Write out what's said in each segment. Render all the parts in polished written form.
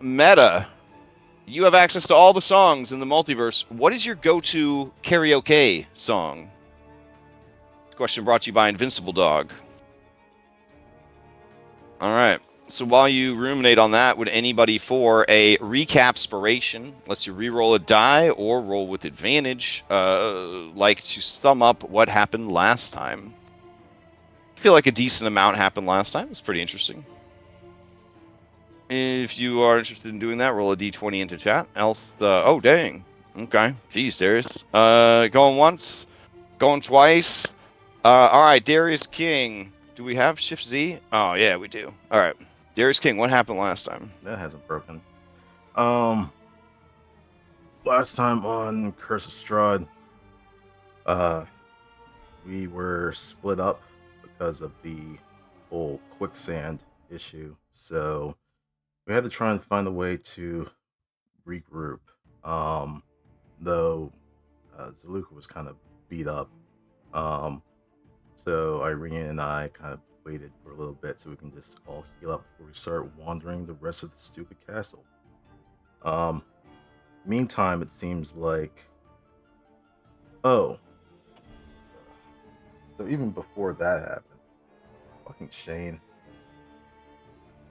Meta. You have access to all the songs in the multiverse. What is your go-to karaoke song? Question brought to you by Invincible Dog. All right. So while you ruminate on that, would anybody for a recapspiration, lets you re-roll a die or roll with advantage, like to sum up what happened last time? I feel like a decent amount happened last time. It's pretty interesting. If you are interested in doing that, roll a d20 into chat. Else, oh dang. Okay. Jeez, Darius. Going once, going twice. All right, Darius King. Do we have Shift Z? Oh yeah, we do. All right, Darius King. What happened last time? That hasn't broken. Last time on Curse of Strahd, uh, we were split up because of the whole quicksand issue. So we had to try and find a way to regroup. Though Zaluka was kind of beat up. Um, so Irene and I kind of waited for a little bit so we can just all heal up before we start wandering the rest of the stupid castle. Um, Meantime, it seems like, oh, so even before that happened, fucking Shane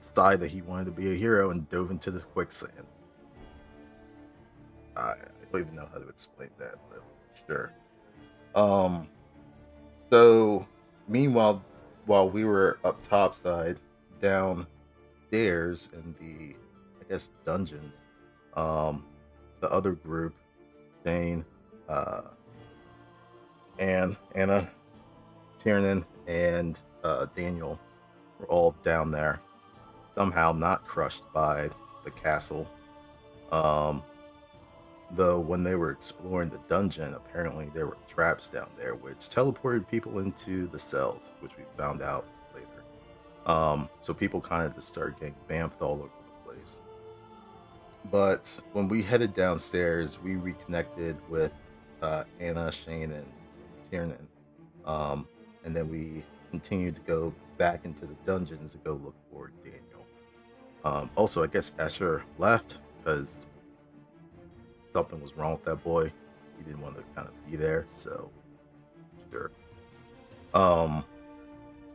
decided that he wanted to be a hero and dove into the quicksand. I don't even know how to explain that, but sure. Um, so meanwhile, while we were up topside, downstairs in the, I guess, dungeons, um, the other group, Shane, uh, Anna, Tiernan, and Daniel were all down there, somehow not crushed by the castle. Um, though when they were exploring the dungeon, apparently there were traps down there which teleported people into the cells, which we found out later. So people kind of just started getting bamfed all over the place. But when we headed downstairs, we reconnected with Anna, Shane, and Tiernan. Um, and then we continued to go back into the dungeons to go look for Daniel. Also, I guess Escher left because something was wrong with that boy. He didn't want to kind of be there, so sure. Um,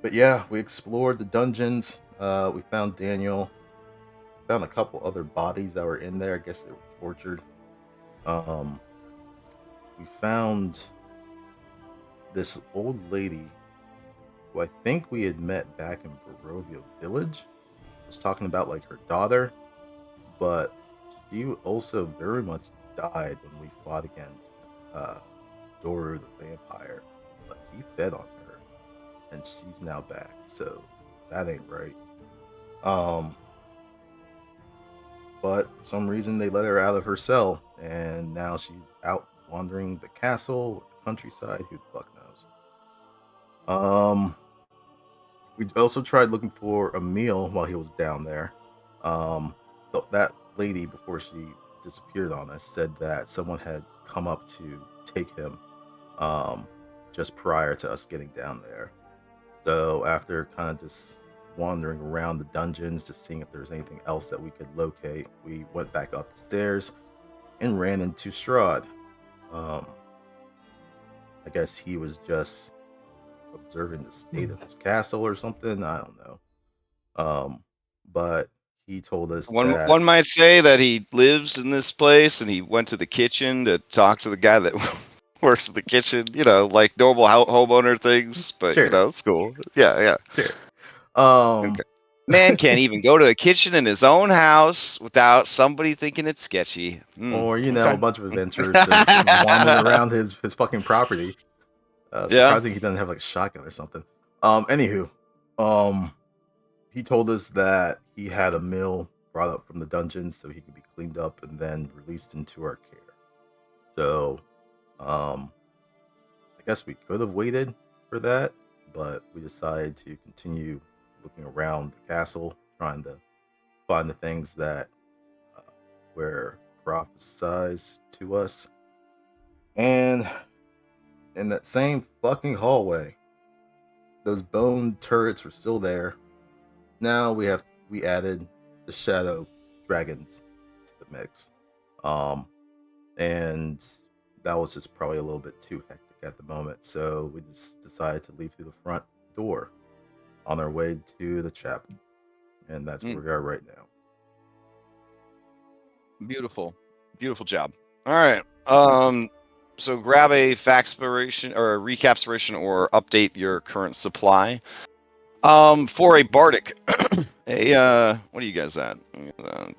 but yeah, we explored the dungeons. We found Daniel. Found a couple other bodies that were in there. I guess they were tortured. Um, we found this old lady who I think we had met back in Barovia Village. Was talking about like her daughter, but she also very much died when we fought against Doru the vampire. Like he fed on her, and she's now back. So that ain't right. Um, but for some reason they let her out of her cell, and now she's out wandering the castle, the countryside. Who the fuck knows? Um, we also tried looking for a meal while he was down there. That lady, before she disappeared on us, said that someone had come up to take him um, just prior to us getting down there. So after kind of just wandering around the dungeons, just seeing if there's anything else that we could locate, we went back up the stairs and ran into Strahd. Um, I guess he was just observing the state of his castle or something. I don't know. But he told us that One might say that he lives in this place, and he went to the kitchen to talk to the guy that works in the kitchen. You know, like normal homeowner things. But you sure, know, it's cool. Yeah, yeah. sure. Okay. Man can't even go to a kitchen in his own house without somebody thinking it's sketchy. Or a Okay. bunch of adventurers just wandering around his fucking property. Yeah. Surprising he doesn't have like a shotgun or something. Anywho, um, he told us that he had a mill brought up from the dungeons so he could be cleaned up and then released into our care. So, um, I guess we could have waited for that, but we decided to continue looking around the castle, trying to find the things that uh, were prophesized to us. And in that same fucking hallway, those bone turrets were still there. Now we added the shadow dragons to the mix. And that was just probably a little bit too hectic at the moment, so we just decided to leave through the front door on our way to the chapel, and that's where we are right now. Beautiful job. All right. So grab a factspiration or a recapspiration or update your current supply. For a bardic, what are you guys at?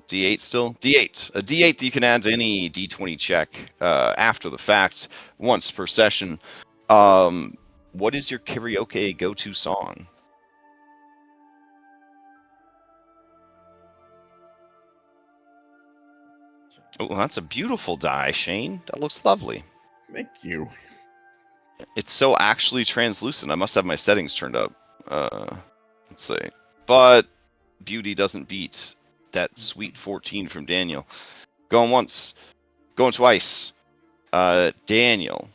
D8 still? D8. A D8 that you can add to any D20 check after the fact, once per session. What is your karaoke go-to song? Oh, that's a beautiful die, Shane. That looks lovely. Thank you. It's so actually translucent. I must have my settings turned up. Let's see. But beauty doesn't beat that sweet 14 from Daniel. Going once. Going twice. Daniel.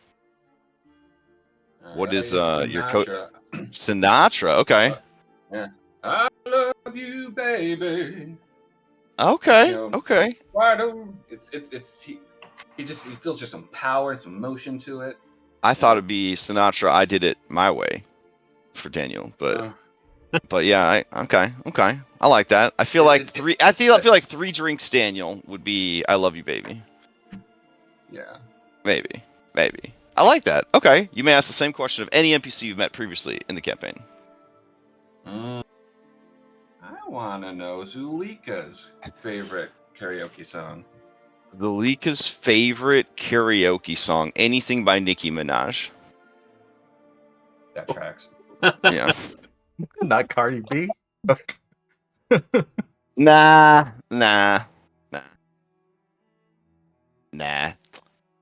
What is your code? Sinatra. Okay. Yeah. I love you, baby. Okay. You know, Okay. why don't he feels just some power and some motion to it. I thought it'd be Sinatra. I did it my way for Daniel, but yeah, okay. I like that. I feel like three drinks Daniel would be I love you, baby. Yeah. Maybe. I like that. Okay. You may ask the same question of any NPC you've met previously in the campaign. I want to know Zulika's favorite karaoke song. Zulika's favorite karaoke song, anything by Nicki Minaj. That tracks. Yeah. Not Cardi B? Nah.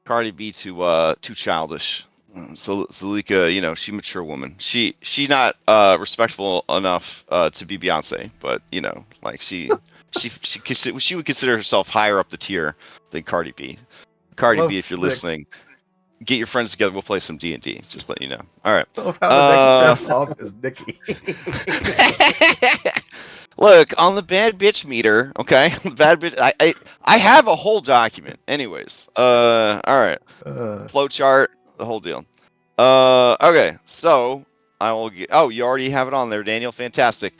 Cardi B too childish. So Zulika, she mature woman. She not respectable enough to be Beyonce, but like she would consider herself higher up the tier than Cardi B. Cardi B, if you're listening, get your friends together. We'll play some D&D. Just let you know. All right. So how the next step up is Nikki. Look, on the bad bitch meter, okay? Bad bitch. I have a whole document. Anyways, all right. Flowchart, the whole deal. Okay. So I will get. Oh, you already have it on there, Daniel. Fantastic.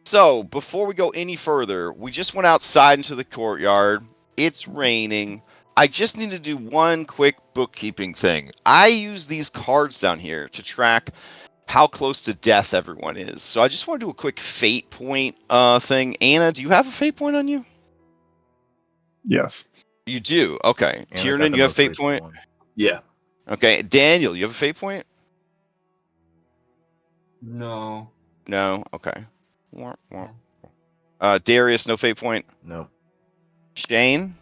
So before we go any further, we just went outside into the courtyard. It's raining. I just need to do one quick bookkeeping thing. I use these cards down here to track how close to death everyone is. So I just want to do a quick fate point thing. Anna, do you have a fate point on you? Yes. You do? Okay. Tiernan, you have a fate point? Yeah. Okay. Daniel, you have a fate point? No. No? Okay. Darius, no fate point? No. Shane?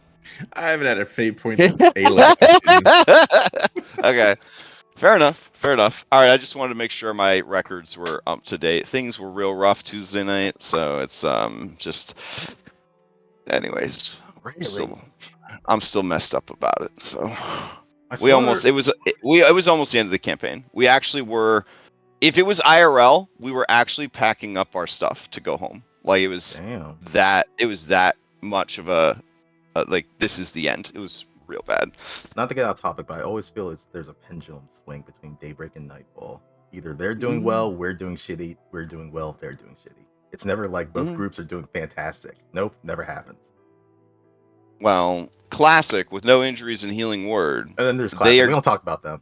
I haven't had a fate point since ALAC. Okay. Fair enough. All right, I just wanted to make sure my records were up to date. Things were real rough Tuesday night, so it's just. Anyways, Really? I'm still messed up about it. So it was almost the end of the campaign. We actually were. If it was IRL, we were actually packing up our stuff to go home. Like it was that much of a like this is the end. It was real bad. Not to get off topic, but I always feel there's a pendulum swing between Daybreak and Nightfall. Either they're doing well, we're doing shitty. We're doing well, they're doing shitty. It's never like both groups are doing fantastic. Nope, never happens. Well, classic with no injuries and healing word. And then there's classic. We don't talk about them.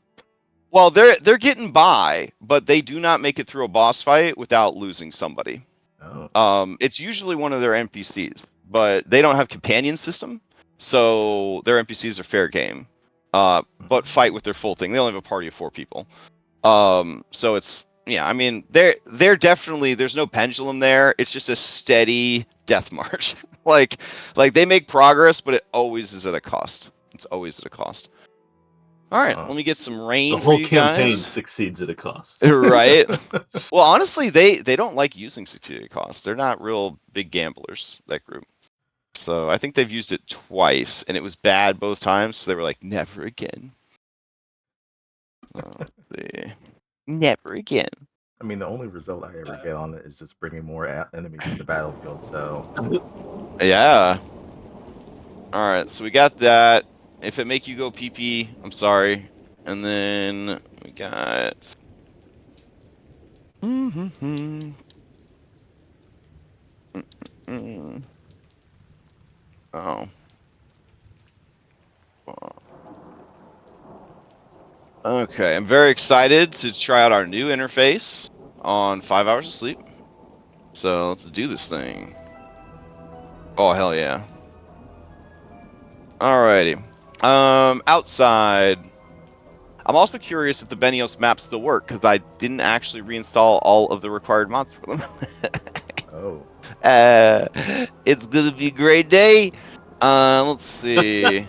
Well, they're getting by, but they do not make it through a boss fight without losing somebody. Oh. It's usually one of their NPCs, but they don't have companion system, so their NPCs are fair game. But fight with their full thing. They only have a party of 4 people. So it's I mean they're definitely there's no pendulum there. It's just a steady death march. like they make progress, but it always is at a cost. It's always at a cost. All right, let me get some rain for you guys. The whole campaign succeeds at a cost. Right. Well, honestly, they don't like using succeed at a cost. They're not real big gamblers, that group. So I think they've used it twice, and it was bad both times. So they were like, never again. Never again. I mean, the only result I ever get on it is just bringing more enemies to the battlefield. So Yeah. All right, so we got that. If it make you go PP, I'm sorry. And then we got. Oh. Okay, I'm very excited to try out our new interface on 5 hours of sleep. So let's do this thing. Oh, hell yeah. Alrighty. Outside. I'm also curious if the Benios maps still work, because I didn't actually reinstall all of the required mods for them. oh, It's gonna be a great day. Let's see.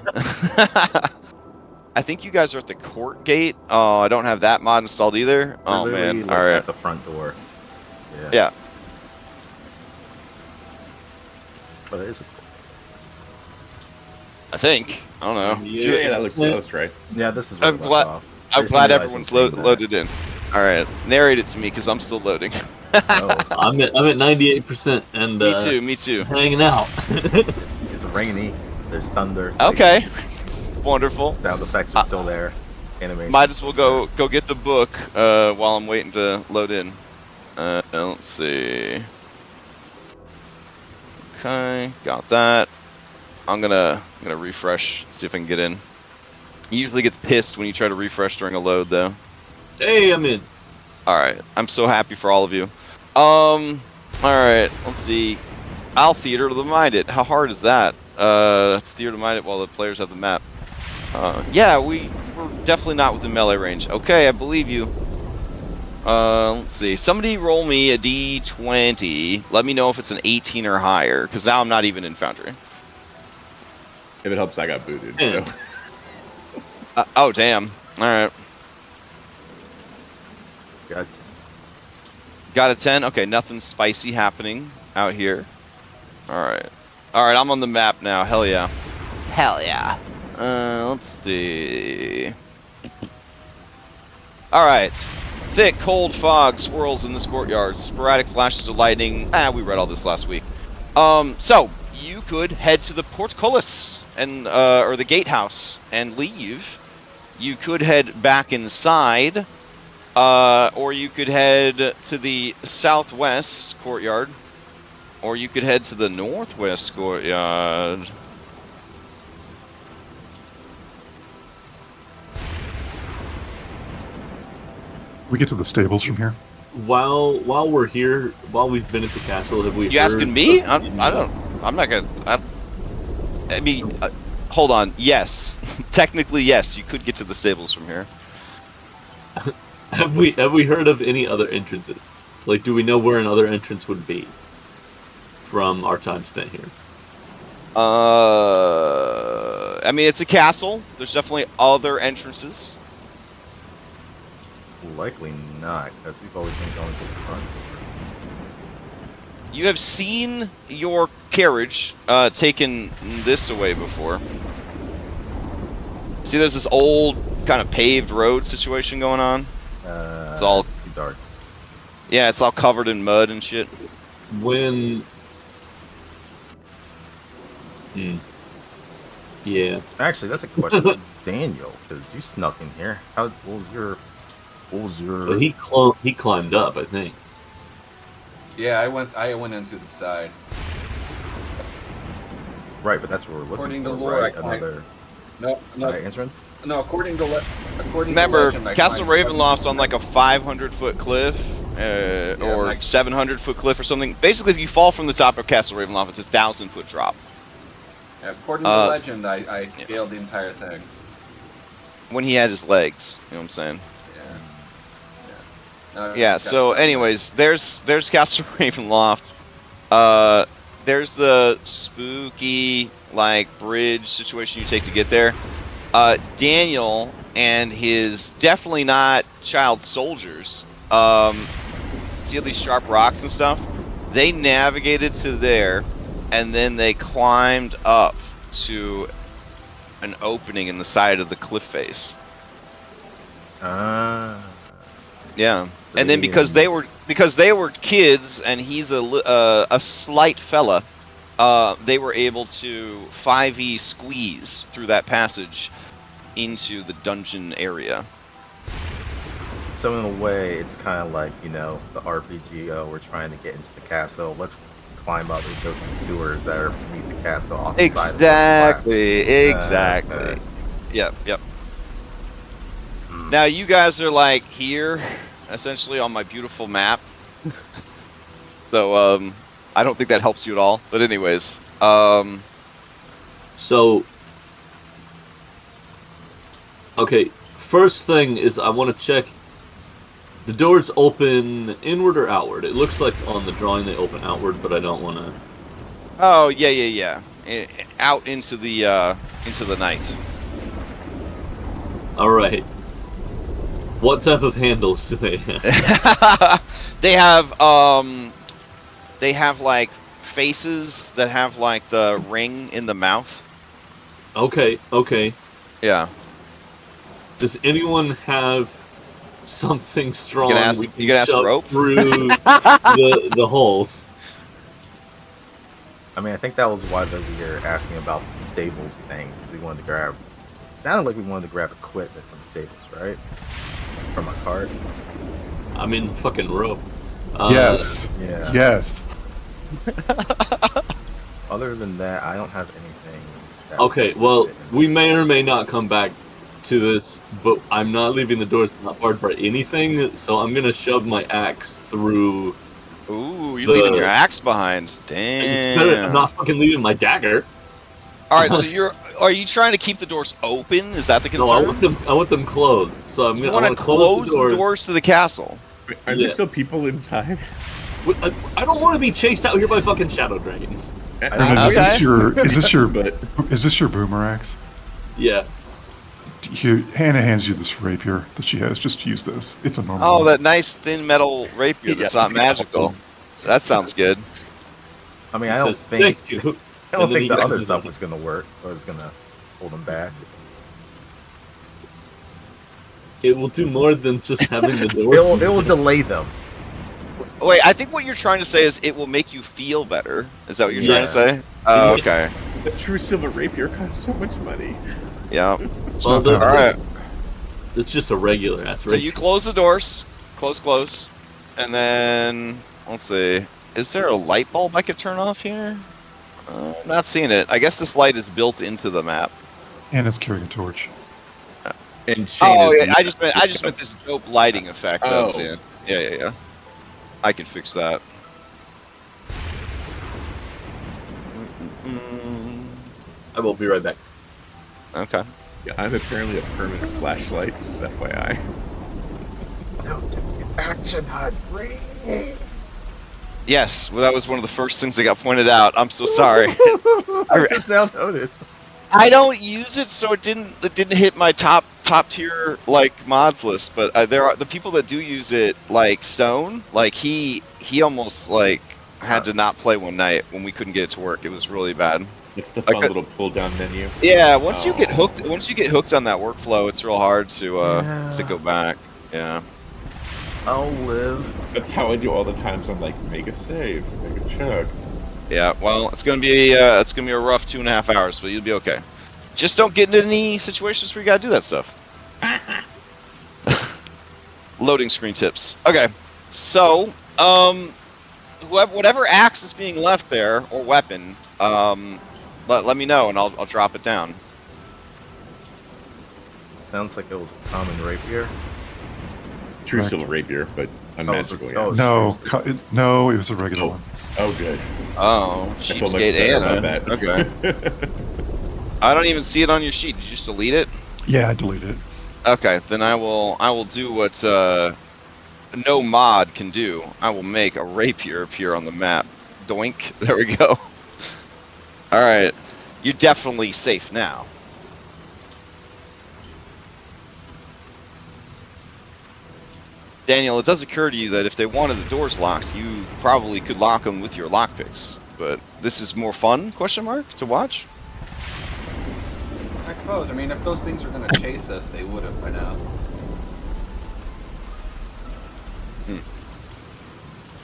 I think you guys are at the court gate. Oh, I don't have that mod installed either. we're Oh literally man. like All right. at the front door. Yeah. Yeah. But it is. I think. I don't know. Yeah, that looks close, right? Yeah, this is where I'm it left glad. off. I'm I glad didn't realize everyone's he was saying that. loaded in. All right, narrate it to me because I'm still loading. Oh, I'm at 98% and Me too. Me too. hanging out. it's rainy. There's thunder. Okay. Wonderful. Sound effects are still there. Animation. Might as well go get the book while I'm waiting to load in. Let's see. Okay, got that. I'm gonna refresh, see if I can get in. He usually gets pissed when you try to refresh during a load, though. Hey, I'm in. All right, I'm so happy for all of you. All right, let's see. I'll theater to the mind it. How hard is that? It's theater to mind it while the players have the map. Yeah, we're definitely not within melee range. Okay, I believe you. Let's see. Somebody roll me a d20. Let me know if it's an 18 or higher, because now I'm not even in Foundry. If it helps, I got booted. Yeah. So. Oh, damn. All right. Got a 10? Okay, nothing spicy happening out here. Alright. Alright, I'm on the map now. Hell yeah. Hell yeah. Let's see. Alright. Thick, cold fog swirls in this courtyard. Sporadic flashes of lightning. We read all this last week. So, you could head to the portcullis, and, or the gatehouse, and leave. You could head back inside. Or you could head to the southwest courtyard, or you could head to the northwest courtyard. We get to the stables from here. While we're here, while we've been at the castle, have we? You asking me? I'm not gonna. I mean, hold on. Yes, technically yes. You could get to the stables from here. Have we heard of any other entrances? Like, do we know where another entrance would be from our time spent here? I mean, it's a castle. There's definitely other entrances. Likely not, because we've always been going to the front. You have seen your carriage taken this away before. See, there's this old kind of paved road situation going on. It's too dark. Yeah, it's all covered in mud and shit. When... Yeah. Actually, that's a question for Daniel, because you snuck in here. What was your... Well, he climbed up, I think. Yeah, I went in through the side. Right, but that's what we're looking According for, to lore, right? I climbed- Another No, side entrance? no. According to Remember, legend, I Castle climbed Ravenloft's on like a 500-foot cliff, or like- 700-foot cliff or something. Basically, if you fall from the top of Castle Ravenloft, it's a 1,000-foot drop. Yeah, according to legend, I scaled the entire thing. When he had his legs, you know what I'm saying? No, Yeah, it's so got- anyways, there's Castle Ravenloft. There's the spooky, like, bridge situation you take to get there. Daniel and his definitely not child soldiers, see all these sharp rocks and stuff? They navigated to there, and then they climbed up to an opening in the side of the cliff face. Ah. Yeah. And then because they were kids and he's a slight fella, they were able to 5e squeeze through that passage into the dungeon area. So in a way, it's kind of like, you know, the RPG. Oh, we're trying to get into the castle. Let's climb up and go through the sewers that are beneath the castle. Off the side of the Exactly. Yep. Now you guys are like here, essentially on my beautiful map. So I don't think that helps you at all. But anyways, So, okay, first thing is I want to check the doors open inward or outward. It looks like on the drawing they open outward, but I don't want to. oh yeah. Out into the night. All right. What type of handles do they have? They have like faces that have like the ring in the mouth. Okay. Yeah. Does anyone have something strong we can you can ask shove rope? through the holes? I mean, I think that was why we were asking about the stables thing. Because we wanted to grab. It sounded like we wanted to grab equipment from the stables, right? From a cart. I mean, fucking rope. Yes. Yeah. Yes. Other than that, I don't have anything. That Okay, would well, fit in. we may or may not come back to this, but I'm not leaving the doors not barred for anything, so I'm gonna shove my axe through. Ooh, you're leaving your axe behind. It's better, I'm Damn. not fucking leaving my dagger. All right, so are you trying to keep the doors open? Is that the concern? No, I want them closed. So I'm You gonna want to I wanna close the doors to the castle. Are Yeah. there still people inside? I don't want to be chased out here by fucking shadow dragons. Brendan, Okay. is this your boomer axe? Yeah. Here, Hannah hands you this rapier that she has. Just use this. It's a normal. Oh, one. that nice thin metal rapier that's Yeah, not it's got magical. holes. That sounds good. I mean, He I don't says, think. Thank you. I don't And then think he the other uses stuff it. was gonna work. Or was gonna hold them back. It will do more than just having the door. It will delay them. Wait, I think what you're trying to say is it will make you feel better. Is that what you're trying to Yeah. say? Oh, okay. The true silver rapier costs so much money. Yeah. It's Well, not that All hard. right. It's just a regular ass. So you close the doors. Close. And then, let's see. Is there a light bulb I could turn off here? Not seeing it. I guess this light is built into the map. Hannah's carrying a torch. And Shane Oh, is yeah, I just meant this dope lighting effect that I'm Oh. seeing. Yeah. I can fix that. I will be right back. Okay. Yeah, I'm apparently a permanent flashlight, just FYI. Action HUD. Yes, well, that was one of the first things that got pointed out. I'm so sorry. I just now noticed. I don't use it, so it didn't hit my top tier like mods list. But there are the people that do use it, like Stone. Like he almost like had to not play one night when we couldn't get it to work. It was really bad. It's the Like fun a- little pull down menu. Yeah, once you Oh. get hooked on that workflow, it's real hard to Yeah. go back. Yeah. I'll live. That's how I do all the times I'm like, make a save, make a chug. Yeah, well, it's gonna be a rough 2.5 hours, but you'll be okay. Just don't get into any situations where you gotta do that stuff. Loading screen tips. Okay, so whatever axe is being left there or weapon, let me know and I'll drop it down. Sounds like it was a common rapier. True Correct. silver rapier, but unmagical. oh, Yeah. No, seriously. no, it was a regular Oh. one. Oh, good. Oh, I feel much cheapskate better Anna. about that. Okay, I don't even see it on your sheet. Did you just delete it? Yeah, I deleted it. Okay, then I will do what no mod can do. I will make a rapier appear on the map. Doink. There we go. Alright. You're definitely safe now. Daniel, it does occur to you that if they wanted the doors locked, you probably could lock them with your lockpicks. But this is more fun, question mark, to watch? I suppose. I mean, if those things were going to chase us, they would have by now.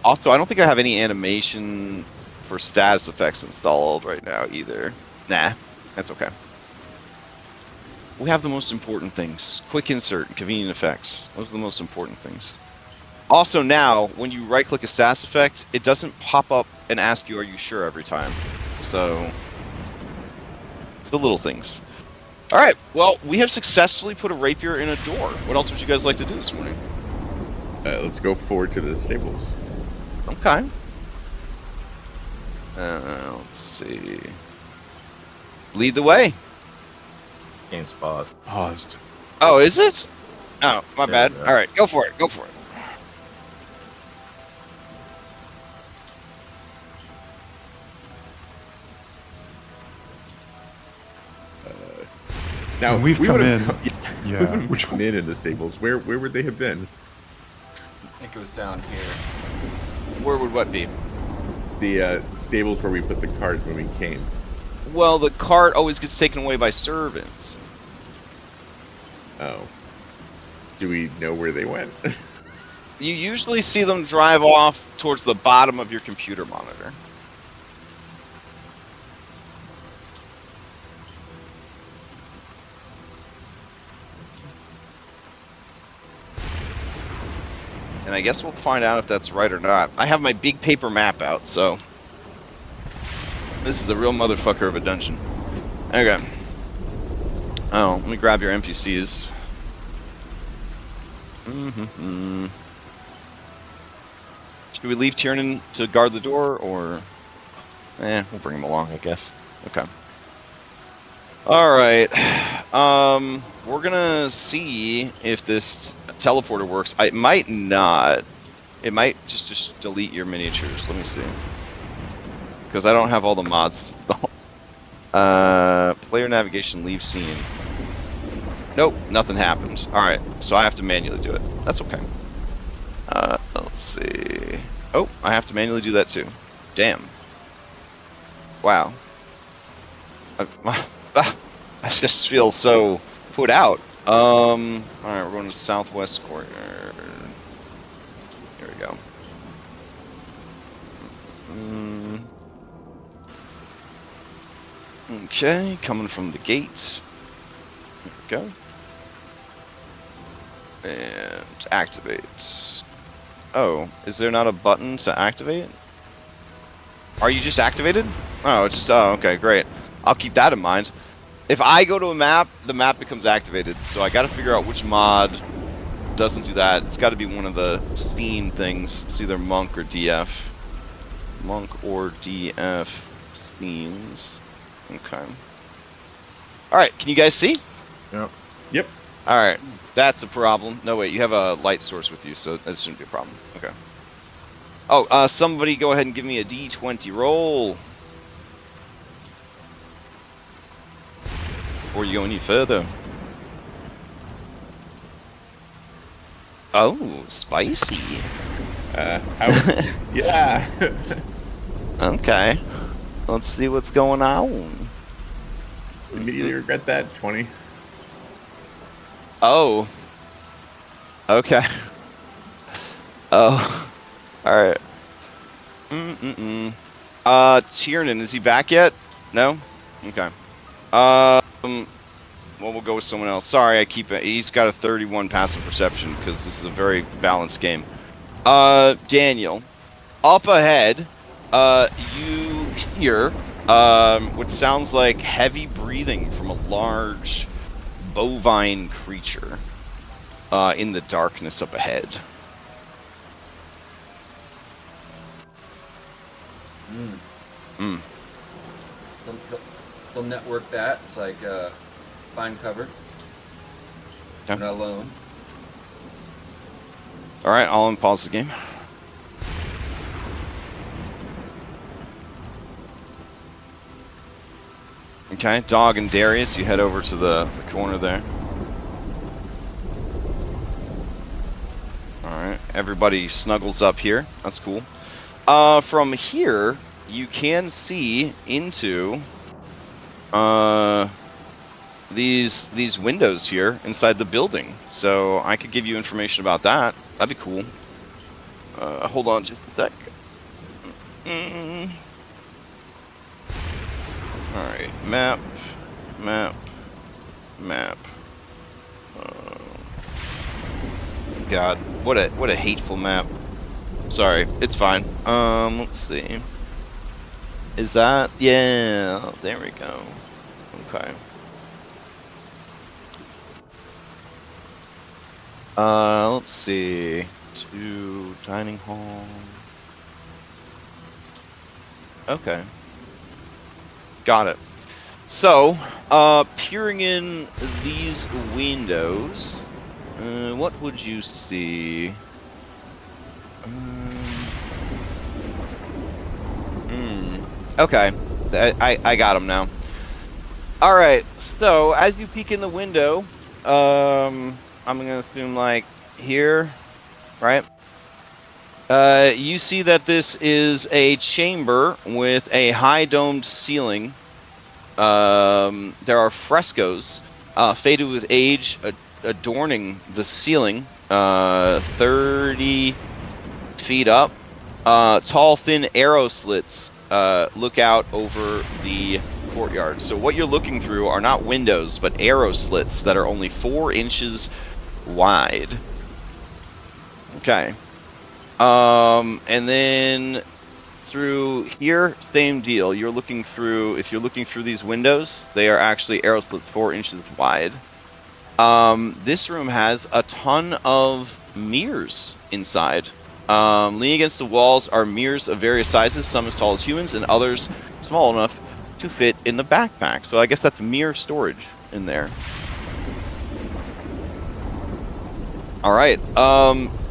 Also, I don't think I have any animation for status effects installed right now either. Nah, that's okay. We have the most important things. Quick insert and convenient effects. Those are the most important things. Also now, when you right-click a status effect, it doesn't pop up and ask you, are you sure every time? So, it's the little things. Alright, well, we have successfully put a rapier in a door. What else would you guys like to do this morning? Let's go forward to the stables. Okay. Let's see. Lead the way. Game's paused. Paused. Oh, is it? Oh, my Yeah, bad. yeah. All right, go for it. Go for it. Now When we've we come would've in- come- Yeah, we would've which come in the stables. Where would they have been? I think it was down here. Where would what be? The stables where we put the cart when we came. Well, the cart always gets taken away by servants. Oh. Do we know where they went? You usually see them drive off towards the bottom of your computer monitor. And I guess we'll find out if that's right or not. I have my big paper map out, so this is a real motherfucker of a dungeon. Okay. Oh, let me grab your NPCs. Should we leave Tiernan to guard the door, or... we'll bring him along, I guess. Okay. Alright. We're gonna see if this teleporter works. It might not. It might just delete your miniatures. Let me see. Because I don't have all the mods. Player navigation, leave scene. Nope, nothing happened. Alright, so I have to manually do it. That's okay. Let's see. Oh, I have to manually do that too. Damn. Wow. I just feel so put out. Alright, we're going to southwest corner. Here we go. Okay, coming from the gates. Here we go. And activate. Oh, is there not a button to activate? Are you just activated? Oh, it's just, oh, okay, great. I'll keep that in mind. If I go to a map, the map becomes activated, so I gotta figure out which mod doesn't do that. It's gotta be one of the scene things. It's either Monk or DF. Monk or DF scenes. Okay. Alright, can you guys see? Yep. Yep. Alright, that's a problem. No, wait, you have a light source with you, so that shouldn't be a problem. Okay. Oh, somebody go ahead and give me a D20 roll. Before you go any further. Oh, spicy. Yeah. Okay. Let's see what's going on. Immediately regret that. 20. Oh. Okay. Oh. Alright. Tiernan, is he back yet? No? Okay. Well, we'll go with someone else. Sorry, I keep it. He's got a 31 passive perception because this is a very balanced game. Daniel, up ahead, you hear what sounds like heavy breathing from a large bovine creature in the darkness up ahead. They'll network that. It's like find cover. Okay. We're not alone. All right, I'll unpause the game. Okay, Dog and Darius, you head over to the corner there. Alright, everybody snuggles up here. That's cool. From here, you can see into these windows here inside the building. So I could give you information about that. That'd be cool. Hold on just a sec. Alright, map. God, what a hateful map. Sorry, it's fine. Let's see. Is that? Yeah, there we go. Okay. Let's see. 2 dining hall. Okay. Got it. So, peering in these windows, what would you see? Okay, I got them now. All right. So as you peek in the window, I'm gonna assume like here, right? You see that this is a chamber with a high domed ceiling. There are frescoes, faded with age, adorning the ceiling, 30 feet up. Tall, thin arrow slits look out over the courtyard. So what you're looking through are not windows, but arrow slits that are only 4 inches wide. Okay. And then through here, same deal. You're looking through, if you're looking through these windows, they are actually arrow slits 4 inches wide. This room has a ton of mirrors inside. Leaning against the walls are mirrors of various sizes, some as tall as humans and others small enough to fit in the backpack. So I guess that's mirror storage in there. All right.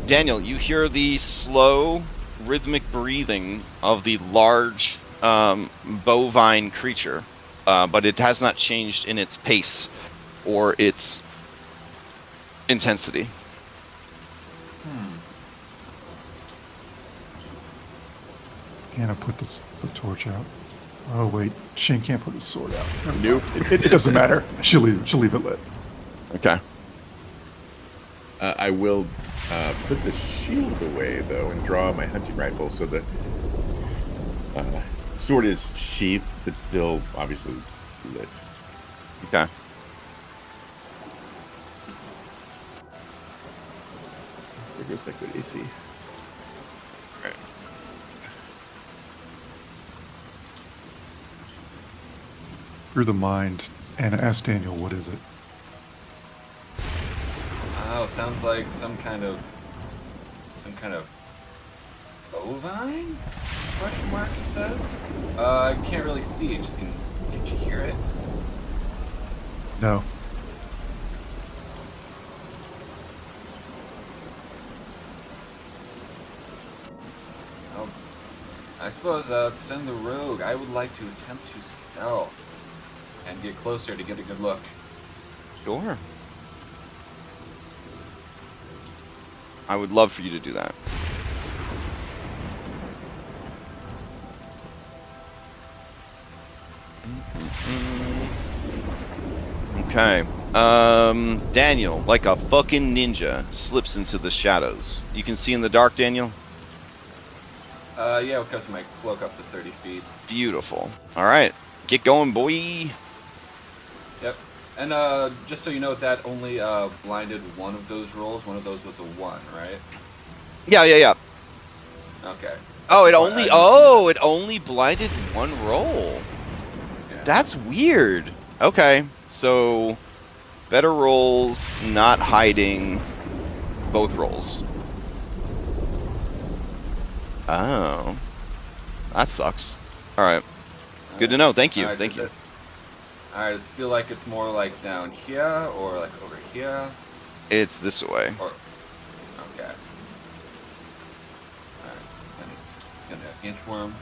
Daniel, you hear the slow, rhythmic breathing of the large bovine creature, but it has not changed in its pace or its intensity. Can I put the torch out? Oh wait, Shane can't put his sword out. Nope. It doesn't matter. She'll leave it lit. Okay. I will put the shield away, though, and draw my hunting rifle so the sword is sheathed, but still obviously lit. Okay. There goes that good AC. Right. Through the mind, and ask Daniel, what is it? Oh, sounds like some kind of bovine? Question mark, he says. I can't really see it. Did you hear it? No. Oh, I suppose send the rogue. I would like to attempt to stealth and get closer to get a good look. Sure. I would love for you to do that. Okay. Daniel, like a fucking ninja, slips into the shadows. You can see in the dark, Daniel? Yeah, I'll cut my cloak up to 30 feet. Beautiful. All right. Get going, boy. Yep. And just so you know, that only blinded one of those rolls. One of those was a 1, right? Yeah. Okay. Oh, it That's only blinded one roll. Yeah. That's weird. Okay. So better rolls, not hiding both rolls. Oh. That sucks. All right. Good to know. Thank you. Thank you. Alright, does it feel like it's more like down here or like over here? It's this way. Or okay. Alright. Gonna inchworm.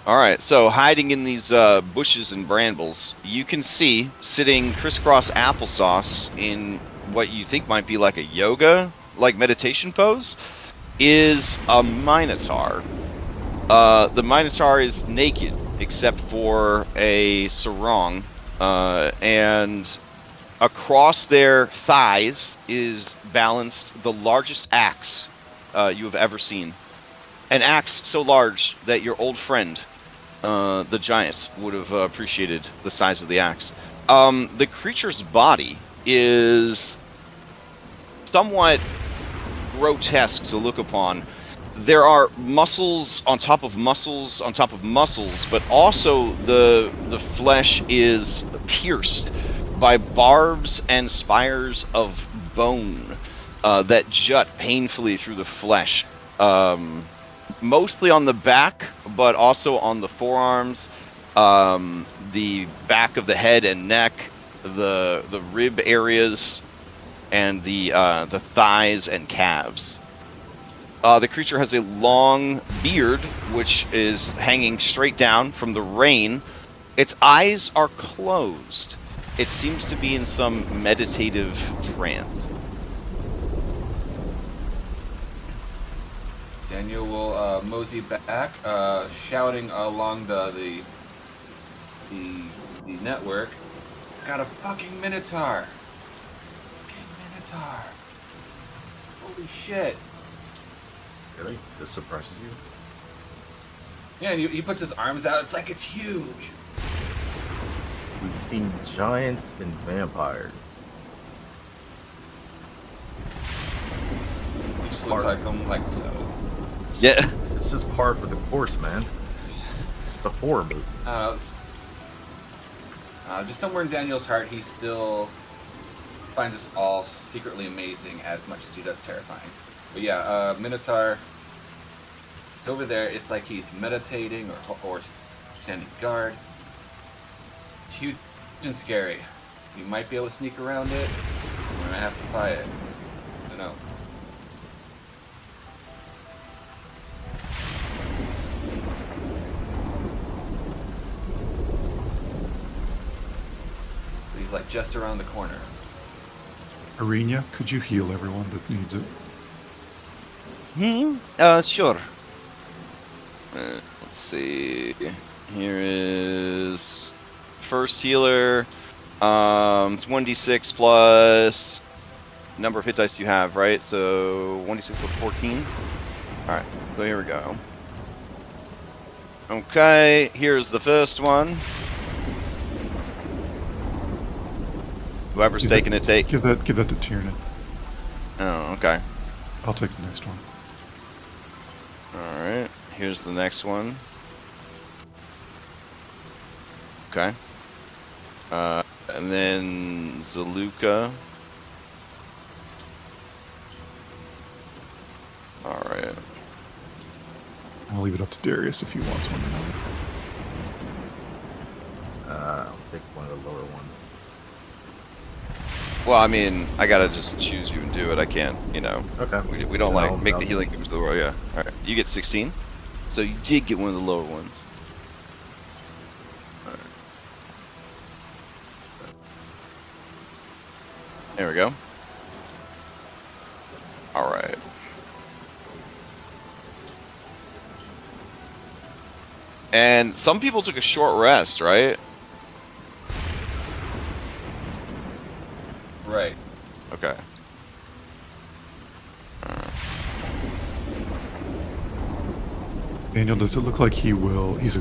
All right, so hiding in these bushes and brambles, you can see sitting crisscross applesauce in what you think might be like a yoga, like meditation pose, is a minotaur. The minotaur is naked except for a sarong, and across their thighs is balanced the largest axe you have ever seen. an axe so large that your old friend, the giant, would have appreciated the size of the axe. The creature's body is somewhat grotesque to look upon. There are muscles on top of muscles on top of muscles, but also the flesh is pierced by barbs and spires of bone that jut painfully through the flesh. Mostly on the back, but also on the forearms, the back of the head and neck, the rib areas, and the thighs and calves. The creature has a long beard, which is hanging straight down from the rain. Its eyes are closed. It seems to be in some meditative trance. Daniel will mosey back, shouting along the network. Got a fucking minotaur! Fucking minotaur! Holy shit! Really? This surprises you? Yeah, and he puts his arms out. It's like it's huge. We've seen giants and vampires. He just looks like him, like so. Yeah. It's just par for the course, man. It's a horror movie. Just somewhere in Daniel's heart, he still finds us all secretly amazing as much as he does terrifying. But yeah, Minotaur, it's over there. It's like he's meditating or standing guard. It's huge and scary. You might be able to sneak around it. We're gonna have to fight it. I don't know. He's like just around the corner. Arena, could you heal everyone that needs it? Sure. Let's see. Here is first healer. It's 1d6 plus number of hit dice you have, right? So 1d6 plus 14. All right. So here we go. Okay. Here's the first one. Whoever's taking it, take. Give that to Tiernan. Oh, okay. I'll take the next one. Alright, here's the next one. Okay. And then Zaluka. Alright. I'll leave it up to Darius if he wants one or not. I'll take one of the lower ones. Well, I mean, I gotta just choose you and do it. I can't, you know. Okay. We don't Then like I'll- make I'll the healing moves to the world, yeah. Alright, you get 16. So you did get one of the lower ones. Alright. There we go. Alright. And some people took a short rest, right? Right. Okay. Daniel, does it look like he's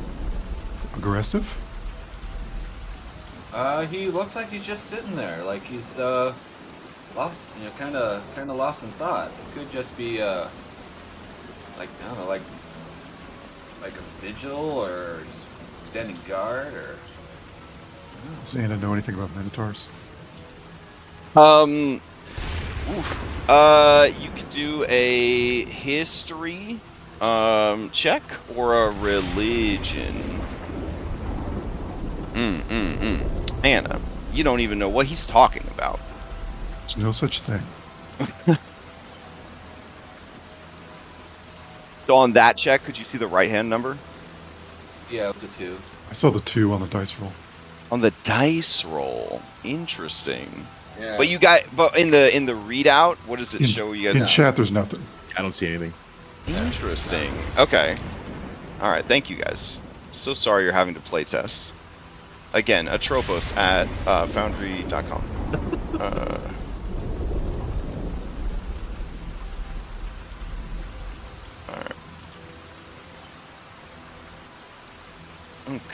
aggressive? He looks like he's just sitting there, like he's lost, kind of lost in thought. It could just be like I don't know, like a vigil or just standing guard or. Does Anna know anything about minotaurs? You could do a history check or a religion. Anna, you don't even know what he's talking about. There's no such thing. So on that check, could you see the right hand number? Yeah, it's a 2. I saw the 2 on the dice roll. On the dice roll. Interesting. Yeah. But you got, but in the readout, what does it show you guys? In chat, there's nothing. I don't see anything. Interesting. Okay. All right. Thank you guys. So sorry you're having to play test. Again, Atropos at foundry.com. Alright.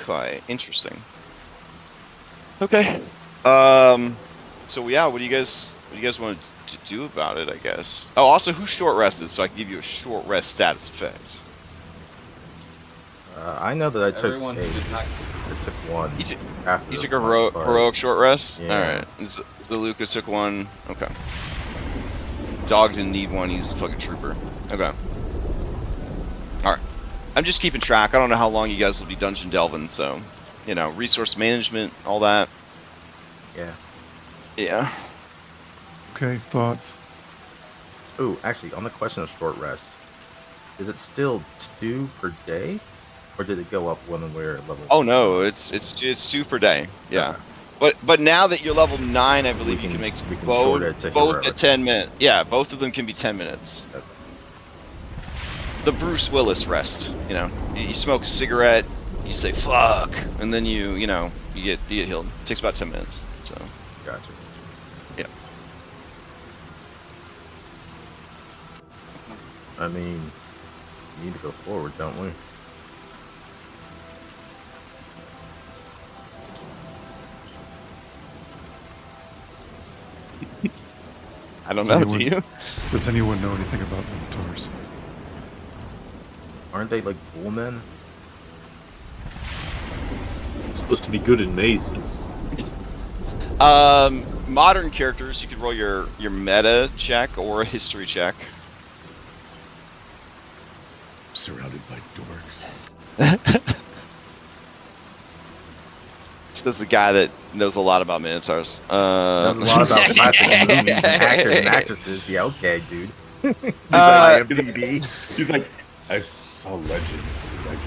Isekai. Interesting. Okay. So yeah, what do you guys want to do about it? I guess. Oh, also, who short rested? So I can give you a short rest status effect. I know that I took Everyone who did not. I took one You took, after. you took a my fight. heroic short rest. Yeah. All right. Zaluka took one. Okay. Dog didn't need one. He's a fucking trooper. Okay. All right. I'm just keeping track. I don't know how long you guys will be dungeon delving, so you know, resource management, all that. Yeah. Yeah. Okay, thoughts? Oh, actually, on the question of short rests, is it still 2 per day, or did it go up when we're at level? Oh no, it's 2 per day. Yeah. Okay. But now that you're level 9, I believe you can make we can short it to both heroic. at 10 minutes. Yeah, both of them can be 10 minutes. Okay. The Bruce Willis rest. You know, you smoke a cigarette, you say fuck, and then you get healed. It takes about 10 minutes. So. Gotcha. Yeah. I mean, we need to go forward, don't we? I don't Does know. anyone- Do you? Does anyone know anything about Minotaurs? Aren't they like bullmen? Supposed to be good in mazes. Modern characters, you could roll your meta check or a history check. Surrounded by dorks. This is a guy that knows a lot about Minotaurs. Knows a lot about classic movies and actors and actresses. Yeah, okay, dude. He's Uh, like IMDb. He's like, I saw Legend. He's like,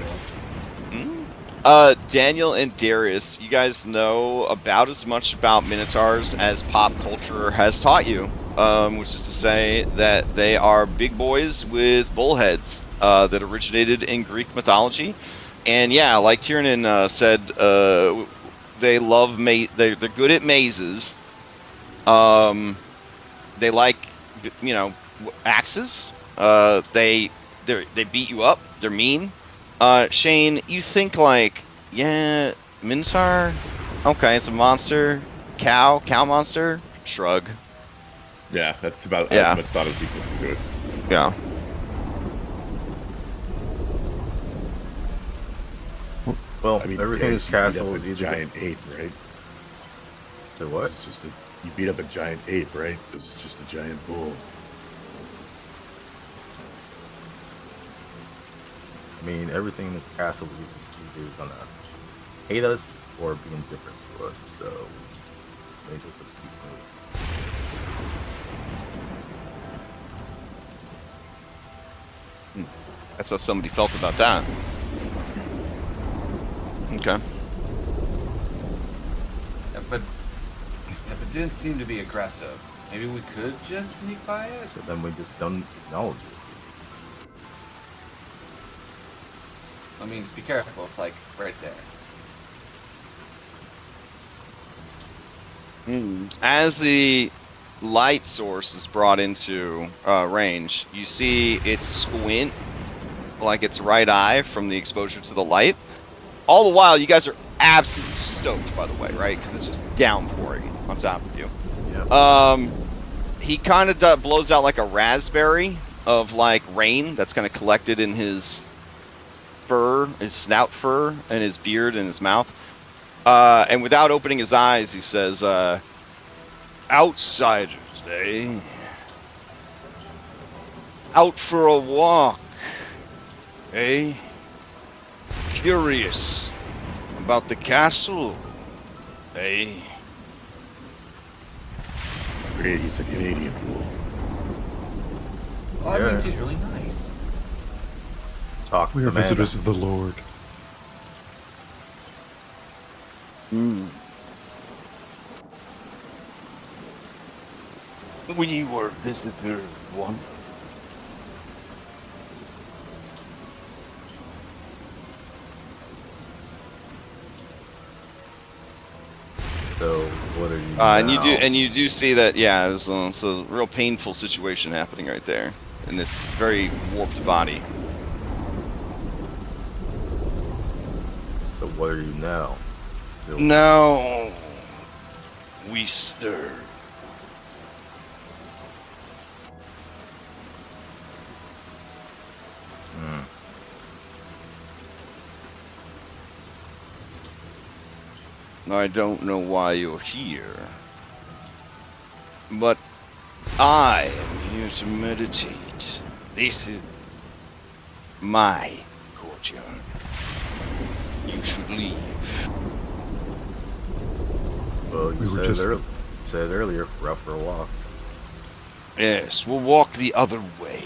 Daniel and Darius, you guys know about as much about Minotaurs as pop culture has taught you, which is to say that they are big boys with bullheads that originated in Greek mythology. And yeah, like Tiernan said, they love they're good at mazes. They like, axes. They beat you up. They're mean. Shane, you think like, yeah, Minotaur? Okay, it's a monster. Cow monster? Shrug. yeah, that's about Yeah. as much thought as equals to it. Yeah. Well, I mean, everything in Darius, this you beat castle up is a either giant ape, right? So what? This is just you beat up a giant ape, right? This is just a giant bull. I mean, everything in this castle is either gonna hate us or be indifferent to us. So, may as well just keep moving. That's how somebody felt about that. Okay. Yeah, but it didn't seem to be aggressive. Maybe we could just sneak by it? So then we just don't acknowledge it. I mean, just be careful. It's like right there. As the light source is brought into range, you see it squint like its right eye from the exposure to the light. All the while, you guys are absolutely stoked, by the way, right? Because it's just downpouring on top of you. Yeah. He kind of blows out like a raspberry of like rain that's kind of collected in his fur, his snout fur, and his beard and his mouth. And without opening his eyes, he says, outsiders, eh? Out for a walk, eh? Curious about the castle, eh? Great, he's a Canadian bull. Oh, that Yeah. means he's really nice. Talk. We to are the man. visitors of the Lord. We were visitors once. So what are you? And you do see that, yeah, it's a real painful situation happening right there in this very warped body. So What are you now? Still. Now we stir. Hmm. I don't know why you're here, but I am here to meditate. This is my courtyard. You should leave. Well, you We were just- said earlier, we're out for a walk. Yes, we'll walk the other way.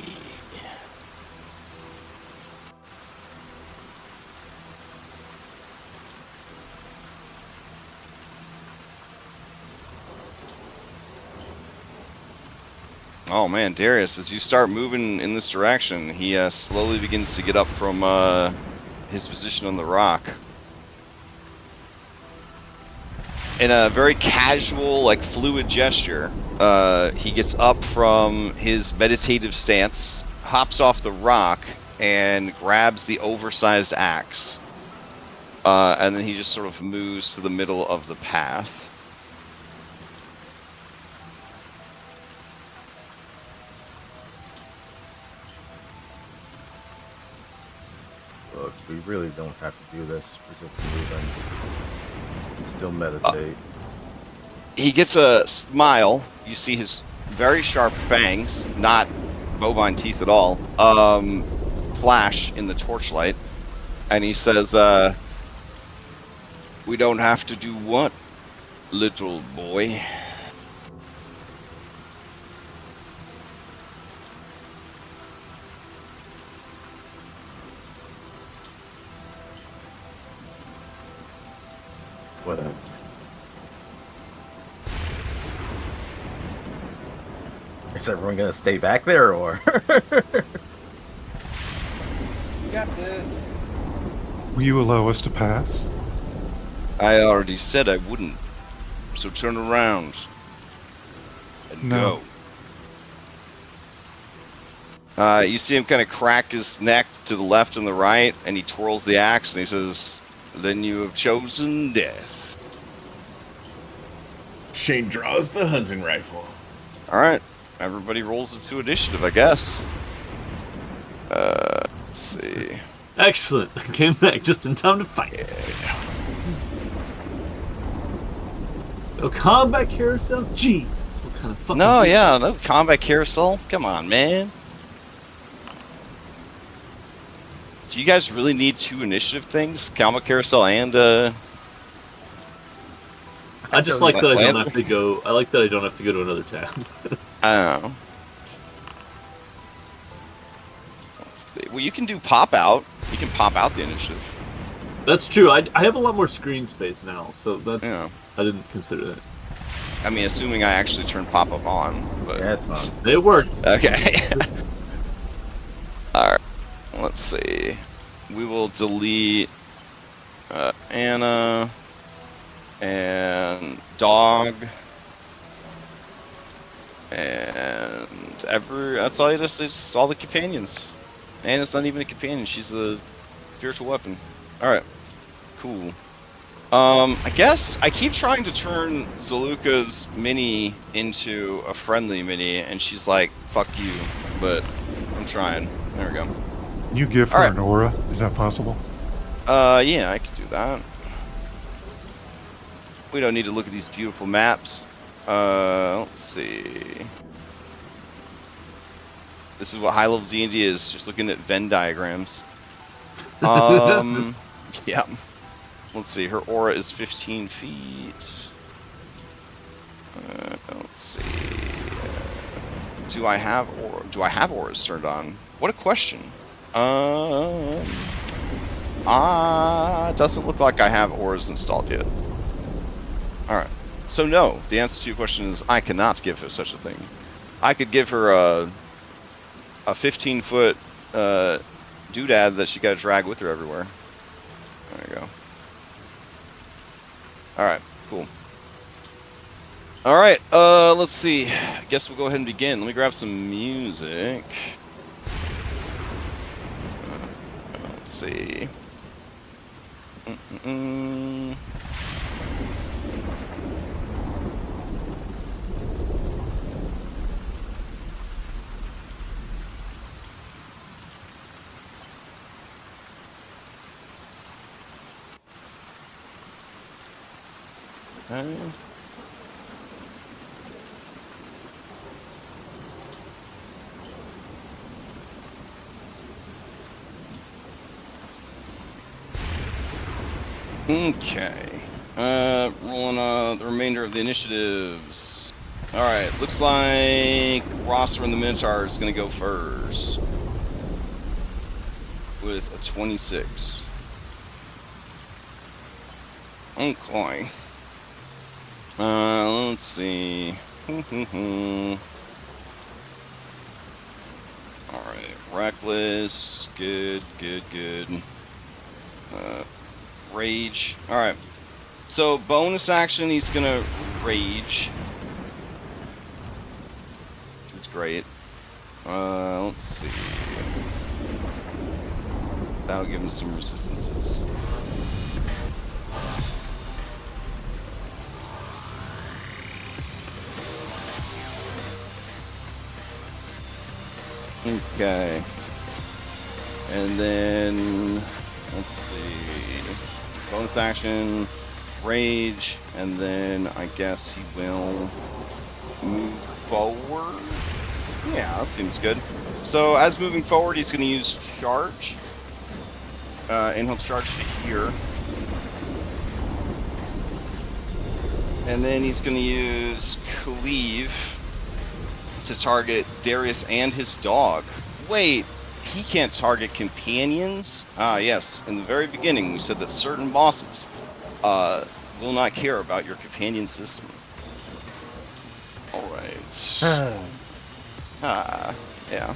Oh man, Darius, as you start moving in this direction, he slowly begins to get up from his position on the rock. In a very casual, like fluid gesture, he gets up from his meditative stance, hops off the rock, and grabs the oversized axe. And then he just sort of moves to the middle of the path. Look, we really don't have to do this. We're just moving. And still meditate. He gets a smile. You see his very sharp fangs, not bovine teeth at all, flash in the torchlight. And he says, we don't have to do what, little boy? Whatever. Is everyone gonna stay back there, or? You got this. Will you allow us to pass? I already said I wouldn't. So turn around and No. go. You see him kind of crack his neck to the left and the right, and he twirls the axe, and he says, "Then you have chosen death." Shane draws the hunting rifle. All right, everybody rolls into initiative, I guess. Let's see. Excellent. I came back just in time to fight. Yeah. No combat carousel? Jesus, what kind of fucking... No, yeah, no combat carousel. Come on, man. Do you guys really need two initiative things? Combat carousel and I just like that I Land- don't have to go... I like that I don't have to go to another tab. I don't know. Let's see. Well, you can do pop out. You can pop out the initiative. That's true. I have a lot more screen space now, so that's... Yeah. I didn't consider that. I mean, assuming I actually turn pop up on. But... Yeah, it's on. It worked. Okay. Alright. Let's see. We will delete Anna and Dog and that's all it's all the companions. Anna's not even a companion, she's a spiritual weapon. Alright. Cool. I guess I keep trying to turn Zaluka's mini into a friendly mini, and she's like, fuck you, but I'm trying. There we go. Can you give her Alright. an aura? Is that possible? Yeah, I could do that. We don't need to look at these beautiful maps. Let's see. This is what high-level D&D is, just looking at Venn diagrams. Yeah. Let's see, her aura is 15 feet. Let's see. Do I have auras turned on? What a question. Doesn't look like I have auras installed yet. Alright. So no, the answer to your question is I cannot give her such a thing. I could give her a 15-foot doodad that she gotta drag with her everywhere. There you go. Alright, cool. Alright, let's see. I guess we'll go ahead and begin. Let me grab some music. Let's see. Mm-mm. Okay. Okay. Rolling the remainder of the initiatives. Alright, looks like Roster and the Minotaur is going to go first. With a 26. Okay. Let's see. Alright, Reckless. Good. Rage. Alright. So, bonus action, he's gonna Rage. It's great. Let's see. That'll give him some resistances. Okay. And then, let's see. Bonus action, Rage, and then I guess he will move forward. Yeah, that seems good. So, as moving forward, he's going to use Charge. And he'll charge to here. And then he's going to use Cleave to target Darius and his dog. Wait, he can't target companions? Ah, yes. In the very beginning, we said that certain bosses will not care about your companion system. Alright. Yeah.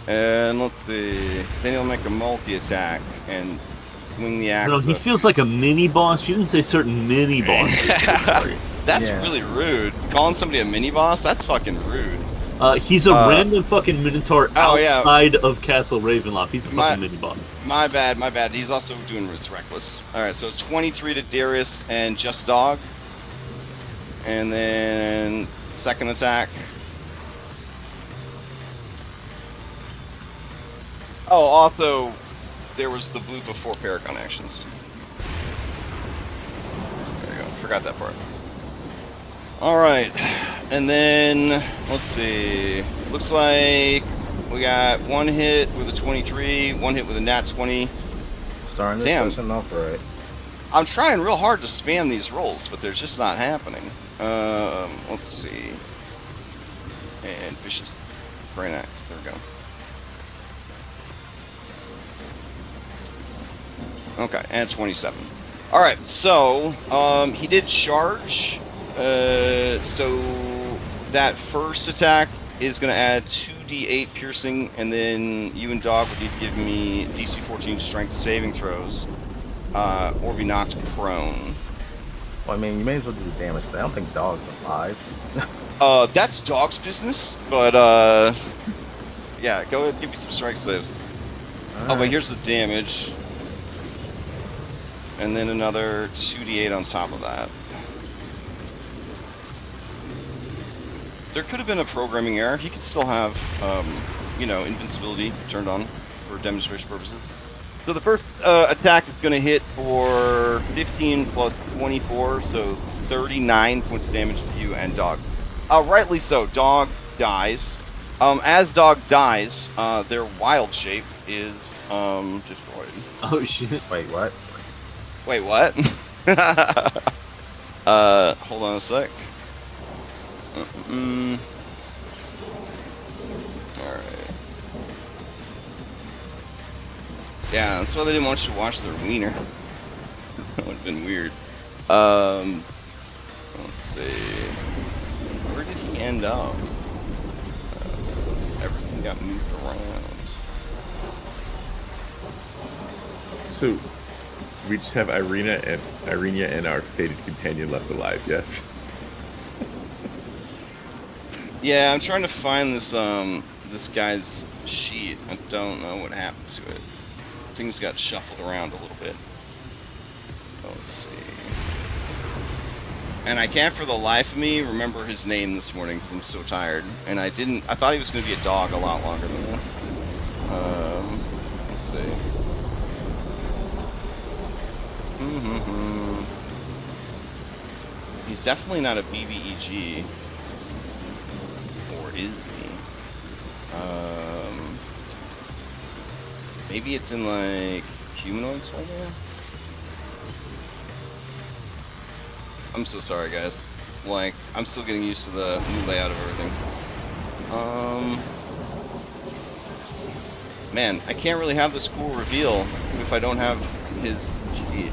And let's see. Then he'll make a multi-attack and swing the axe. No, he feels like a mini boss. You didn't say certain mini bosses. That's really rude. Calling somebody a mini boss? That's fucking rude. He's a random fucking Minotaur yeah. outside of Castle Ravenloft. He's a fucking mini boss. My bad. He's also doing this Reckless. Alright, so 23 to Darius and Just Dog. And then second attack. Oh, also, there was the blue before Paragon actions. There you go. Forgot that part. Alright. And then, let's see. Looks like we got one hit with a 23, one hit with a nat 20. Starting this session off right. I'm trying real hard to spam these rolls, but they're just not happening. Let's see. And Vicious Brain Axe. There we go. Okay, and 27. Alright, so, he did charge. So, that first attack is going to add 2d8 piercing, and then you and Dog would need to give me DC 14 strength saving throws, or be knocked prone. Well, I mean, you may as well do the damage, but I don't think Dog's alive. That's Dog's business, but, yeah, go ahead and give me some strength saves. Oh, but here's the damage. And then another 2d8 on top of that. There could have been a programming error. He could still have, you know, invincibility turned on for demonstration purposes. So the first attack is going to hit for 15 plus 24, so 39 points of damage to you and Dog. Rightly so, Dog dies. As Dog dies, their wild shape is destroyed. Oh shit. Wait, what? Wait, what? Hold on a sec. Alright. Yeah, that's why they didn't want you to watch their wiener. That would have been weird. Let's see. Where did he end up? Everything got moved around. So, we just have Irina and our fated companion left alive, yes? Yeah, I'm trying to find this this guy's sheet. I don't know what happened to it. Things got shuffled around a little bit. Let's see. And I can't for the life of me remember his name this morning because I'm so tired. And I thought he was going to be a dog a lot longer than this. Let's see. He's definitely not a BBEG. Or is he? Maybe it's in like humanoids folder? I'm so sorry, guys. Like, I'm still getting used to the new layout of everything. Man, I can't really have this cool reveal if I don't have his cheat.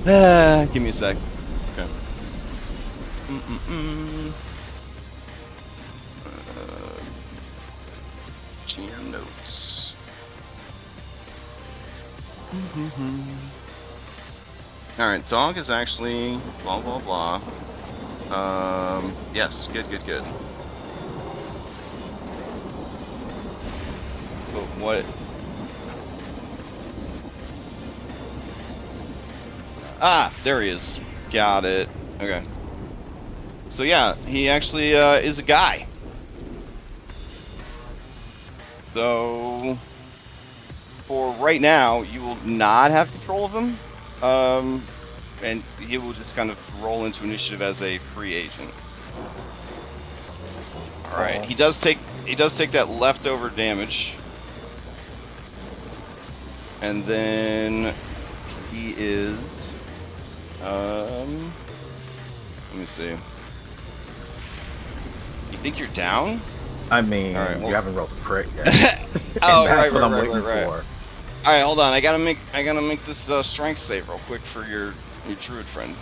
Give me a sec. Okay. GM notes. Alright, dog is actually blah blah blah. Yes, good. But what? Ah, there he is. Got it. Okay. So yeah, he actually is a guy. So for right now, you will not have control of him. And he will just kind of roll into initiative as a free agent. All right, he does take that leftover damage, and then he is let me see. You think you're down? I mean, All right, well, you haven't rolled a crit yet. Oh, That's right. what I'm waiting for. All right, hold on. I gotta make this strength save real quick for your druid friend.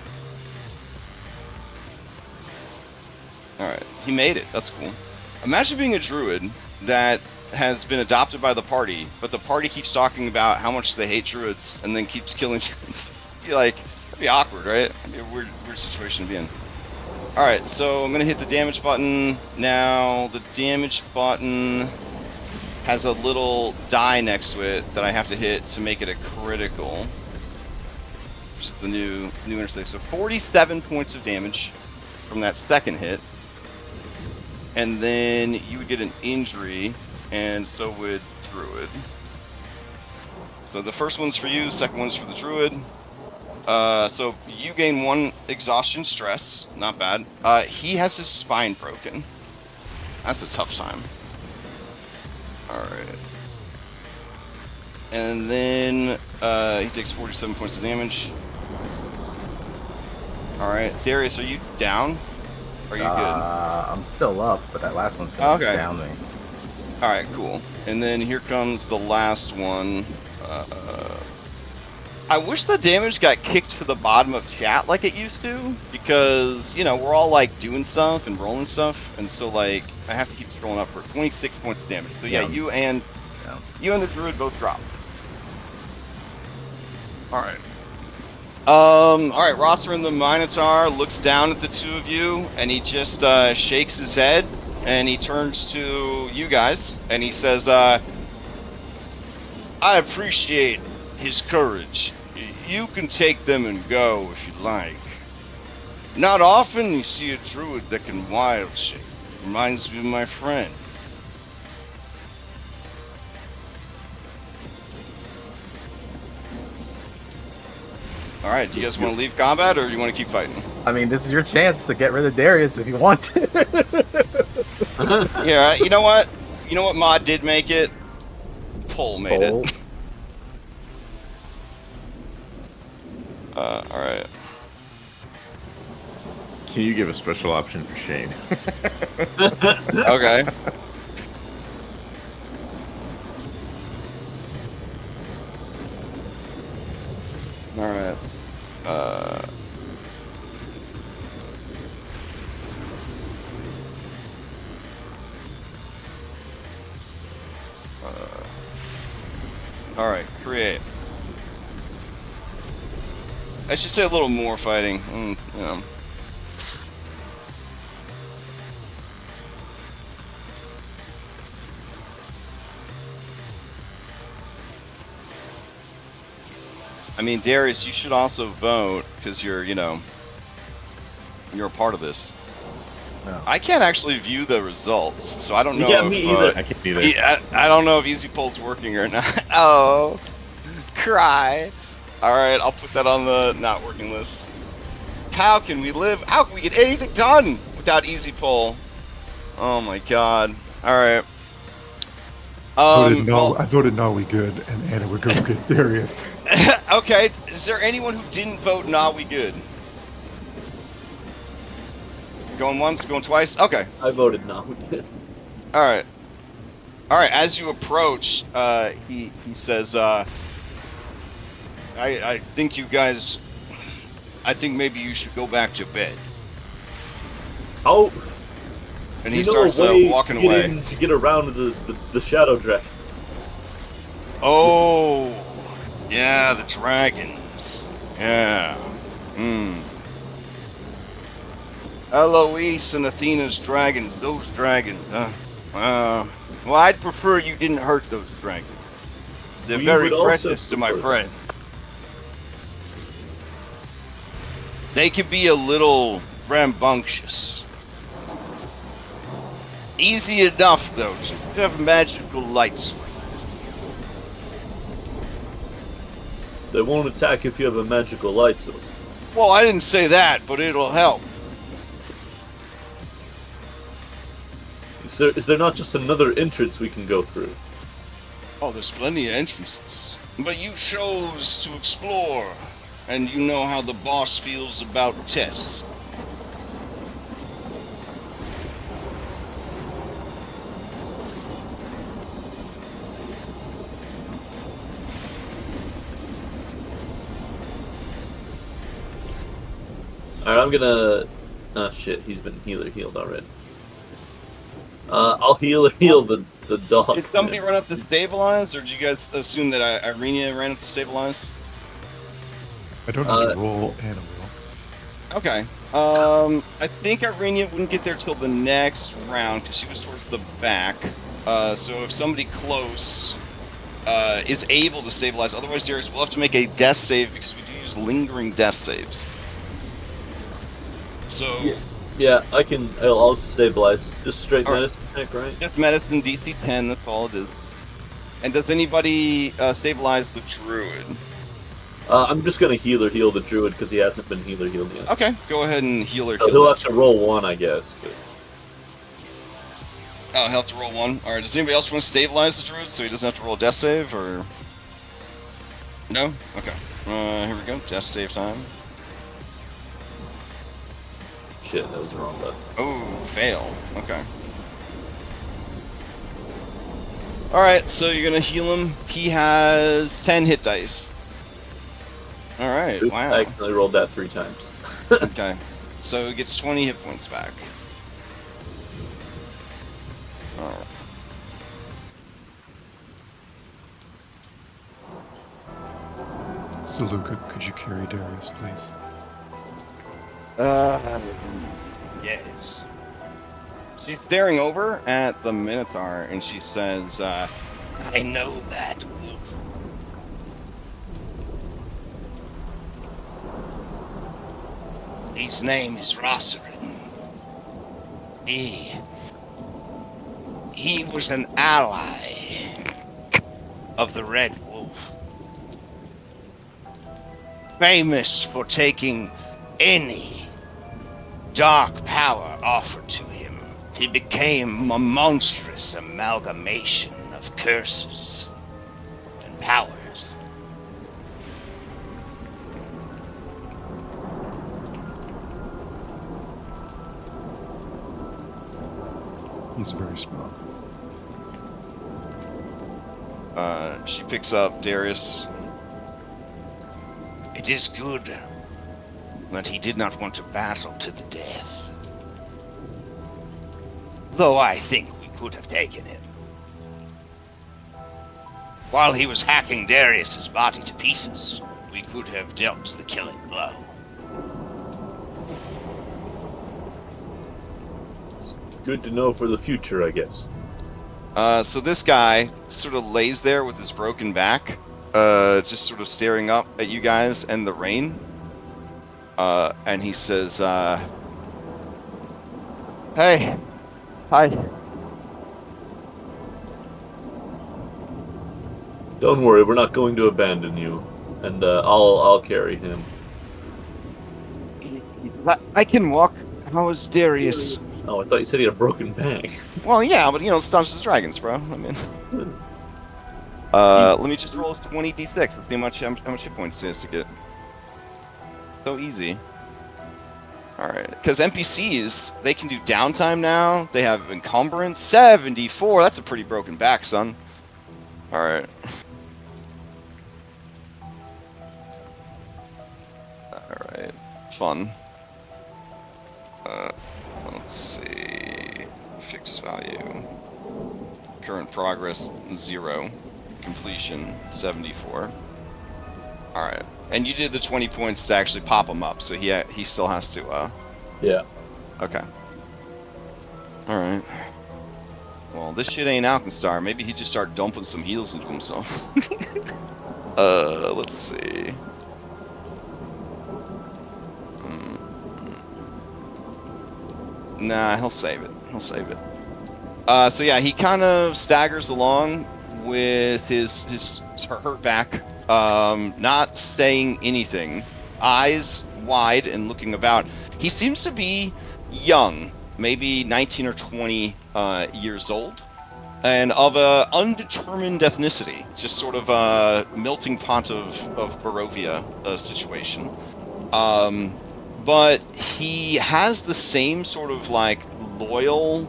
All right, he made it. That's cool. Imagine being a druid that has been adopted by the party, but the party keeps talking about how much they hate druids and then keeps killing druids. You're like, that'd be awkward, right? That'd be a weird situation to be in. All right, so I'm gonna hit the damage button now. The damage button has a little die next to it that I have to hit to make it a critical. Which is the new interface. So 47 points of damage from that second hit. And then you would get an injury, and so would Druid. So the first one's for you, the second one's for the Druid. So you gain 1 exhaustion stress, not bad. He has his spine broken. That's a tough time. Alright. And then he takes 47 points of damage. Alright, Darius, are you down? Are you good? I'm still up, but that last one's gonna down me. Alright, cool. And then here comes the last one. I wish the damage got kicked to the bottom of chat like it used to, because, you know, we're all, like, doing stuff and rolling stuff, and so, like, I have to keep scrolling up for 26 points of damage. So, yeah, you and the Druid both drop. Alright. Alright, Rosser and the Minotaur looks down at the two of you, and he just, shakes his head, and he turns to you guys, and he says, I appreciate his courage. You can take them and go if you like. Not often you see a druid that can wild shape. Reminds me of my friend. Alright, do you guys want to leave combat, or do you want to keep fighting? I mean, this is your chance to get rid of Darius if you want to. Yeah, you know what? You know what mod did make it? Pull made it. Alright. Can you give a special option for Shane? Okay. Alright. Alright, create. I should say a little more fighting. You know. I mean, Darius, you should also vote because you're a part of this. No. I can't actually view the results, so I don't know Yeah, if me either. I can't either. I don't know if Easy Poll's working or not. Oh, cry. All right, I'll put that on the not working list. How can we live? How can we get anything done without Easy Poll? Oh my god. All right. I voted no, we good, and Anna would go get Darius. Okay, is there anyone who didn't vote nah we good? Going once, going twice? Okay. I voted no. Alright. Alright, as you approach, he says, I think you guys, I think maybe you should go back to bed. Oh, And he starts walking away. To get around the shadow dragons. Oh, yeah, the dragons. Yeah. Eloise and Athena's dragons, those dragons, well, I'd prefer you didn't hurt those dragons. They're We very would also precious to my prefer friend. They can be a little rambunctious. Easy enough, though. Just have magical lights. They won't attack if you have a magical light source. Well, I didn't say that, but it'll help. Is there not just another entrance we can go through? Oh, there's plenty of entrances. But you chose to explore, and you know how the boss feels about tests. Alright, I'm gonna... Oh shit, he's been healed already. I'll heal the dog. Did somebody run up to stabilize, or did you guys assume that Irenia ran up to stabilize? I don't have to roll, Anna will. Okay. I think Irenia wouldn't get there till the next round, because she was towards the back. So if somebody close is able to stabilize, otherwise Darius will have to make a death save, because we do use lingering death saves. So... Yeah, I'll stabilize. Just straight medicine check, right? Just medicine, DC 10, that's all it is. And does anybody stabilize the druid? I'm just gonna heal the druid because he hasn't been healed yet. Okay, go ahead and heal So he'll have to roll 1, I guess. But... Oh, he'll have to roll 1. Alright, does anybody else want to stabilize the druid so he doesn't have to roll a death save, or... No? Okay. Here we go, death save time. Shit, that was the wrong button. Oh, fail. Okay. Alright, so you're gonna heal him. He has 10 hit dice. Alright, wow. I accidentally rolled that 3 times. Okay. So he gets 20 hit points back. Alright. So, Luca, could you carry Darius, please? Yes. She's staring over at the Minotaur and she says, I know that wolf. His name is Rossarin. He was an ally of the Red Wolf. Famous for taking any dark power offered to him. He became a monstrous amalgamation of curses and powers. He's very smart. She picks up Darius. It is good that he did not want to battle to the death. Though I think we could have taken him. While he was hacking Darius's body to pieces, we could have dealt the killing blow. Good to know for the future, I guess. So this guy sort of lays there with his broken back, just sort of staring up at you guys and the rain. And he says, "Hey, hi." Don't worry, we're not going to abandon you, and I'll carry him. I can walk. How is Darius? Oh, I thought you said he had a broken back. Well, yeah, but it's Dungeons and Dragons, bro. I mean, let me just roll his 20d6. Let's see how much hit points he has to get. So easy. All right, because NPCs, they can do downtime now. They have encumbrance 74. That's a pretty broken back, son. All right. All right. Fun. Let's see. Fixed value. Current progress 0. Completion 74. All right. And you did the 20 points to actually pop him up, so he still has to. Yeah. Okay. All right. Well, this shit ain't Alkenstar. Maybe he just started dumping some heals into himself. Let's see. Nah, he'll save it. He'll save it. So yeah, he kind of staggers along with his hurt back, not saying anything, eyes wide and looking about. He seems to be young, maybe 19 or 20 years old, and of a undetermined ethnicity, just sort of a melting pot of Barovia situation. But he has the same sort of like loyal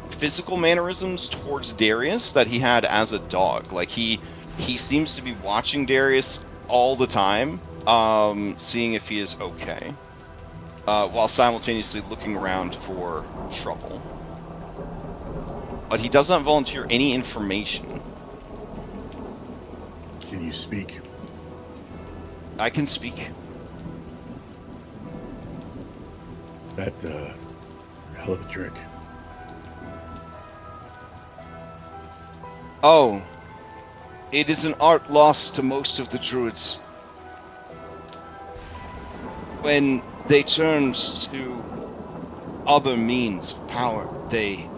physical mannerisms towards Darius that he had as a dog. Like he seems to be watching Darius all the time, seeing if he is okay, while simultaneously looking around for trouble. But he does not volunteer any information. Can you speak? I can speak. That, hell of a trick. Oh, it is an art lost to most of the druids. When they turned to other means of power, they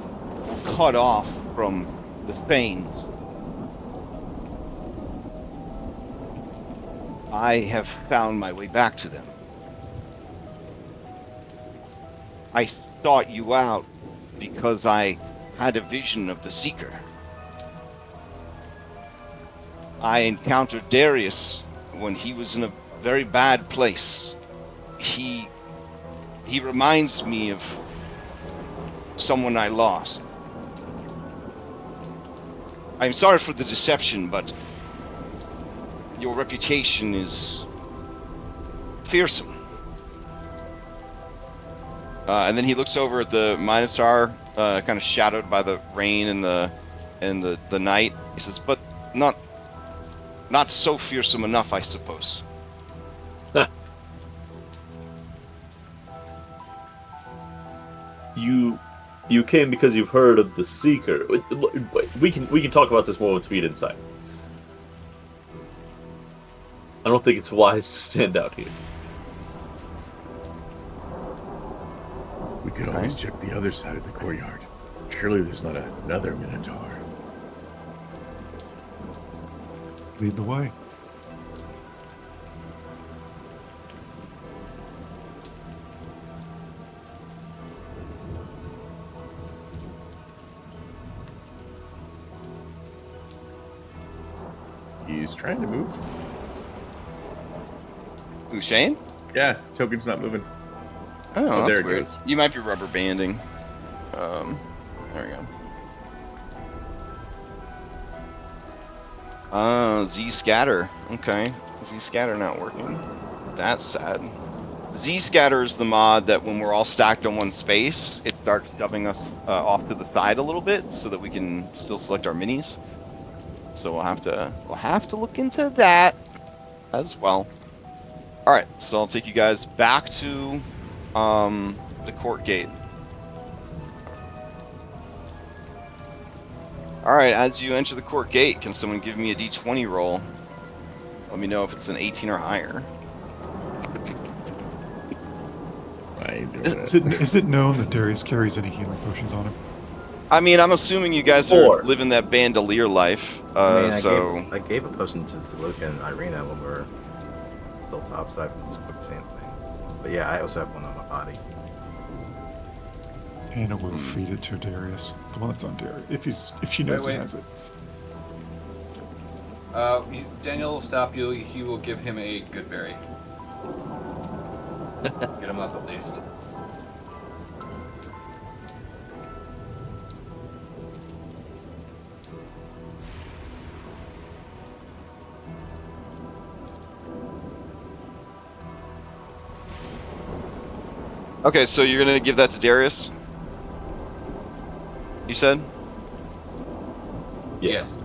were cut off from the Thanes. I have found my way back to them. I sought you out because I had a vision of the Seeker. I encountered Darius when he was in a very bad place. He reminds me of someone I lost. I'm sorry for the deception, but your reputation is fearsome. And then he looks over at the Minotaur, kind of shadowed by the rain and the night. He says, "But not so fearsome enough, I suppose." You came because you've heard of the Seeker. We can talk about this more once we get inside. I don't think it's wise to stand out here. We could always check the other side of the courtyard. Surely there's not another Minotaur. Lead the way. He's trying to move. Who, Shane? Yeah, token's not moving. Oh, that's there it weird. goes. You might be rubber banding. There we go. Z scatter. Okay. Z scatter not working. That's sad. Z scatter is the mod that when we're all stacked on one space, it starts shoving us off to the side a little bit so that we can still select our minis. So we'll have to look into that as well. All right, so I'll take you guys back to the court gate. All All right, as you enter the court gate, can someone give me a d20 roll? Let me know if it's an 18 or higher. I ain't doing Is it known that Darius carries any healing potions on him? I mean, I'm assuming you guys are living that bandolier life. I mean, So I gave a potion to Zaluka and Irina when we were still topside with this quicksand thing. But yeah, I also have one on my body. Hannah will feed it to Darius. The one that's on Darius. If she knows Wait. he has it. Daniel will stop you. He will give him a good berry. Get him up at least. okay, so you're gonna give that to Darius? You said? Yes.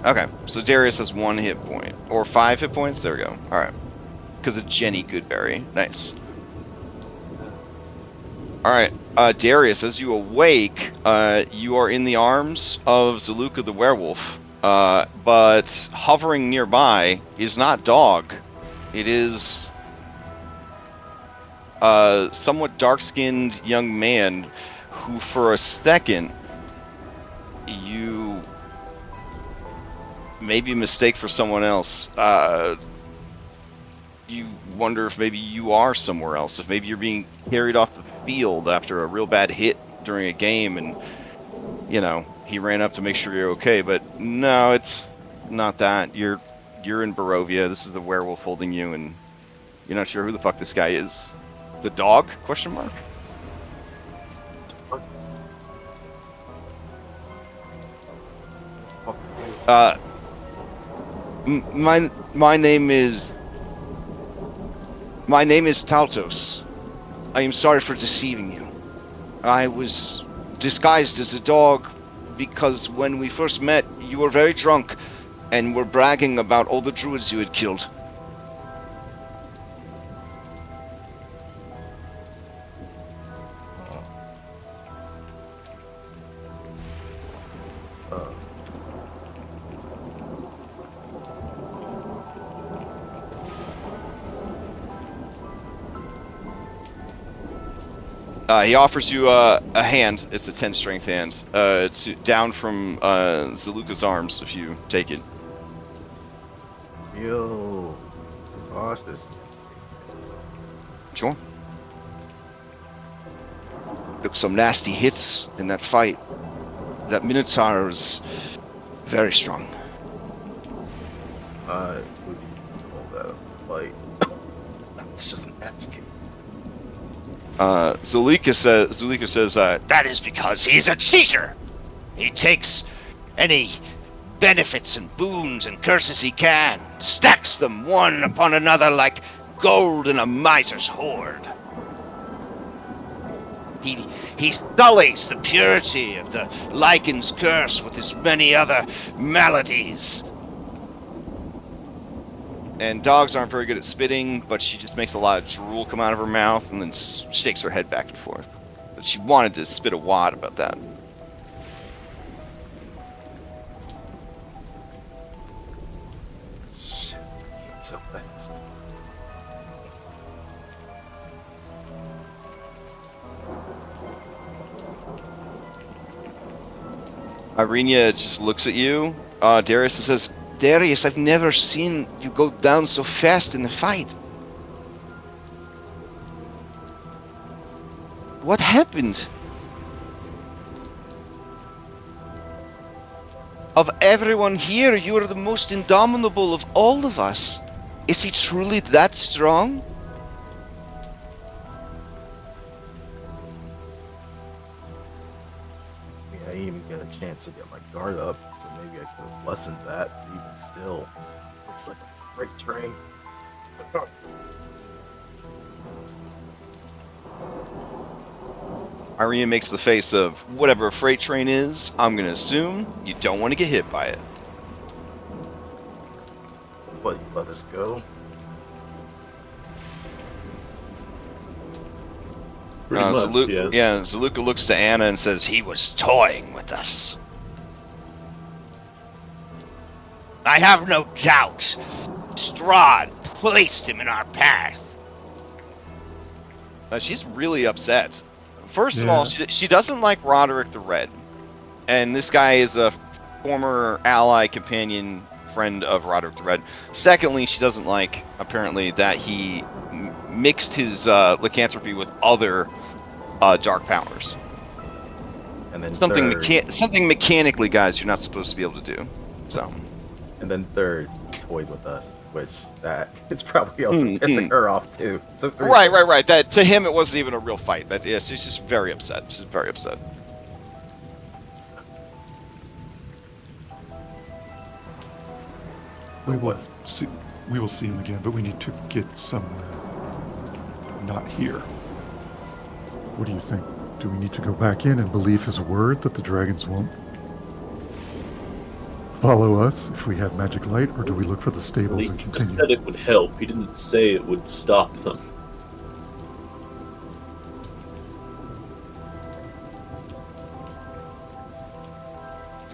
Okay, so Darius has 1 hit point. Or 5 hit points? There we go. Alright. Because of Jenny Goodberry. Nice. Alright, Darius, as you awake, you are in the arms of Zaluka the werewolf. But hovering nearby is not Dog. It is a somewhat dark-skinned young man who, for a second, you maybe mistake for someone else. You wonder if maybe you are somewhere else, if maybe you're being carried off the field after a real bad hit during a game and, you know, he ran up to make sure you're okay, but no, it's not that. You're in Barovia, this is the werewolf holding you, and you're not sure who the fuck this guy is. The dog? Question mark? My name is Taltos. I am sorry for deceiving you. I was disguised as a dog because when we first met, you were very drunk and were bragging about all the druids you had killed. He offers you a hand. It's a 10 strength hand. Down from Zaluka's arms if you take it. Yo, cautious. Sure. Took some nasty hits in that fight. That Minotaur is very strong. Would you call that a fight? That's just an ass kick. Zulika says, That is because he's a cheater. He takes any benefits and boons and curses he can, stacks them one upon another like gold in a miser's hoard. He sullies the purity of the Lycan's curse with his many other maladies. and dogs aren't very good at spitting, but she just makes a lot of drool come out of her mouth and then shakes her head back and forth. But she wanted to spit a wad about that. Shit, came so fast. Irina just looks at you, Darius, and says, Darius, I've never seen you go down so fast in the fight. What happened? Of everyone here, you are the most indomitable of all of us. Is he truly that strong? I didn't even get a chance to get my guard up, so maybe I could have lessened that. But even still, it's like a freight train. Irina makes the face of, whatever a freight train is, I'm gonna assume you don't want to get hit by it. What, you let us go? Pretty much, Zaluka looks to Anna and says, he was toying with us. I have no doubt Strahd placed him in our path. She's really upset. First of Yeah. all, she doesn't like Roderick the Red. And this guy is a former ally, companion, friend of Roderick the Red. Secondly, she doesn't like, apparently, that he mixed his lycanthropy with other dark powers. And then Something third, something mechanically, guys, you're not supposed to be able to do. So. and then third, he toyed with us, which that it's probably also pissing her off too. So Right. That to him it wasn't even a real fight. That yes, she's just very upset. She's very upset. We will see. We will see him again, but we need to get somewhere. Not here. What do you think? Do we need to go back in and believe his word that the dragons won't follow us if we have magic light, or do we look for the stables He and just continue? said it would help. He didn't say it would stop them.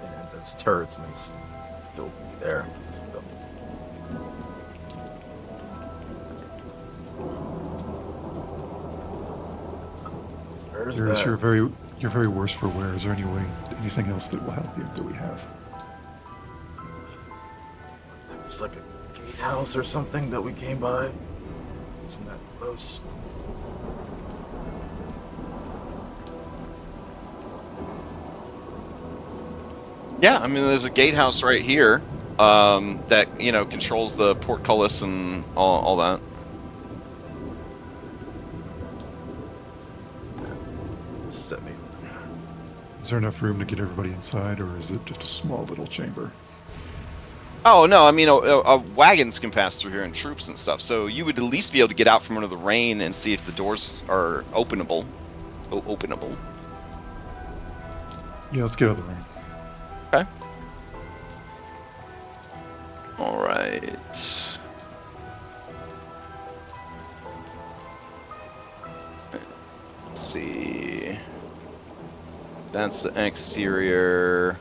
And those turrets may still be there. So, there's Darius, that. you're very worse for wear. Is there anything else that will help you that we have? There's like a gatehouse or something that we came by. Isn't that close? Yeah, I mean, there's a gatehouse right here that controls the portcullis and all that. Set me. Is there enough room to get everybody inside, or is it just a small little chamber? Oh no, I mean, wagons can pass through here and troops and stuff. So you would at least be able to get out from under the rain and see if the doors are openable. Openable. Yeah, let's get out of the rain. Okay. All right. Let's see. That's the exterior.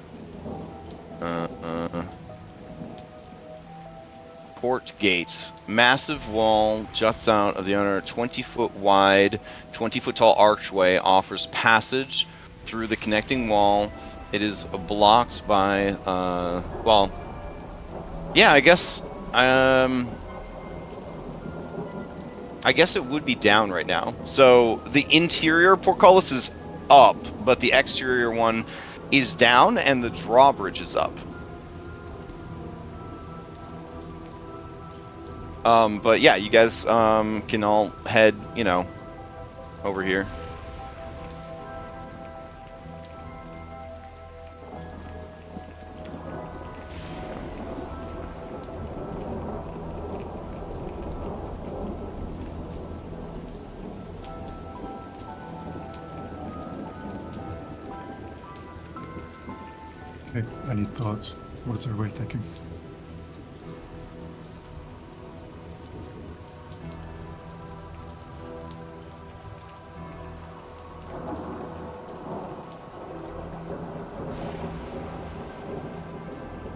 Port gates. Massive wall juts out of the under 20-foot wide, 20-foot tall archway offers passage through the connecting wall. It is blocked by, well, yeah, I guess it would be down right now. So the interior portcullis is up, but the exterior one is down, and the drawbridge is up. But yeah, you guys can all head, over here. Okay, I need thoughts. What is everybody thinking?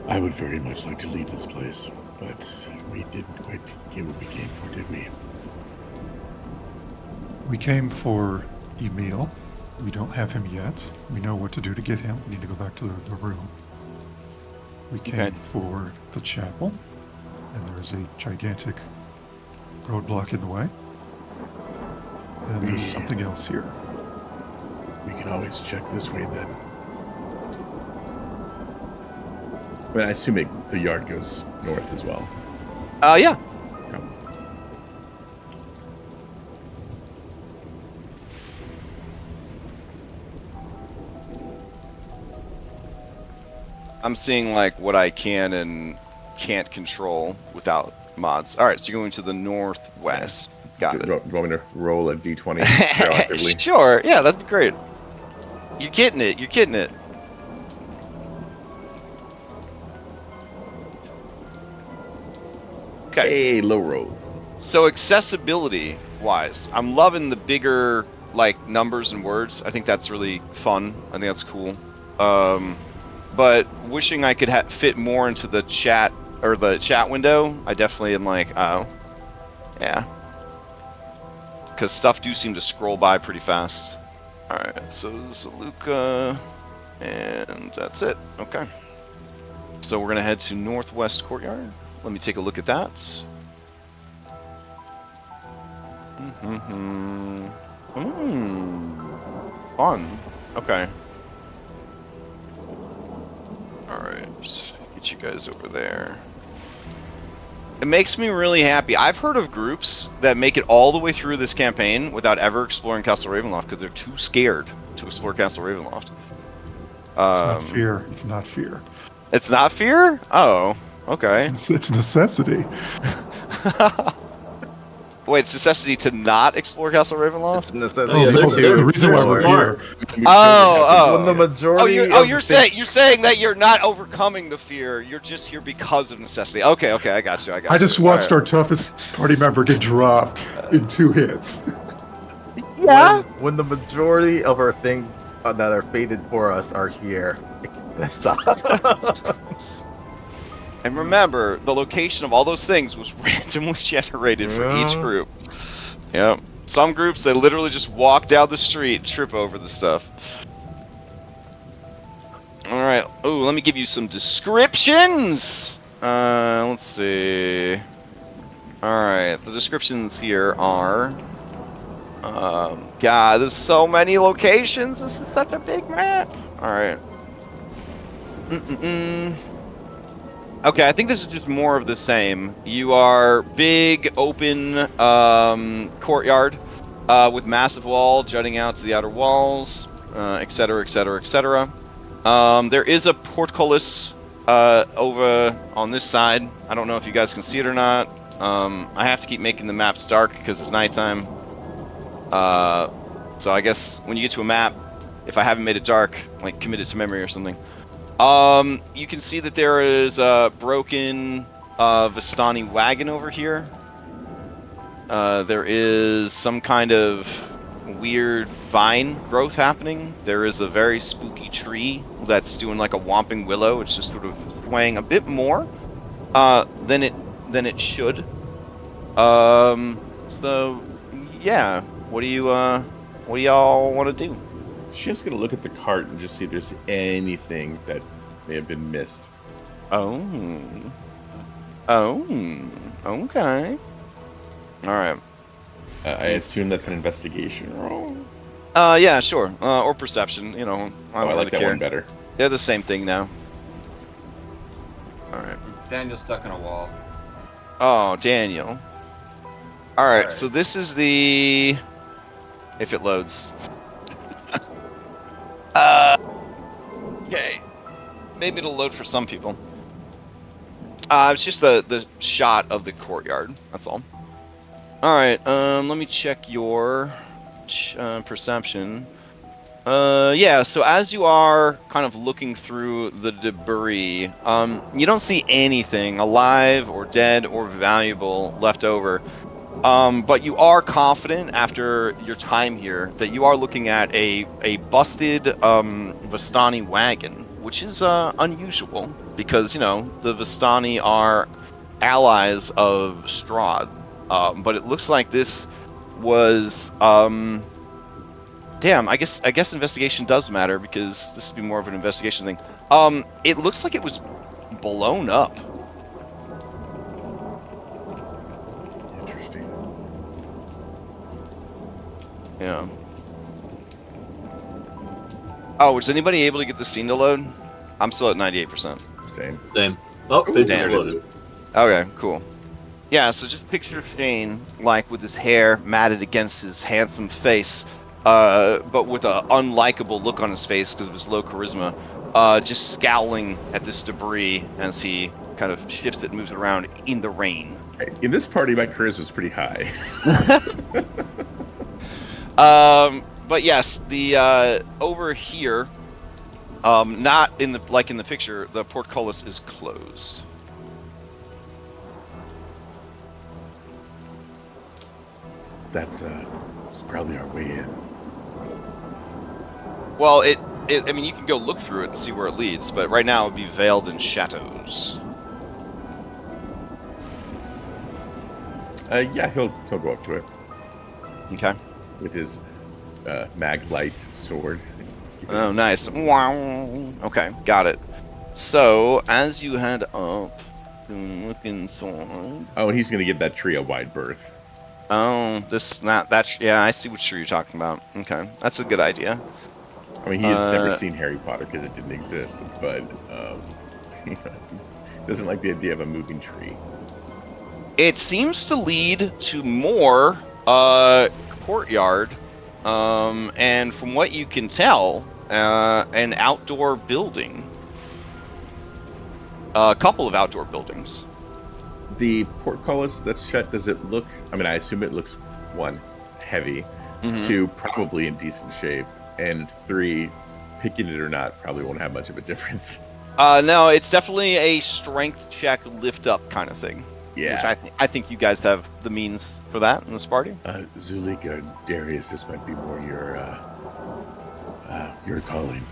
I would very much like to leave this place, but we didn't quite get what we came for, did we? We came for Emil. We don't have him yet. We know what to do to get him. We need to go back to the room. We came Okay. for the chapel, and there is a gigantic roadblock in the way. And there's something else here. We can always check this way then. But I assume the yard goes north as well. Yeah. I'm seeing like what I can and can't control without mods. All right, so you're going to the northwest. Got it. You want me to roll a d20 proactively? Sure. Yeah, that'd be great. You're getting it. You're getting it. Okay. Hey, low roll. So accessibility wise, I'm loving the bigger like numbers and words. I think that's really fun. I think that's cool. But wishing I could fit more into the chat or the chat window, I definitely am like, oh, yeah, because stuff do seem to scroll by pretty fast. All right, so Zaluka, and that's it. Okay, so we're gonna head to Northwest Courtyard. Let me take a look at that. Fun. Okay. Alright, get you guys over there. It makes me really happy. I've heard of groups that make it all the way through this campaign without ever exploring Castle Ravenloft because they're too scared to explore Castle Ravenloft. It's not fear. It's not fear. It's not fear? Oh, okay. It's necessity. Wait, it's necessity to not explore Castle Ravenloft? It's a necessity Yeah, there's to a reason why we're explore. here. Oh. When the majority You're saying that you're not overcoming the fear. You're just here because of necessity. Okay, I got you. I just watched our toughest party member get dropped in 2 hits. Yeah. When the majority of our things that are fated for us are here, it sucks. And remember, the location of all those things was randomly generated for each group. Yep. Some groups, they literally just walk down the street and trip over the stuff. Alright. Oh, let me give you some descriptions! Let's see. Alright, the descriptions here are... God, there's so many locations! This is such a big map! Alright. Okay, I think this is just more of the same. You are big, open courtyard with massive wall jutting out to the outer walls, etc., etc., etc. There is a portcullis over on this side. I don't know if you guys can see it or not. I have to keep making the maps dark because it's nighttime. So I guess when you get to a map, if I haven't made it dark, like commit it to memory or something. You can see that there is a broken Vistani wagon over here. There is some kind of weird vine growth happening. There is a very spooky tree that's doing like a whomping willow. It's just sort of swaying a bit more than it should. So yeah, what do y'all want to do? Just gonna look at the cart and just see if there's anything that may have been missed. Oh, okay. All right. I assume that's an investigation roll. Yeah, sure. Or perception. You know, I don't I really like that care. one better. They're the same thing now. All right. Daniel's stuck in a wall. Oh, Daniel. All right. So this is the. If it loads. Okay. Maybe it'll load for some people. It's just the shot of the courtyard. That's all. All right. Let me check your perception. Yeah. So as you are kind of looking through the debris, you don't see anything alive or dead or valuable left over. But you are confident after your time here that you are looking at a busted Vistani wagon, which is unusual because, you know, the Vistani are allies of Strahd. But it looks like this was damn, I guess investigation does matter because this would be more of an investigation thing. It looks like it was blown up. Yeah. Oh, was anybody able to get the scene to load? I'm still at 98%. Same. Oh, they just loaded. Okay, cool. Yeah, so just picture Shane, like, with his hair matted against his handsome face, but with an unlikable look on his face because of his low charisma, just scowling at this debris as he kind of shifts it and moves it around in the rain. In this party, my charisma was pretty high. But yes, the over here, not in the like in the picture, the portcullis is closed. That's probably our way in. Well, I mean, you can go look through it and see where it leads, but right now it would be veiled in shadows. Yeah, he'll go up to it Okay. with his mag light sword. Oh, nice. Wow. Okay, got it. So, as you head up, looking sword. Oh, and he's gonna give that tree a wide berth. Oh, this not that. Yeah, I see what tree you're talking about. Okay, that's a good idea. I mean, he has never seen Harry Potter because it didn't exist, but he doesn't like the idea of a moving tree. It seems to lead to more courtyard, and from what you can tell, an outdoor building. A couple of outdoor buildings. The portcullis that's shut, does it look? I mean, I assume it looks, 1, heavy, 2, probably in decent shape, and 3, picking it or not, probably won't have much of a difference. No, it's definitely a strength check lift up kind of thing. Yeah. Which I think you guys have the means for that in this party. Zulika, Darius, this might be more your calling.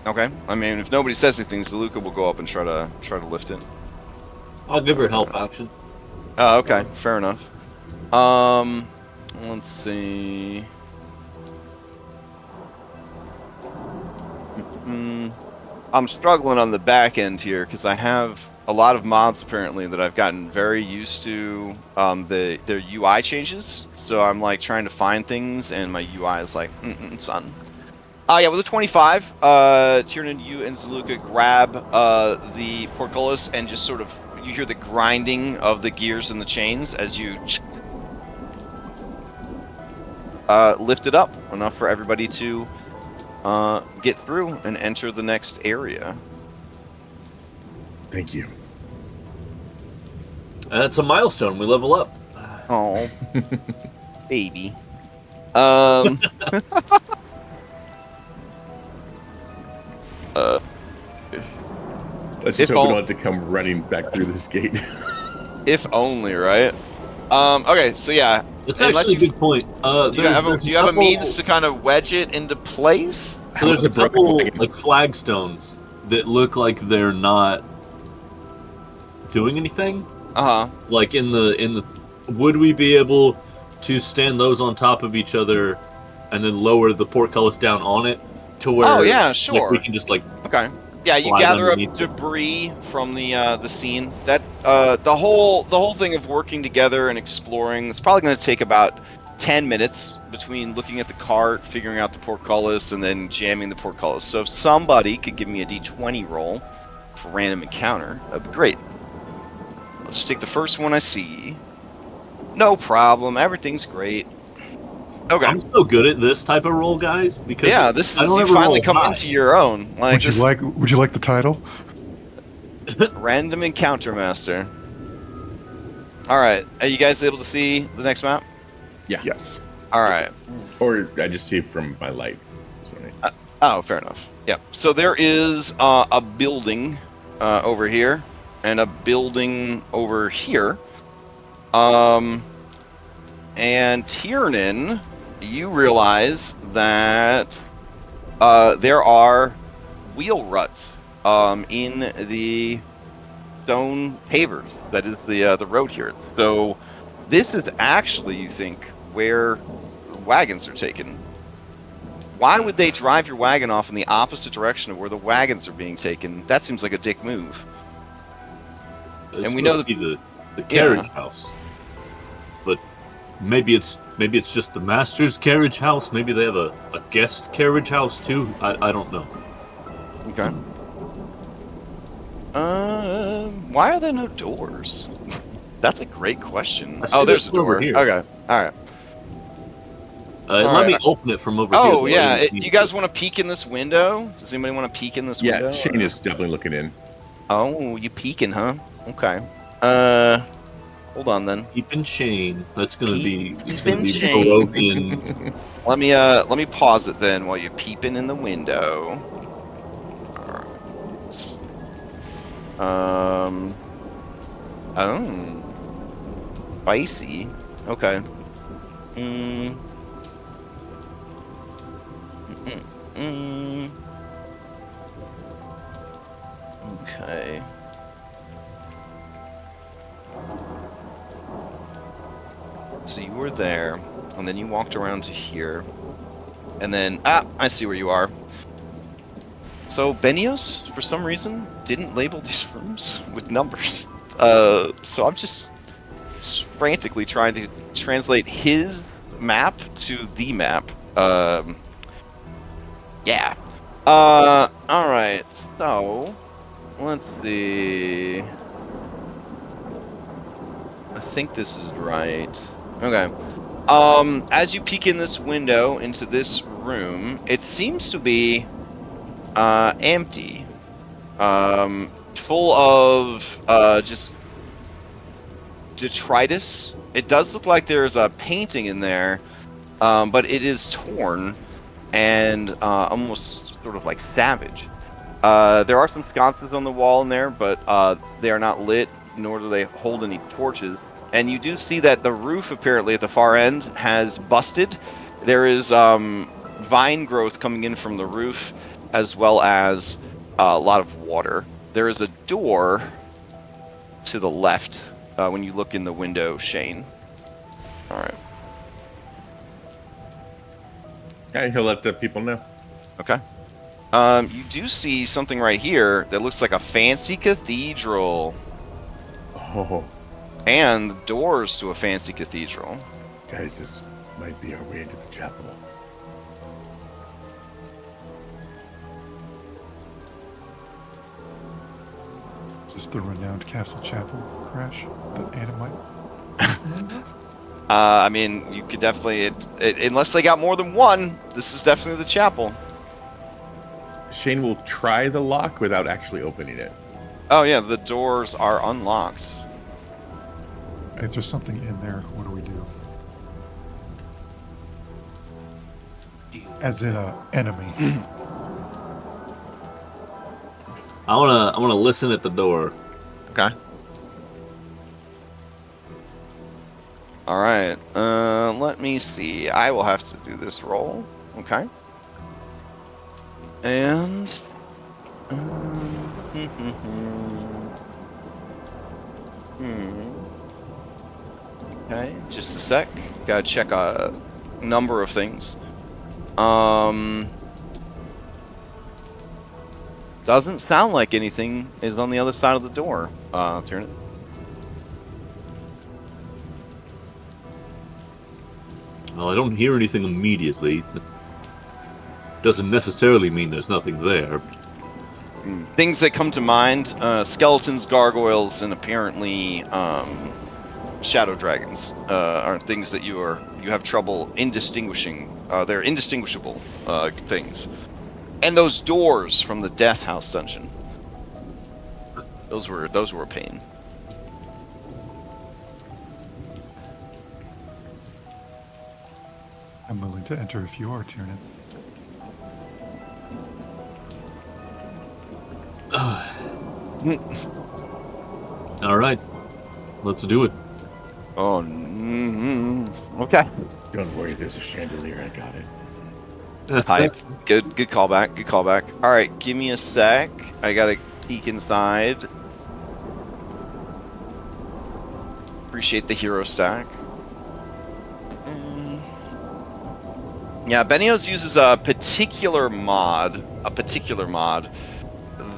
Okay. I mean, if nobody says anything, Zaluka will go up and try to lift it. I'll give her help action. Oh, okay. Fair enough. Let's see. I'm struggling on the back end here because I have a lot of mods apparently that I've gotten very used to their UI changes. So I'm like trying to find things, and my UI is like, son. Yeah, with a 25, Tiernan, you and Zaluka grab the portcullis and just sort of, you hear the grinding of the gears and the chains as you lift it up enough for everybody to get through and enter the next area. Thank you. It's a milestone. We level up. Oh, baby. Let's just hope we don't have to come running back through this gate. If only, right? Okay, so yeah. It's actually a good point. Do you have a means to kind of wedge it into place? So there's a couple like flagstones that look like they're not doing anything. Like in the would we be able to stand those on top of each other and then lower the portcullis down on it to where? Oh yeah, sure. Like, we can just like. Okay. Yeah, you gather up debris from the scene. That the whole thing of working together and exploring is probably going to take about 10 minutes between looking at the cart, figuring out the portcullis, and then jamming the portcullis. So if somebody could give me a d20 roll for random encounter, that'd be great. I'll just take the first one I see. No problem. Everything's great. Okay. I'm so good at this type of roll, guys, because this is you finally come into your own. Would you like the title? Random Encounter Master. All right, are you guys able to see the next map? Yeah. Yes. All right. Or I just see it from my light. Oh, fair enough. Yeah. So there is a building over here and a building over here. And Tiernan, you realize that there are wheel ruts in the stone pavers. That is the road here. So this is actually, you think, where wagons are taken. Why would they drive your wagon off in the opposite direction of where the wagons are being taken? That seems like a dick move. And we know that the carriage house, but maybe it's just the master's carriage house. Maybe they have a guest carriage house too. I don't know. Okay. Why are there no doors? That's a great question. Oh, there's a door. Here. Okay. All right. Let me open it from over here. Oh, yeah. Do you guys want to peek in this window? Does anybody want to peek in this window? Yeah, Shane is definitely looking in. Oh, you peeking, huh? Okay. Hold on then. Peepin' Shane. That's gonna be. It's Peepin' gonna be Shane. Barovian. Let me pause it then while you're peeping in the window. Oh. Spicy. Okay. Okay. So you were there, and then you walked around to here, and then I see where you are. So Benios, for some reason, didn't label these rooms with numbers. So I'm just frantically trying to translate his map to the map. Yeah. Alright, so let's see. I think this is right. Okay. As you peek in this window into this room, it seems to be empty. Full of just detritus. It does look like there's a painting in there, but it is torn and almost sort of like savage. There are some sconces on the wall in there, but they are not lit, nor do they hold any torches. And you do see that the roof, apparently at the far end, has busted. There is vine growth coming in from the roof, as well as a lot of water. There is a door to the left when you look in the window, Shane. All right. Yeah, he'll let the people know. Okay. You do see something right here that looks like a fancy cathedral. Oh. And the doors to a fancy cathedral. Guys, this might be our way into the chapel. Is this the renowned Castle Chapel crash that Anna might? I mean, you could definitely, unless they got more than one, this is definitely the chapel. Shane will try the lock without actually opening it. Oh yeah, the doors are unlocked. If there's something in there, what do we do? As in a enemy. I wanna listen at the door. Okay. All right. Let me see. I will have to do this roll. Okay. And. Okay, just a sec. Gotta check a number of things. Doesn't sound like anything is on the other side of the door, Tiernan. Well, I don't hear anything immediately. It doesn't necessarily mean there's nothing there. Things that come to mind, skeletons, gargoyles, and apparently shadow dragons are things that you have trouble indistinguishing. They're indistinguishable things. And those doors from the Death House dungeon. Those were a pain. I'm willing to enter if you are, Tiernan. All right, let's do it. Oh, okay. Don't worry, there's a chandelier. I got it. Hype. Good callback. Good callback. All right, give me a sec. I gotta peek inside. Appreciate the hero stack. Yeah, Benios uses a particular mod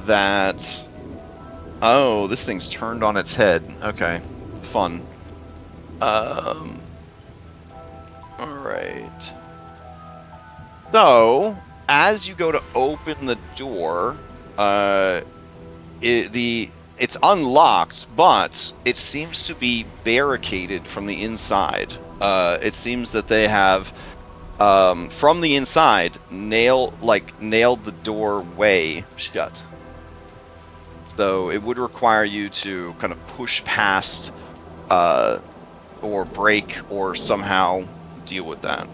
that. Oh, this thing's turned on its head. Okay, fun. All right. So, as you go to open the door, it's unlocked, but it seems to be barricaded from the inside. It seems that they have, from the inside, nailed the doorway shut. So it would require you to kind of push past, or break, or somehow deal with that.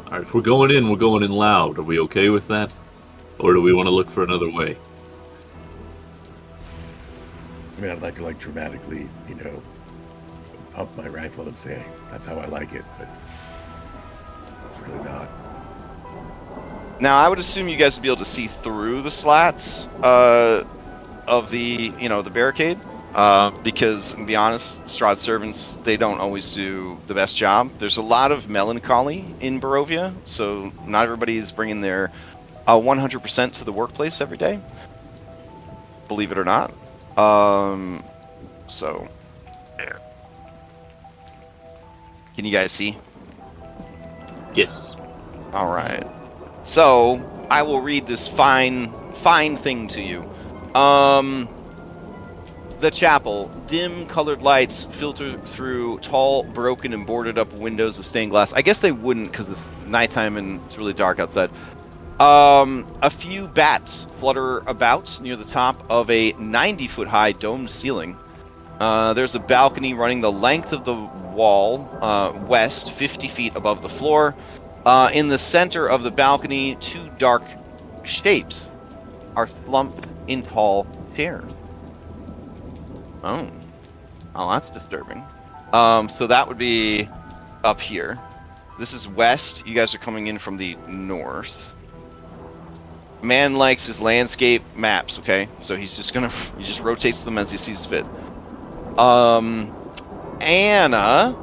All right, if we're going in loud. Are we okay with that? Or do we want to look for another way? I mean, I'd like to dramatically, pump my rifle and say, that's how I like it, but it's really not. Now, I would assume you guys would be able to see through the slats, of the the barricade, because to be honest, Strahd servants, they don't always do the best job. There's a lot of melancholy in Barovia, so not everybody is bringing their 100% to the workplace every day, believe it or not. So there. Can you guys see? Yes. All right. So I will read this fine thing to you. The chapel. Dim colored lights filter through tall, broken, and boarded up windows of stained glass. I guess they wouldn't because it's nighttime and it's really dark outside. A few bats flutter about near the top of a 90-foot high domed ceiling. There's a balcony running the length of the wall, west, 50 feet above the floor. In the center of the balcony, two dark shapes are slumped in tall chairs. Oh, that's disturbing. So that would be up here. This is west. You guys are coming in from the north. Man likes his landscape maps, okay? So he just rotates them as he sees fit. Anna,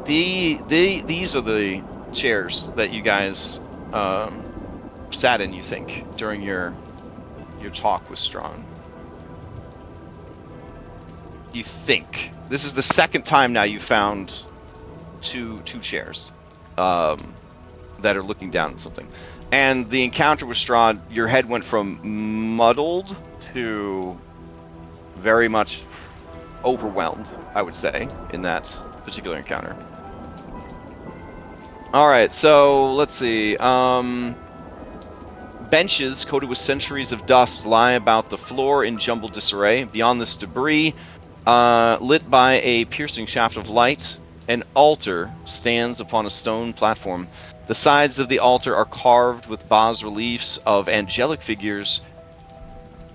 these are the chairs that you guys sat in, you think, during your talk with Strahd. You think. This is the second time now you found two chairs that are looking down at something. And the encounter with Strahd, your head went from muddled to very much overwhelmed, I would say, in that particular encounter. Alright, so let's see. Benches coated with centuries of dust lie about the floor in jumbled disarray. Beyond this debris, lit by a piercing shaft of light, an altar stands upon a stone platform. The sides of the altar are carved with bas-reliefs of angelic figures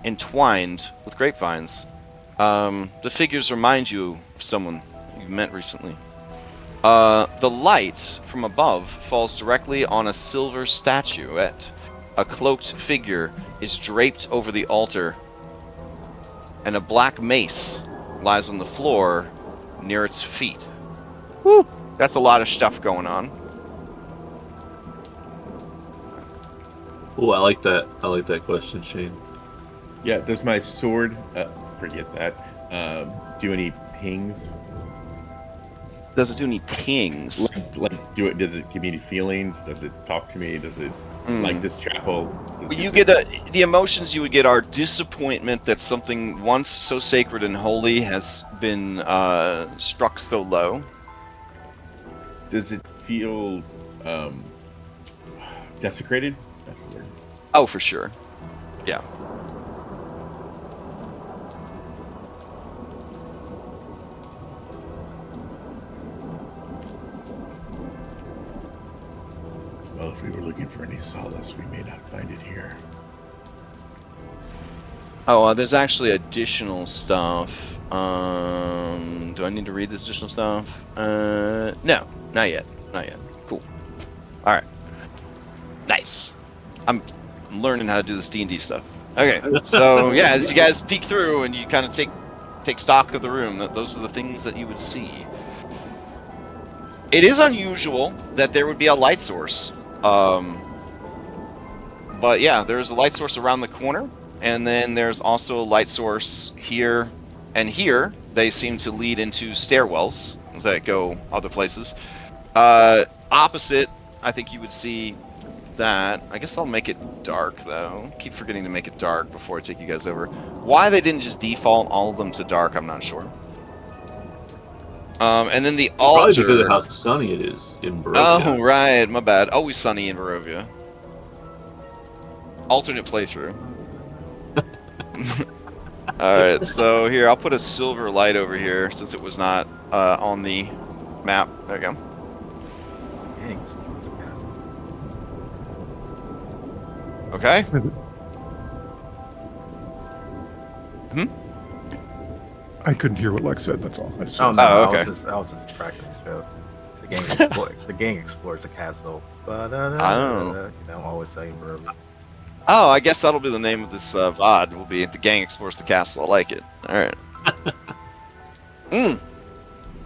entwined with grapevines. The figures remind you of someone you met recently. The light from above falls directly on a silver statuette. A cloaked figure is draped over the altar, and a black mace lies on the floor near its feet. Whew, that's a lot of stuff going on. Oh, I like that. I like that question, Shane. Yeah, does my sword, forget that, do any pings? Does it do any pings? Does it give me any feelings? Does it talk to me? Does it, like this chapel? You get the emotions you would get are disappointment that something once so sacred and holy has been struck so low. Does it feel desecrated? That's the word. Oh, for sure. Yeah. Well, if we were looking for any solace, we may not find it here. Oh, there's actually additional stuff. Do I need to read this additional stuff? No, not yet. Not yet. Cool. All right. Nice. I'm learning how to do this D&D stuff. Okay, so yeah, as you guys peek through and you kind of take stock of the room, those are the things that you would see. It is unusual that there would be a light source. But yeah, there's a light source around the corner, and then there's also a light source here and here. They seem to lead into stairwells that go other places. Opposite, I think you would see that. I guess I'll make it dark, though. Keep forgetting to make it dark before I take you guys over. Why they didn't just default all of them to dark, I'm not sure. And then the altar... Probably because of how sunny it is in Barovia. Oh, right. My bad. Always sunny in Barovia. Alternate playthrough. Alright, so here, I'll put a silver light over here since it was not on the map. There we go. Dang, Okay. I couldn't hear what Lex said. That's all. I just okay. I was just practicing the show. The gang explores the castle, but you know, always saying Barovia. Oh, I guess that'll be the name of this VOD. Will be The Gang Explores the Castle. I like it. Alright.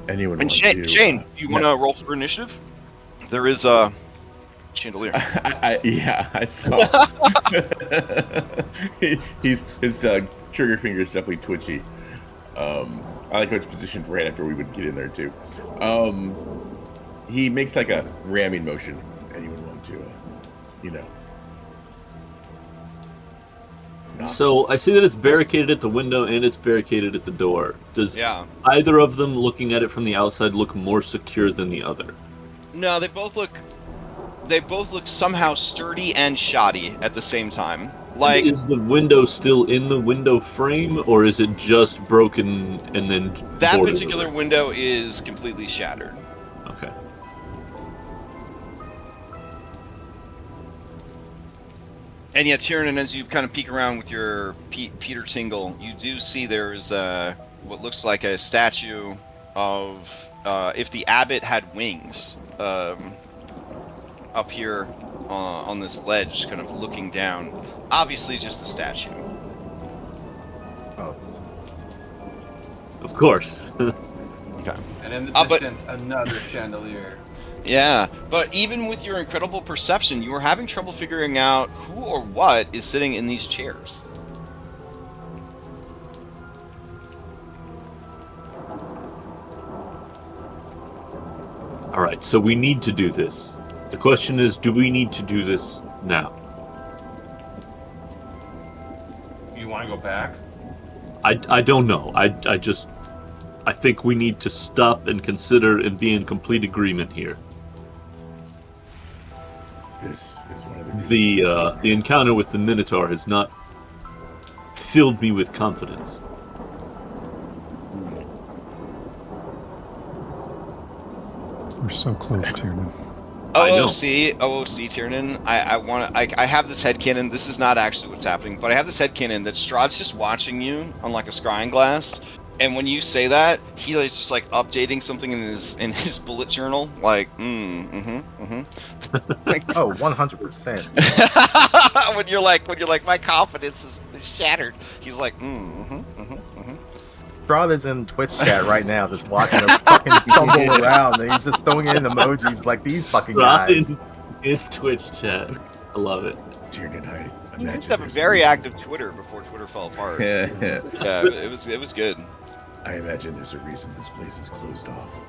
Anyone And want Shane, you want to roll for initiative? There is a chandelier. I saw. His trigger finger is definitely twitchy. I like how it's positioned right after we would get in there too. He makes like a ramming motion. Anyone want to, So I see that it's barricaded at the window and it's barricaded at the door. Does either of them, looking at it from the outside, look more secure than the other? No, they both look somehow sturdy and shoddy at the same time. Like, is the window still in the window frame, or is it just broken and then that boarded particular over? window is completely shattered. Okay. And yet, Tiernan, as you kind of peek around with your Peter Tingle, you do see there is what looks like a statue of if the abbot had wings up here on this ledge, kind of looking down. Obviously, just a statue. Oh. Of course. Okay. And in the distance, another chandelier. Yeah, but even with your incredible perception, you are having trouble figuring out who or what is sitting in these chairs. Alright, so we need to do this. The question is, do we need to do this now? You want to go back? I don't know. I think we need to stop and consider and be in complete agreement here. This is one of the The encounter with the Minotaur has not filled me with confidence. We're so close, Tiernan. OOC, Tiernan. I have this headcanon. This is not actually what's happening, but I have this headcanon that Strahd's just watching you on like a scrying glass. And when you say that, he is just like updating something in his bullet journal, like Oh, 100%. when you're like my confidence is shattered. He's like Strahd is in Twitch chat right now, just watching us fucking tumble around, and he's just throwing in emojis like these fucking guys. In Twitch chat, I love it. Tiernan, I You used imagine to have a there's very reason- active Twitter before Twitter fell apart. yeah, it was good. I imagine there's a reason this place is closed off.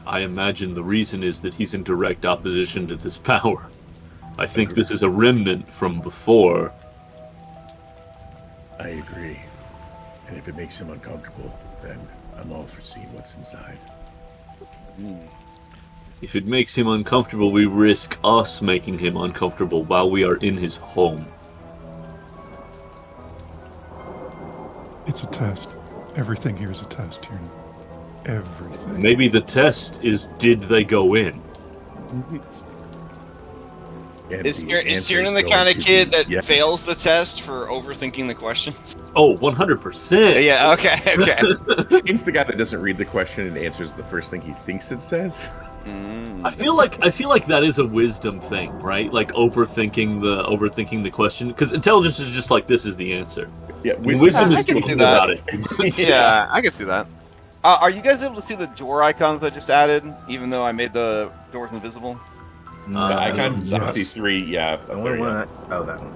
I imagine the reason is that he's in direct opposition to this power. I think this is a remnant from before. I agree. And if it makes him uncomfortable, then I'm all for seeing what's inside. If it makes him uncomfortable, we risk us making him uncomfortable while we are in his home. It's a test. Everything here is a test, Tiernan. Everything. Maybe the test is, did they go in? And Is the answer Tiernan the going kind of to kid be that yes. fails the test for overthinking the questions? Oh, 100%. Yeah, okay. He's the guy that doesn't read the question and answers the first thing he thinks it says. I feel like that is a wisdom thing, right? Like overthinking the question, because intelligence is just like, this is the answer. Yeah, Wisdom I is can thinking do that. about it. Yeah, I can see that. Are you guys able to see the door icons I just added, even though I made the doors invisible? The icons, yes. I see three, yeah. The only one that, that one.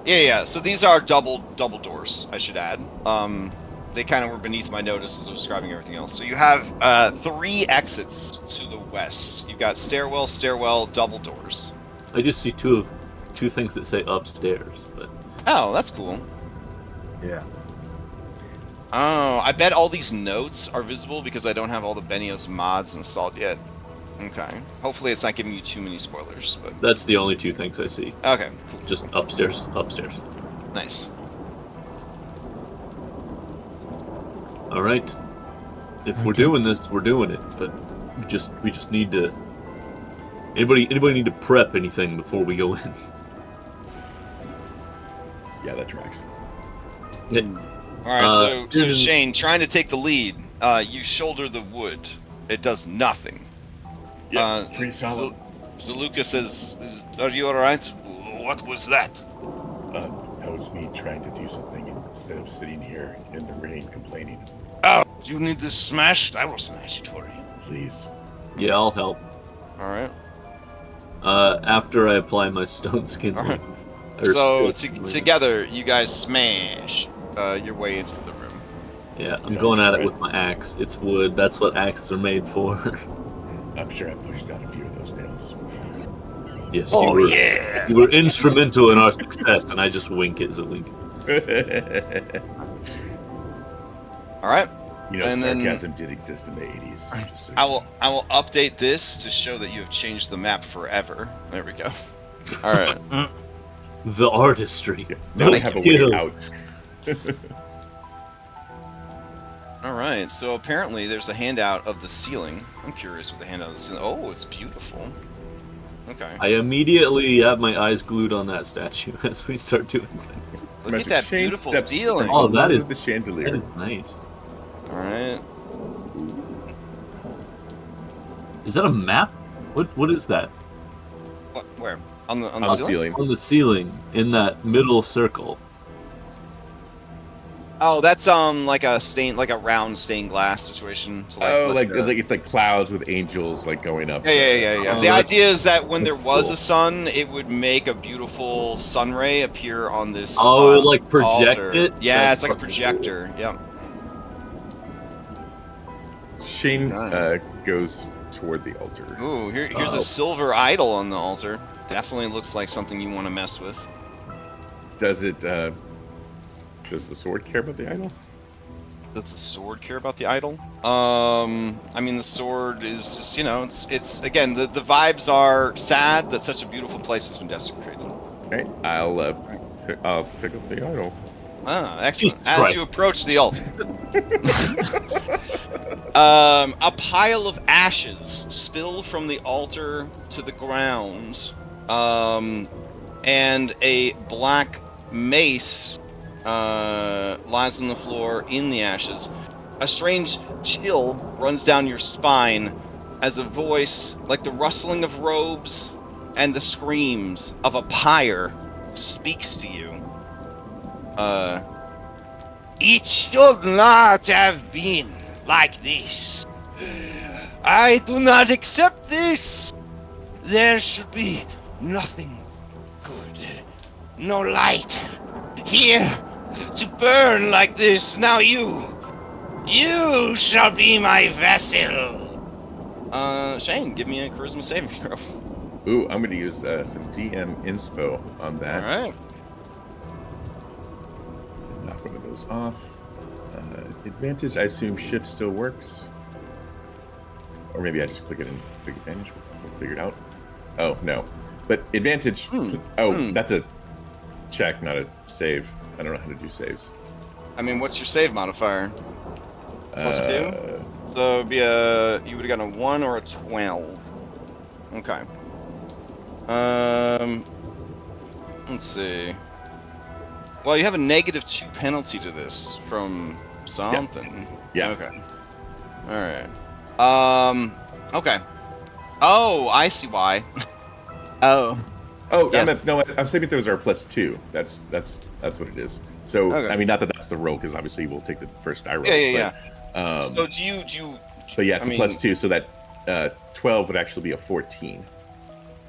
Yeah. So these are double doors, I should add. They kind of were beneath my notice as I was describing everything else. So you have 3 exits to the west. You've got stairwell, double doors. I just see two things that say upstairs, but Oh, that's cool. Yeah. Oh, I bet all these notes are visible because I don't have all the Benios mods installed yet. Okay. Hopefully it's not giving you too many spoilers, but... that's the only 2 things I see. Okay, cool. Just upstairs. Nice. All right. If we're doing this, we're doing it. But we just need to. Anybody need to prep anything before we go in? Yeah, that tracks. Alright, so Shane, trying to take the lead, you shoulder the wood. It does nothing. Yeah, pretty solid. Zaluka says, "Are you all right? What was that?" That was me trying to do something instead of sitting here in the rain complaining. Oh, you need this smashed? I will smash it for you. Please. Yeah, I'll help. All right. After I apply my stone skin. All right. Or So steel- together, you guys smash your way into the room. Yeah, I'm Yeah, going at sure. it with my axe. It's wood. That's what axes are made for. I'm sure I pushed out a few of those nails. Yes, Oh, yeah. you were instrumental in our success, and I just wink at Zalink. All right. You know, And then- sarcasm did exist in the 80s. Just so I will update this to show that you have changed the map forever. There we go. All right. The artistry. Yeah, now The they have a way skill. out. All right. So apparently there's a handout of the ceiling. I'm curious what the handout of the ceiling. Oh, it's beautiful. Okay. I immediately have my eyes glued on that statue as we start doing things. Look at that Shane beautiful steps ceiling. Oh, that under is- the chandelier. That is nice. All right. Is that a map? What is that? What? Where? On the On the ceiling. On the ceiling, in that middle circle. Oh, that's like a round stained glass situation. So Like it's like clouds with angels like going up. Yeah. Oh, The that's- idea is that when there that's was cool. a sun, it would make a beautiful sun ray appear on this. Oh, like project altar. it? Yeah, That's it's like a fucking projector. Yep. Shane Nice. goes toward the altar. Ooh, here's Oh. a silver idol on the altar. Definitely looks like something you want to mess with. Does it? Does the sword care about the idol? Does the sword care about the idol? I mean, the sword is just, it's again, the vibes are sad that such a beautiful place has been desecrated. Okay, I'll pick up the idol. Ah, excellent. Jesus As Christ. you approach the altar, a pile of ashes spill from the altar to the ground, and a black mace lies on the floor in the ashes. A strange chill runs down your spine as a voice, like the rustling of robes and the screams of a pyre, speaks to you. It should not have been like this. I do not accept this. There should be nothing good, no light here to burn like this. Now you shall be my vessel. Shane, give me a charisma saving throw. Ooh, I'm gonna use some DM inspo on that. All right. Knock one of those off. Advantage, I assume shift still works. Or maybe I just click it and click advantage. We'll figure it out. Oh, no. But advantage... That's a check, not a save. I don't know how to do saves. I mean, what's your save modifier? Plus 2? So it'd be you would have gotten a 1 or a 12. Okay. Let's see. Well, you have a -2 penalty to this from something. Yeah. Okay. All right. Okay. Oh, I see why. Oh. Oh, Yeah. I'm saving throws are +2. That's what it is. So, Okay. I mean, not that that's the roll, because obviously we'll take the first die roll. Yeah. But, So do you? but yeah, it's I a mean- +2, so that 12 would actually be a 14.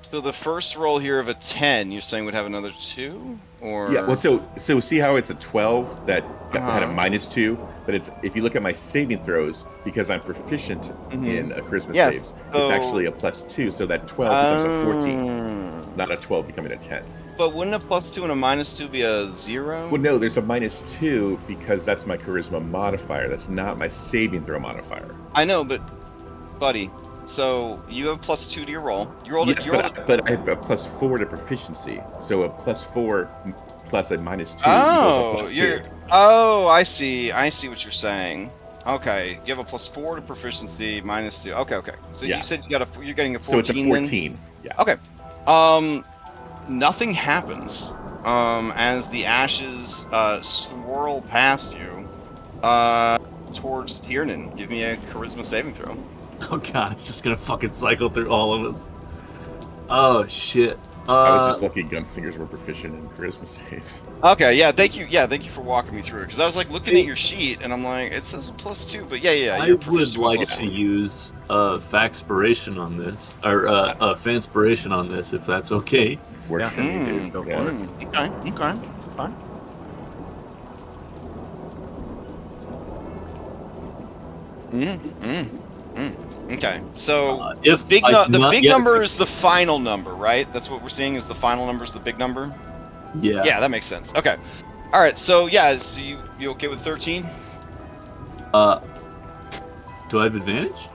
So the first roll here of a 10, you're saying would have another 2, or? Yeah, well, so see how it's a 12 that had a Uh-huh. -2, but it's if you look at my saving throws, because I'm proficient in charisma Yeah, saves, it's so- actually a +2, so that 12 becomes a 14, Mm. not a 12 becoming a 10. But wouldn't a +2 and a -2 be a 0? Well, no, there's a -2 because that's my charisma modifier. That's not my saving throw modifier. I know, but buddy, so you have +2 to your roll. You rolled Yes, it. You rolled it. but I have a +4 to proficiency, so a +4 plus a -2 Oh, equals a you're. +2. Oh, I see. I see what you're saying. Okay, you have a +4 to proficiency, -2. Okay. So Yeah. you said you're getting a 14. So it's a then? 14. Yeah. Okay. Nothing happens. As the ashes swirl past you, towards Tiernan. Give me a charisma saving throw. Oh god, it's just gonna fucking cycle through all of us. Oh shit. I was just lucky gunslingers were proficient in charisma saves. Okay, yeah, thank you. Yeah, thank you for walking me through it. Because I was like looking at your sheet, and I'm like, it says a +2, but yeah, I you're would proficient with like to use Faxpiration on this, or Fanspiration on this, if that's okay. Works for me, dude. Go for it. Okay, fine. Okay, so if the I do big not yet number is the final number, right? That's what we're seeing is the final number is the big number? Yeah. Yeah, that makes sense. Okay. All right, so yeah, so you okay with 13? Do I have advantage?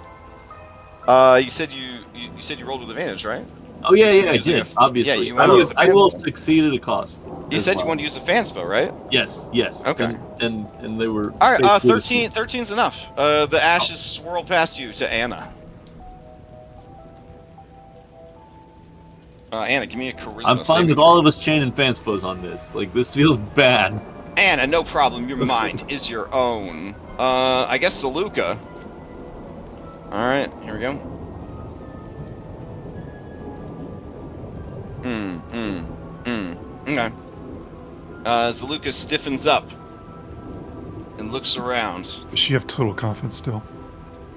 You said you said you rolled with advantage, right? Oh yeah, You're I using did. a- Obviously, yeah, you wanna use a I will fanspo. succeed at a cost. You as said well. you wanted to use a fanspo, right? Yes. Okay. And they were. All right, basically the same. 13's enough. The ashes swirl past you to Anna. Anna, give me a charisma. I'm fine saving with throw. all of us chaining fanspos on this. Like this feels bad. Anna, no problem. Your mind is your own. I guess Zaluka. All right, here we go. Okay. Zaluka stiffens up and looks around. Does she have total confidence still?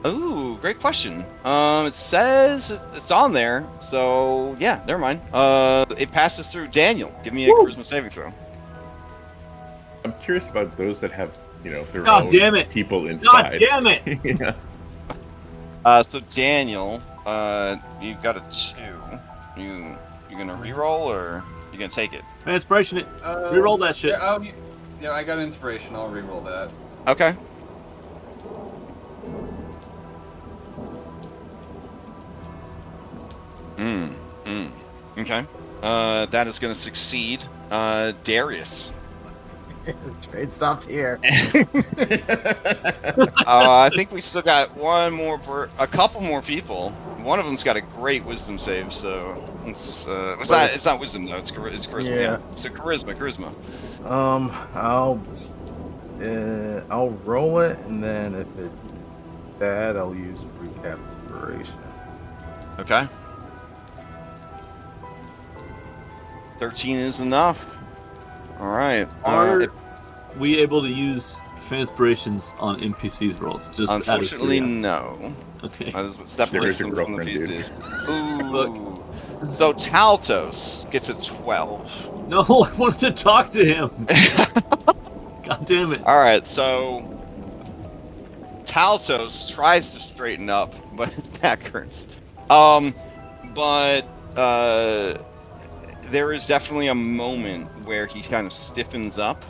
Ooh, great question. It says it's on there, so yeah, never mind. It passes through Daniel. Give me a charisma saving throw. I'm curious about those that have, their God own damn it. people inside. God damn it! Yeah. So Daniel, you've got a 2. You gonna reroll or you gonna take it? Inspiration it. Reroll that shit. Yeah, I got an inspiration. I'll reroll that. Okay. Okay. That is gonna succeed. Darius. Trade stops here. I think we still got a couple more people. One of them's got a great wisdom save, so it's not wisdom though. It's charisma. Yeah. So charisma. I'll roll it, and then if it's bad, I'll use recap inspiration. Okay. 13 is enough. All right. Are we able to use Fanspirations on NPCs rolls? Just unfortunately, no. Okay. That is what There's separates your them from the girlfriend, dude. pieces. Ooh. So Taltos gets a 12. No, I wanted to talk to him. God damn it. All right, so Taltos tries to straighten up, but his back hurts. But there is definitely a moment where he kind of stiffens up,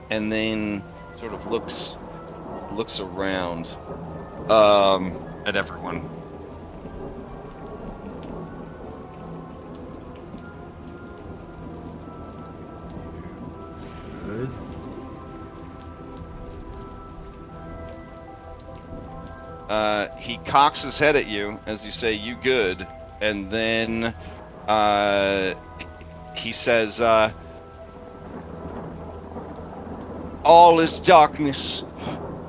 and then sort of looks around at everyone. Good. He cocks his head at you as you say, "You good," and then he says, "All is darkness,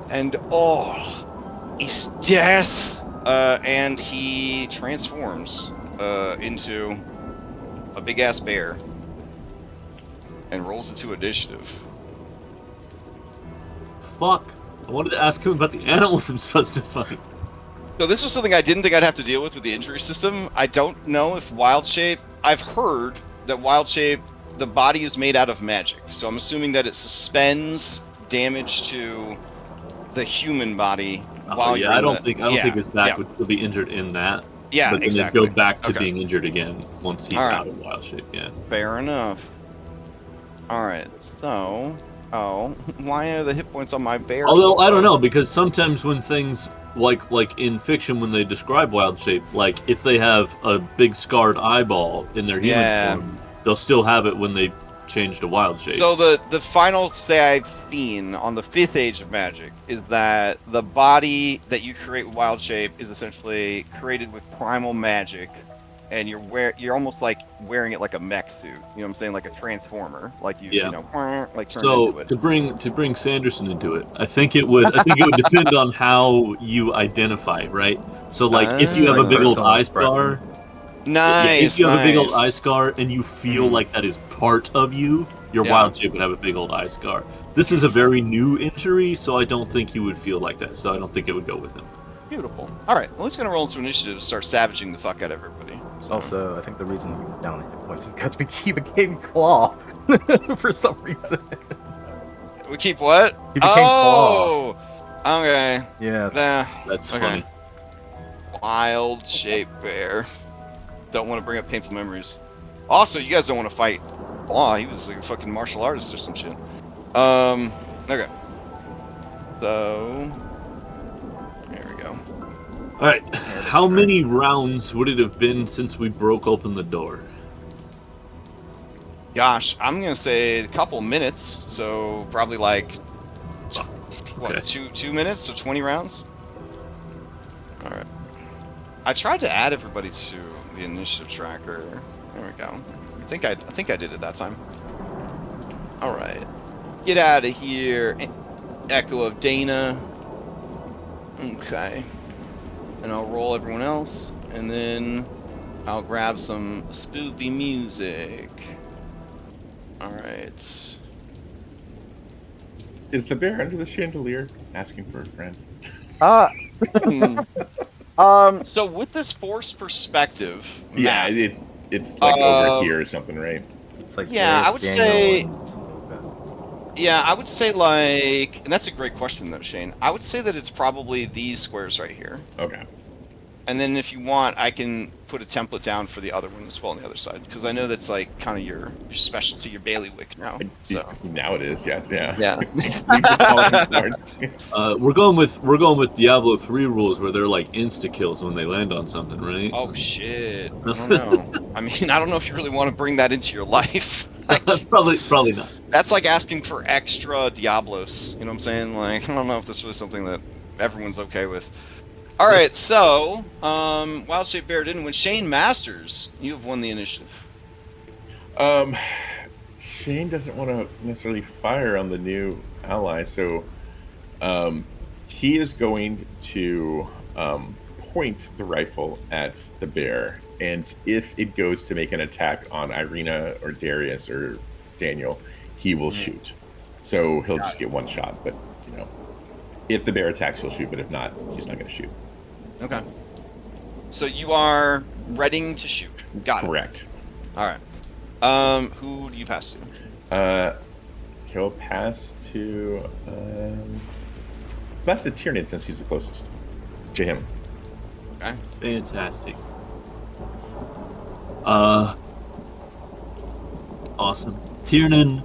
and all is death." And he transforms into a big ass bear and rolls into initiative. Fuck. I wanted to ask him about the animals I'm supposed to fight. So this was something I didn't think I'd have to deal with the injury system. I don't know if Wild Shape... I've heard that Wild Shape, the body is made out of magic. So I'm assuming that it suspends damage to the human body while you're I don't think his back would still be injured in that. Yeah, but then exactly. it'd go back to Okay. being injured again once he's out of Wild Shape, yeah. Fair enough. Alright, so... Oh, why are the hit points on my bear? Although, I don't know, because sometimes when things, like in fiction when they describe Wild Shape, like, if they have a big scarred eyeball in their human form, they'll still have it when they change to Wild Shape. So the final say I've seen on the 5th Age of Magic is that the body that you create with Wild Shape is essentially created with primal magic, and you're almost like wearing it like a mech suit. You know what I'm saying? Like a transformer. Like you know, like turn into it. To bring Sanderson into it, I think it would depend on how you identify, right? So like if you have a big old eye scar. Nice. If you have a big old nice. eye scar and you feel like that is part of you, your wild shape would have a big old eye scar. This is a very new injury, so I don't think he would feel like that. So I don't think it would go with him. Beautiful. All right. Well, he's gonna roll into initiative to start savaging the fuck out of everybody. So. Also, I think the reason he was down in hit points is because we keep a game claw for some reason. We keep what? He became claw. Okay. Yeah. That's okay. funny. Wild shape bear. Don't want to bring up painful memories. Also, you guys don't want to fight Claw. He was like a fucking martial artist or some shit. Okay. So there we go. All right. How many rounds would it have been since we broke open the door? Gosh, I'm gonna say a couple minutes. So probably like what, 2 minutes? So 20 rounds. All right. I tried to add everybody to the initiative tracker. There we go. I think I did it that time. All right. Get out of here, Echo of Dana. Okay. And I'll roll everyone else, and then I'll grab some spoopy music. All right. Is the bear under the chandelier asking for a friend? So with this force perspective, yeah, map, it's like over here or something, right? It's like yeah, I would say. Okay. Yeah, I would say like, and that's a great question though, Shane. I would say that it's probably these squares right here. Okay. And then if you want, I can put a template down for the other one as well on the other side, because I know that's like kind of your specialty, your bailiwick now. So now it is, yeah. Yeah. We're going with Diablo 3 rules where they're like insta kills when they land on something, right? Oh shit! I don't know. I mean, I don't know if you really want to bring that into your life. Probably not. That's like asking for extra Diablos. You know what I'm saying? Like, I don't know if this is really something that everyone's okay with. All right, so Wild Shape Bear didn't win. Shane Masters, you have won the initiative. Shane doesn't want to necessarily fire on the new ally, so he is going to point the rifle at the bear, and if it goes to make an attack on Irina or Darius or Daniel, he will shoot. So he'll just get one shot, but you know, if the bear attacks, he'll shoot, but if not, he's not going to shoot. Okay. So you are ready to shoot. Got it. Correct. All right. Who do you pass to? He'll pass to Tyranid since he's the closest to him. Okay. Fantastic. Awesome. Tiernan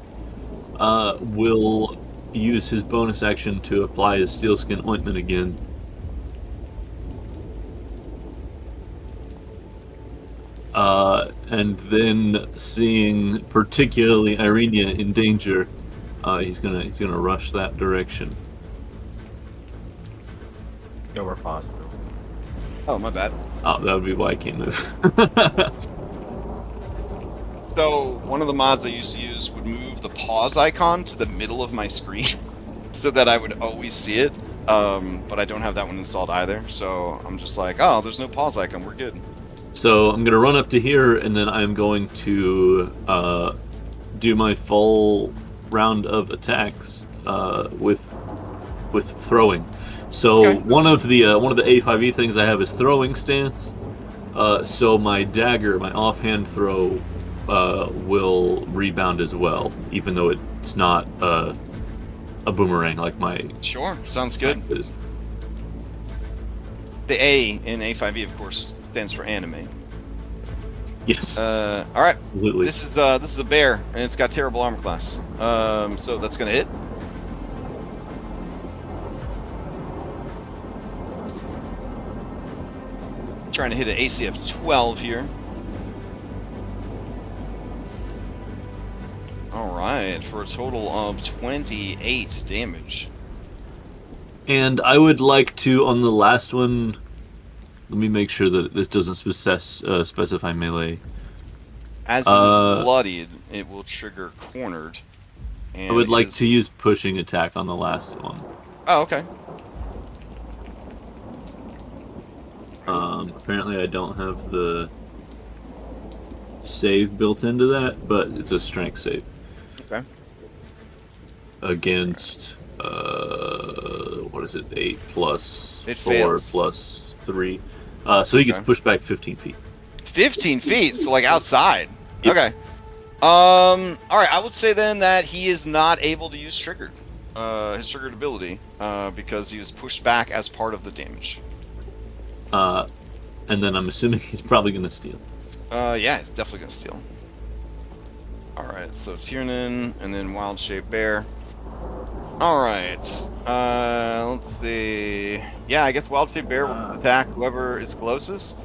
will use his bonus action to apply his Steelskin Ointment again. And then seeing particularly Irina in danger, he's gonna rush that direction. Go we're paused. Oh, my bad. Oh, that would be why I can't move. So one of the mods I used to use would move the pause icon to the middle of my screen so that I would always see it. But I don't have that one installed either. So I'm just like, oh, there's no pause icon. We're good. So I'm gonna run up to here, and then I'm going to do my full round of attacks with throwing. So Okay. one of the A5E things I have is throwing stance. So my dagger, my offhand throw, will rebound as well, even though it's not a boomerang like my. Sure, sounds good. Is. The A in A5E, of course, stands for anime. Yes. All right. Absolutely. This is a bear, and it's got terrible armor class. So that's gonna hit. Trying to hit an AC of 12 here. All right, for a total of 28 damage. And I would like to, on the last one, let me make sure that this doesn't specify melee. As it is bloodied, it will trigger cornered. And I would like to use pushing attack on the last one. Oh, okay. Apparently I don't have the save built into that, but it's a strength save. Okay. Against what is it? 8 plus It 4 fails. plus 3. So he gets pushed back 15 feet. 15 feet, so like outside. Yep. Okay. All right. I would say then that he is not able to use triggered, his triggered ability, because he was pushed back as part of the damage. And then I'm assuming he's probably going to steal. Yeah, he's definitely gonna steal. All right. So Tiernan and then Wild Shape Bear. All right. Let's see. Yeah, I guess Wild Shape Bear will attack whoever is closest.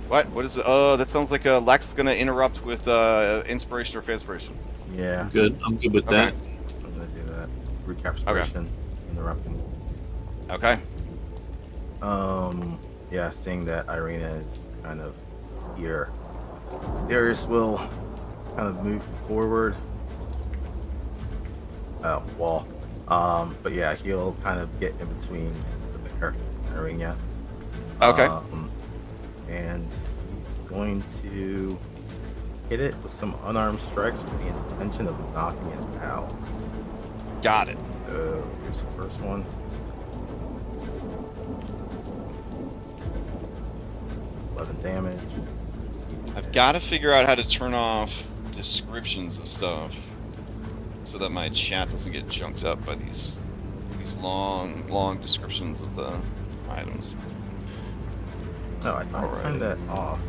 What is it? That sounds like Lex is gonna interrupt with inspiration or inspiration. Yeah. Good. I'm good with that. I'm gonna do that. Recapitulation. Interrupting. Okay. Yeah, seeing that Irina is kind of here, Darius will kind of move forward. Wall. But yeah, he'll kind of get in between the bear and Irina. Okay. And he's going to hit it with some unarmed strikes with the intention of knocking it out. Got it. So here's the first one. 11 damage. I've got to figure out how to turn off descriptions of stuff so that my chat doesn't get junked up by these long descriptions of the items. No, I turned that off.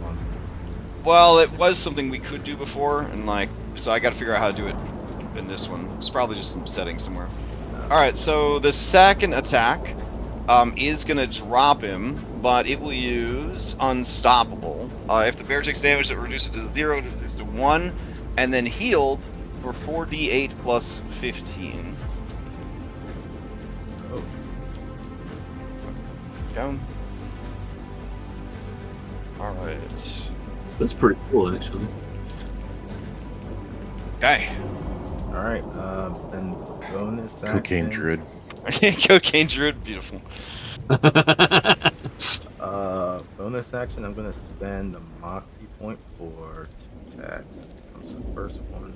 Well, it was something we could do before, and so I got to figure out how to do it in this one. It's probably just some settings somewhere. All right, so the second attack is gonna drop him, but it will use Unstoppable. If the bear takes damage, it reduces to 0, reduces to 1, and then healed for 4d8 plus 15. Oh. Down. All right. That's pretty cool, actually. Okay. All right. Then bonus action. Cocaine druid. Cocaine druid, beautiful. Bonus action. I'm gonna spend the Moxie point for 2 attacks. Comes the first one.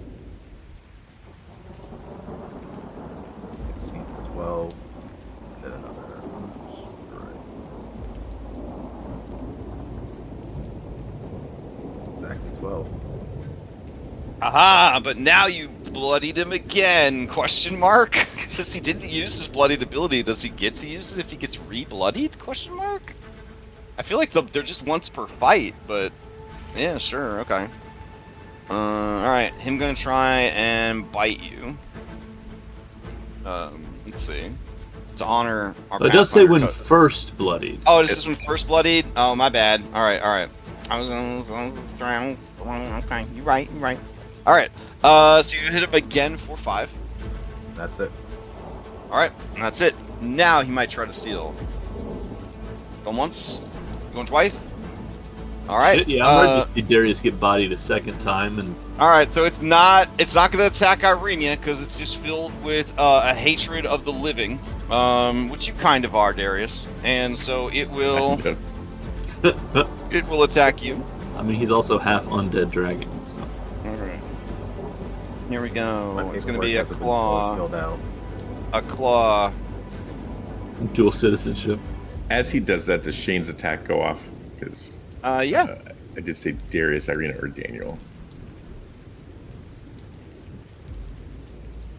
16 for 12. And then another strike. Exactly 12. Aha! But now you bloodied him again? Question mark? Since he didn't use his bloodied ability, does he get to use it if he gets re-bloodied? Question mark? I feel like they're just once per fight, but yeah, sure, okay. Alright, him gonna try and bite you. Let's see. To honor our It does say when code. first bloodied. Oh, this is when first bloodied? Oh, my bad. Alright. I was gonna... Okay, you're right. Alright, so you hit him again for 5. That's it. Alright, that's it. Now he might try to steal. Going once? Going twice? Alright. Shit, yeah, I'm ready to see Darius get bodied a second time. And Alright, so it's not gonna attack Irene because it's just filled with a hatred of the living. Which you kind of are, Darius. And so it will it will attack you. I mean, he's also half undead dragon. So. Alright. Here we go. My It's gonna be a paperwork hasn't been fully filled claw. out. A claw. Dual citizenship. As he does that, does Shane's attack go off? Because Yeah. I did say Darius, Irina, or Daniel.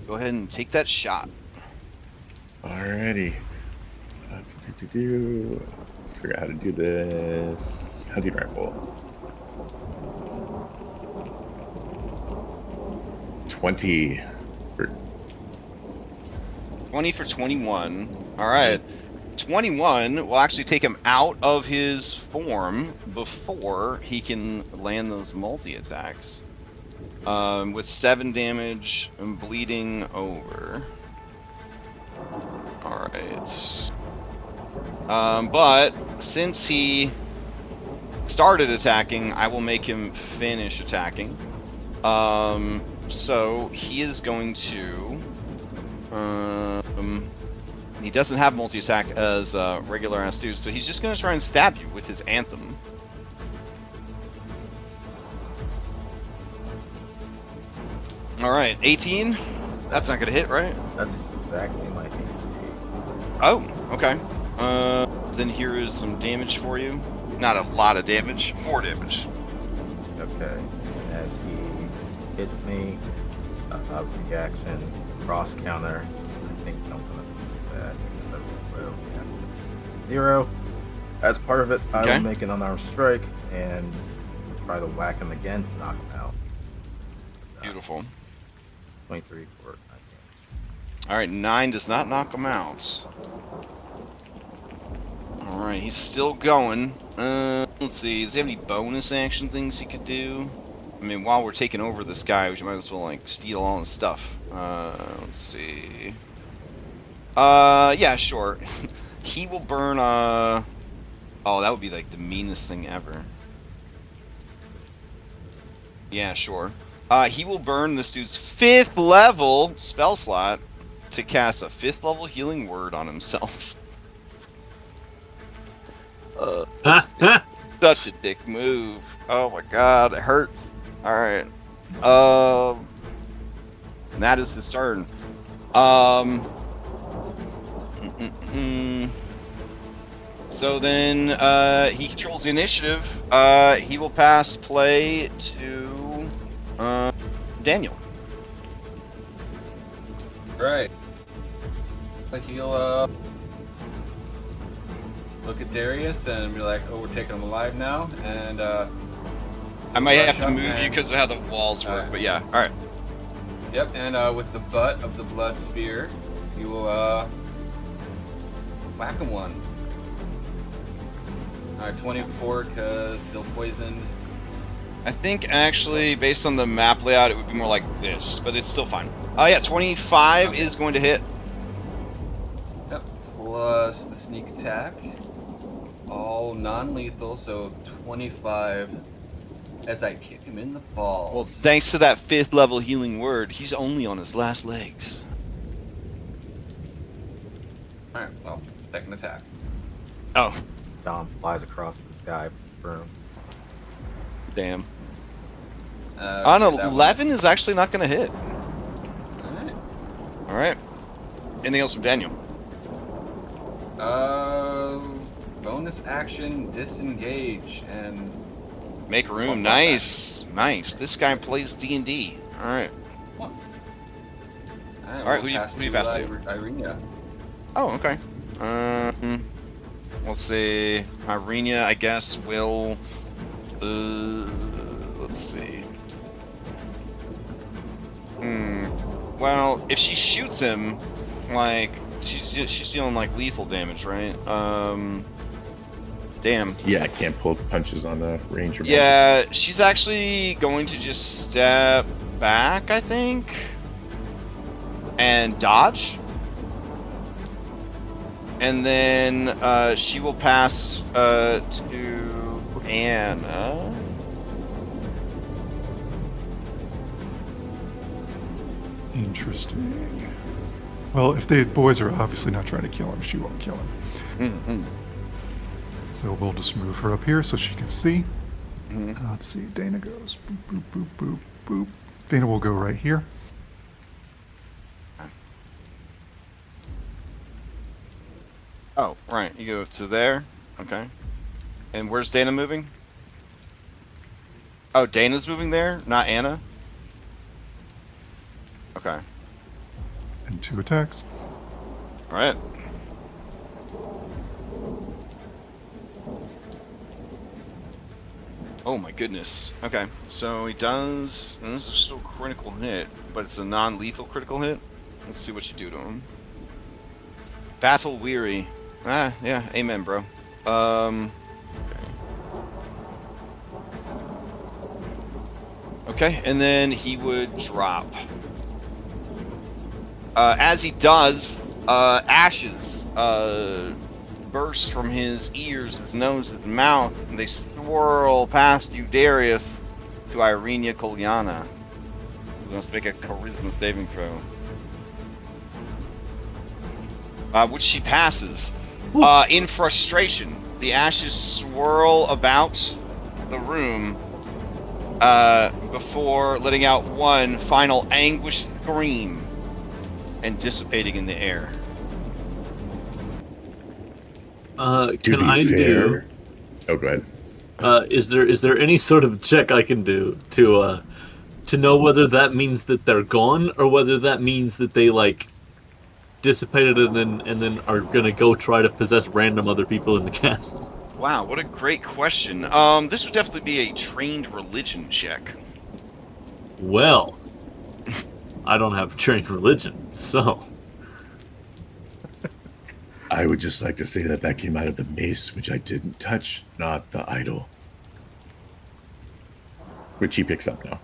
Go ahead and take that shot. Alrighty. Figure out how to do this. Hunting rifle. 20 for 20 for 21. Alright. 21 will actually take him out of his form before he can land those multi-attacks. With 7 damage and bleeding over. Alright. But since he started attacking, I will make him finish attacking. So he is going to... he doesn't have multi-attack as regular ass dude, so he's just going to try and stab you with his anthem. All right, 18. That's not gonna hit, right? That's exactly my AC. Oh, okay. Then here is some damage for you. Not a lot of damage. 4 damage. Okay. And as he hits me, reaction, cross counter. I think I'm gonna use that. Well, yeah. 0. As part of it, I Okay. will make an unarmed strike and try to whack him again to knock him out. Beautiful. 23 for 9 damage. All right, 9 does not knock him out. All right, he's still going. Let's see. Does he have any bonus action things he could do? I mean, while we're taking over this guy, we might as well like steal all his stuff. Let's see. Yeah, sure. He will burn. Oh, that would be like the meanest thing ever. Yeah, sure. He will burn this dude's 5th level spell slot to cast a 5th level healing word on himself. Such a dick move. Oh my god, it hurts. Alright. And that is his turn. So then, he controls the initiative. He will pass play to Daniel. Right. Like he'll look at Darius and be like, "Oh, we're taking him alive now," and I might have to up move you and- because of how the walls work, but yeah. All right. Yep, and with the butt of the blood spear, you will whack him one. Alright, 24 because still poisoned. I think actually, based on the map layout, it would be more like this, but it's still fine. Yeah, 25 Okay. is going to hit. Yep, plus the sneak attack. All non-lethal, so 25 as I kick him in the balls. Well, thanks to that 5th level healing word, he's only on his last legs. Alright, well, second attack. Oh, Dom flies across the sky for him. Damn. on Okay, that 11 is actually not going to hit. one. All right. Anything else from Daniel? Alright. Bonus action, disengage, and Make room. Welcome Nice, nice. This guy plays D&D. All right. Alright, who do you pass to? Irina. Oh, okay. Let's see. Irina, I guess, will. Let's see. Well, if she shoots him, like she's dealing like lethal damage, right? Damn. Yeah, I can't pull punches on a ranger. Yeah, she's actually going to just step back, I think, and dodge. And then she will pass to Anna. Interesting. Well, if the boys are obviously not trying to kill him, she won't kill him. Mm-hmm. So we'll just move her up here so she can see. Mm-hmm. Let's see. Dana goes boop, boop, boop, boop, boop. Dana will go right here. Oh, right. You go to there. Okay. And where's Dana moving? Oh, Dana's moving there, not Anna? Okay. And 2 attacks. Alright. Oh my goodness. Okay, so he does... And this is still a critical hit, but it's a non-lethal critical hit. Let's see what you do to him. Battle weary. Ah, yeah, amen, bro. Okay, and then he would drop. As he does, ashes burst from his ears, his nose, his mouth, and they swirl past you, Darius, to Irina Kolyana, who must make a charisma saving throw. Which she passes. In frustration, the ashes swirl about the room, before letting out one final anguished scream and dissipating in the air. Can I do? Oh, go ahead. Is there any sort of check I can do to know whether that means that they're gone or whether that means that they like dissipated and then are gonna go try to possess random other people in the castle? Wow, what a great question. This would definitely be a trained religion check. Well, I don't have trained religion, so. I would just like to say that came out of the mace, which I didn't touch, not the idol. Which he picks up now.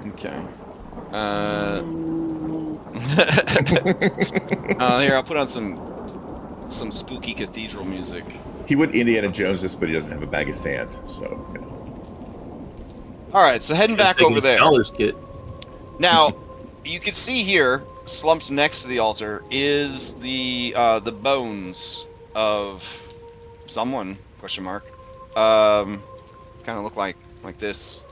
Okay. Here, I'll put on some spooky cathedral music. He would Indiana Jones this, but he doesn't have a bag of sand, so, you know. Alright, so heading back over there. Scholar's kit. Now, you can see here, slumped next to the altar, is the bones of someone, question mark. Kind of look like this.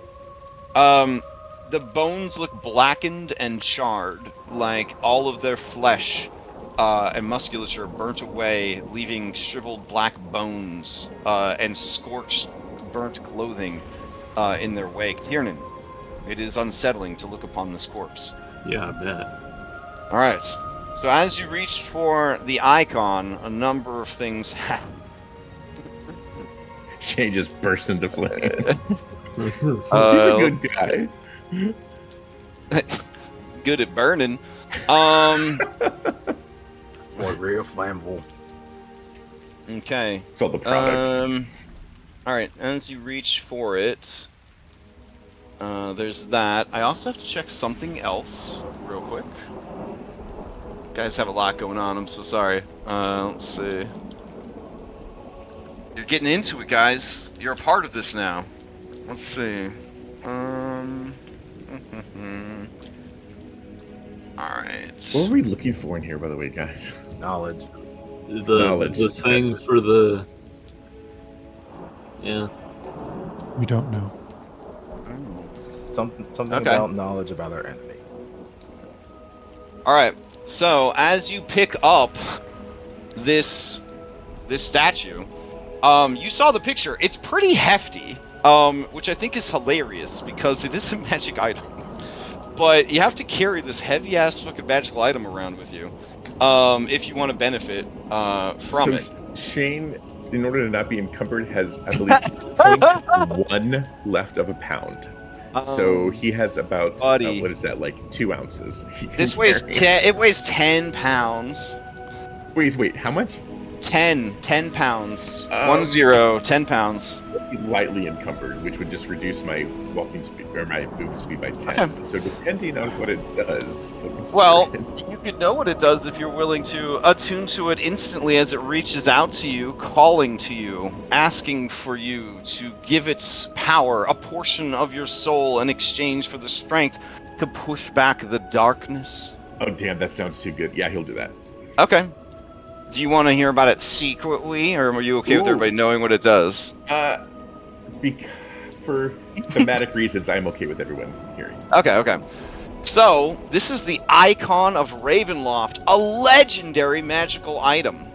The bones look blackened and charred, like all of their flesh and musculature burnt away, leaving shriveled black bones and scorched, burnt clothing in their wake. Tiernan, it is unsettling to look upon this corpse. Yeah, I bet. Alright, so as you reach for the icon, a number of things happen. Shane just bursts into flame. He's Uh, a good guy. Good at burning. Boy, real flammable. Okay. It's all the product. Alright, as you reach for it, there's that. I also have to check something else real quick. Guys have a lot going on, I'm so sorry. Let's see. You're getting into it, guys. You're a part of this now. Let's see. Alright. What are we looking for in here, by the way, guys? Knowledge. The thing for the... Yeah. We don't know. Something Okay. about knowledge about our enemy. Alright, so as you pick up this statue, you saw the picture. It's pretty hefty, which I think is hilarious because it is a magic item. But you have to carry this heavy-ass fucking magical item around with you if you want to benefit from it. Shane, in order to not be encumbered, has, I believe, 0.1 left of a pound. So he has about, what is that, like 2 ounces? This weighs it weighs 10 pounds. Wait, how much? 10 pounds. 10 pounds. Lightly encumbered, which would just reduce my walking speed or my movement speed by 10. Okay. So depending on what it does. Well, you could know what it does if you're willing to attune to it instantly as it reaches out to you, calling to you, asking for you to give its power, a portion of your soul, in exchange for the strength to push back the darkness. Oh damn, that sounds too good. Yeah, he'll do that. Okay. Do you want to hear about it secretly, or are you okay with everybody knowing what it does? For thematic reasons, I'm okay with everyone hearing. Okay. So, this is the Icon of Ravenloft, a legendary magical item.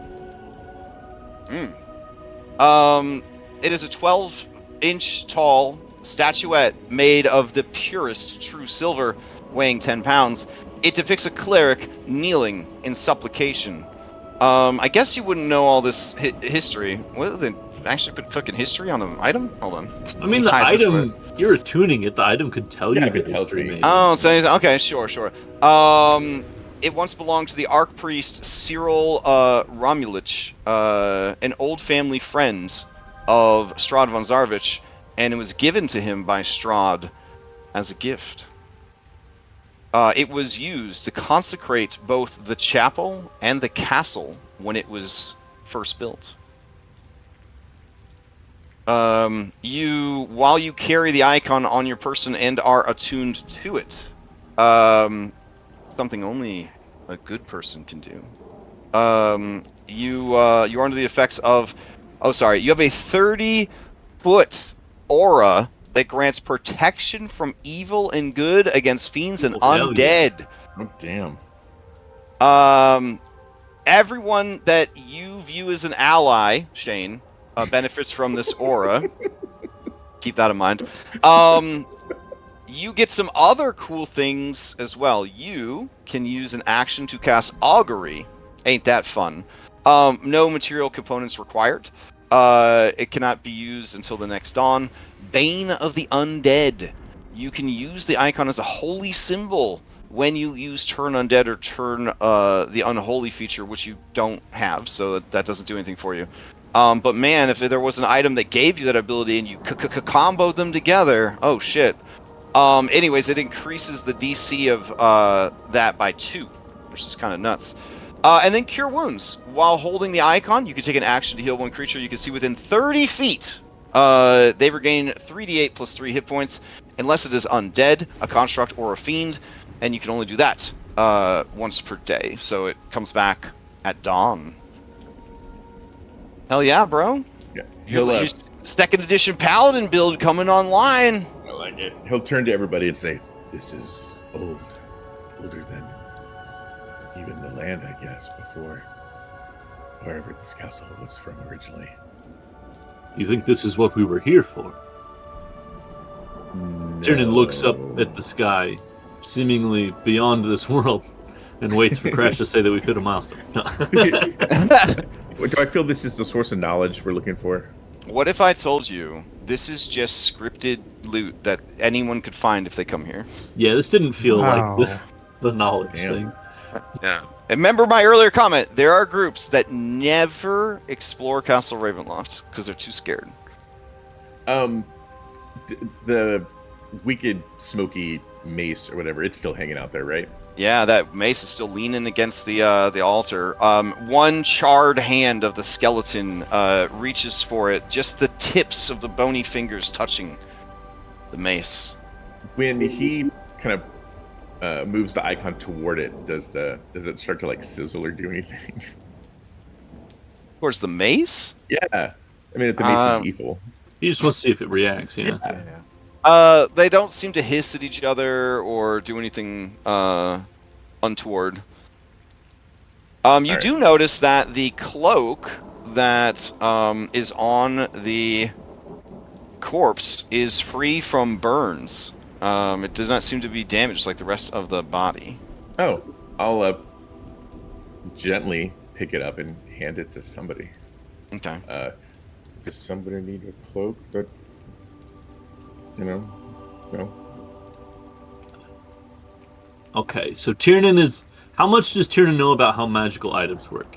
It is a 12-inch tall statuette made of the purest true silver, weighing 10 pounds. It depicts a cleric kneeling in supplication. I guess you wouldn't know all this history. What, they actually put fucking history on an item? Hold on. I mean, the item, you're attuning it, the item could tell you the history, maybe. Oh, so, okay, sure. It once belonged to the Archpriest Cyril Romulich, an old family friend of Strahd von Zarvich, and it was given to him by Strahd as a gift. It was used to consecrate both the chapel and the castle when it was first built. While you carry the icon on your person and are attuned to it, something only a good person can do. You're under the effects of, you have a 30-foot aura that grants protection from evil and good against fiends and undead. Oh, damn. Everyone that you view as an ally, Shane, benefits from this aura. Keep that in mind. You get some other cool things as well. You can use an action to cast augury. Ain't that fun? No material components required. It cannot be used until the next dawn. Bane of the Undead. You can use the icon as a holy symbol when you use turn undead or turn the unholy feature, which you don't have, so that doesn't do anything for you. But man, if there was an item that gave you that ability and you combo them together, oh shit. Anyways, it increases the DC of that by 2, which is kind of nuts. And then Cure Wounds. While holding the icon, you can take an action to heal one creature you can see within 30 feet. They regain 3d8 plus 3 hit points, unless it is undead, a construct, or a fiend, and you can only do that once per day. So it comes back at dawn. Hell yeah, bro. Yeah. Your second edition Paladin build coming online. I like it. He'll turn to everybody and say, "This is old. Older than even the land, I guess, before wherever this castle was from originally." You think this is what we were here for? No. Tiernan looks up at the sky, seemingly beyond this world, and waits for Crash to say that we've hit a milestone. Do I feel this is the source of knowledge we're looking for? What if I told you this is just scripted loot that anyone could find if they come here? Yeah, this didn't feel like the knowledge thing. Yeah. Remember my earlier comment, there are groups that never explore Castle Ravenloft because they're too scared. The wicked smoky mace or whatever, it's still hanging out there, right? Yeah, that mace is still leaning against the altar. One charred hand of the skeleton reaches for it, just the tips of the bony fingers touching the mace. When he kind of moves the icon toward it, does it start to like sizzle or do anything? Towards the mace? Yeah. I mean, if the mace is evil. You just want to see if it reacts, yeah. They don't seem to hiss at each other or do anything untoward. You do notice that the cloak that is on the corpse is free from burns. It does not seem to be damaged like the rest of the body. Oh, I'll gently pick it up and hand it to somebody. Okay. Does somebody need a cloak that, no? Okay, so Tiernan is... How much does Tiernan know about how magical items work?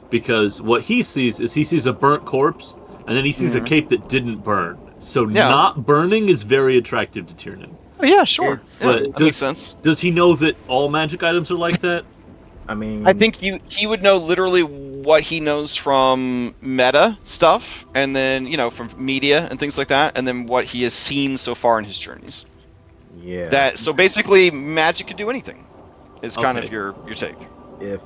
Because what he sees is he sees a burnt corpse, and then he sees a cape that didn't burn. So not burning is very attractive to Tiernan. Oh, yeah, sure. That makes sense. Does he know that all magic items are like that? I mean, I think he would know literally what he knows from meta stuff, and then, from media and things like that, and then what he has seen so far in his journeys. Yeah. So basically, magic could do anything, is kind of your take. If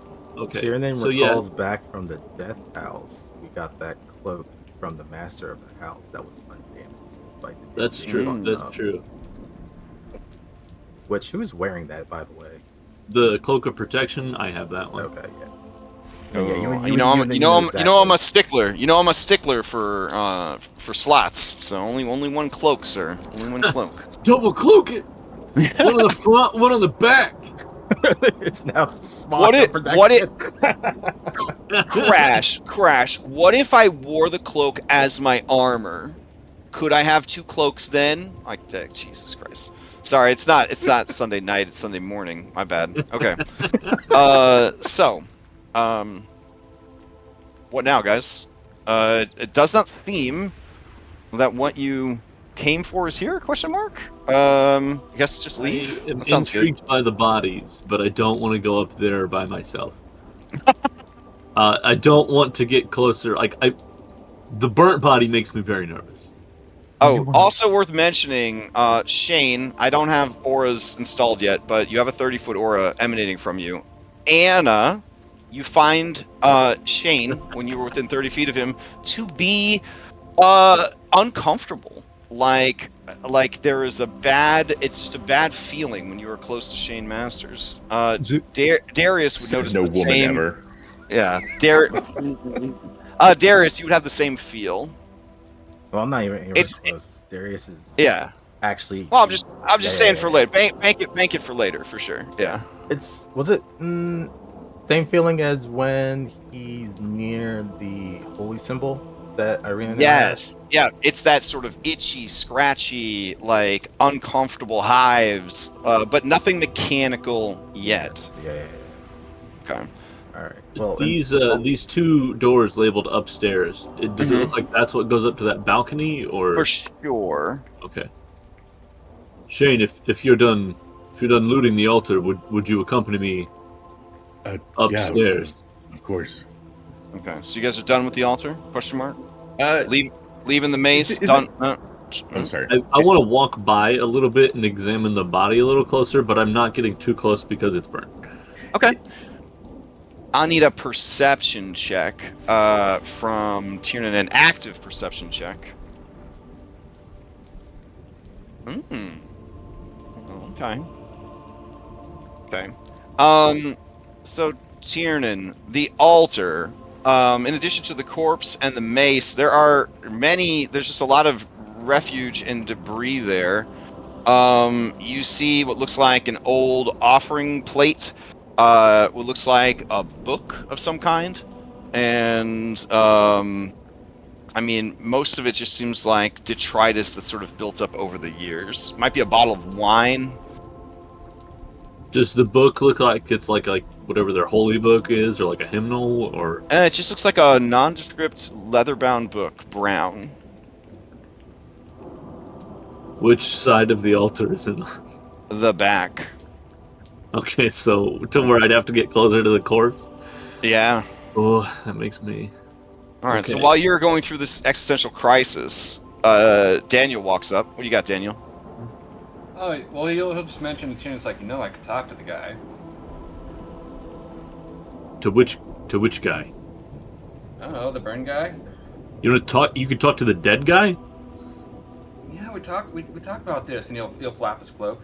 Tiernan recalls back from the death house, we got that cloak from the master of the house that was undamaged despite the That's true. That's true. Which, who's wearing that, by the way? The cloak of protection. I have that one. Okay, yeah. I'm a stickler. I'm a stickler for slots. So only one cloak, sir. Only one cloak. Double cloak it. One on the front, one on the back. It's now small protection. Crash. What if I wore the cloak as my armor? Could I have 2 cloaks then? Jesus Christ. Sorry, it's not Sunday night, it's Sunday morning. My bad. Okay. What now, guys? It does not seem that what you came for is here? Question mark? I guess just leave. I'm sounds intrigued good. by the bodies, but I don't want to go up there by myself. I don't want to get closer. The burnt body makes me very nervous. Oh, also worth mentioning, Shane, I don't have auras installed yet, but you have a 30-foot aura emanating from you. Anna, you find Shane, when you were within 30 feet of him, to be uncomfortable. like there is it's just a bad feeling when you are close to Shane Masters. Darius would notice no the woman same. ever. Yeah, Darius, you would have the same feel. Well, I'm not even close. Darius is actually. Well, I'm just saying for later. Bank it for later for sure. Yeah. Was it same feeling as when he's near the holy symbol that Irina has? Yeah, it's that sort of itchy, scratchy, like uncomfortable hives, but nothing mechanical yet. Yeah. Okay. All right. Well, these two doors labeled upstairs. Does it look like that's what goes up to that balcony, or? For sure. Okay. Shane, if you're done looting the altar, would you accompany me upstairs? Yeah, of course. Okay. So you guys are done with the altar? Question mark. Leaving the mace. Is done. I'm sorry. I want to walk by a little bit and examine the body a little closer, but I'm not getting too close because it's burnt. Okay. I need a perception check from Tiernan, an active perception check. Okay. So Tiernan, the altar, in addition to the corpse and the mace, there's just a lot of refuge and debris there. You see what looks like an old offering plate, what looks like a book of some kind, and I mean, most of it just seems like detritus that's sort of built up over the years. Might be a bottle of wine. Does the book look like it's like whatever their holy book is, or like a hymnal, or? It just looks like a nondescript leather-bound book, brown. Which side of the altar is it? The back. Okay, so to where I'd have to get closer to the corpse? Yeah. Oh, that makes me... Alright, so while you're going through this existential crisis, Daniel walks up. What do you got, Daniel? Oh, well, he'll just mention the tune. It's like, I could talk to the guy. To which guy? I don't know, the burn guy? You could talk to the dead guy? Yeah, we talk about this, and he'll flap his cloak.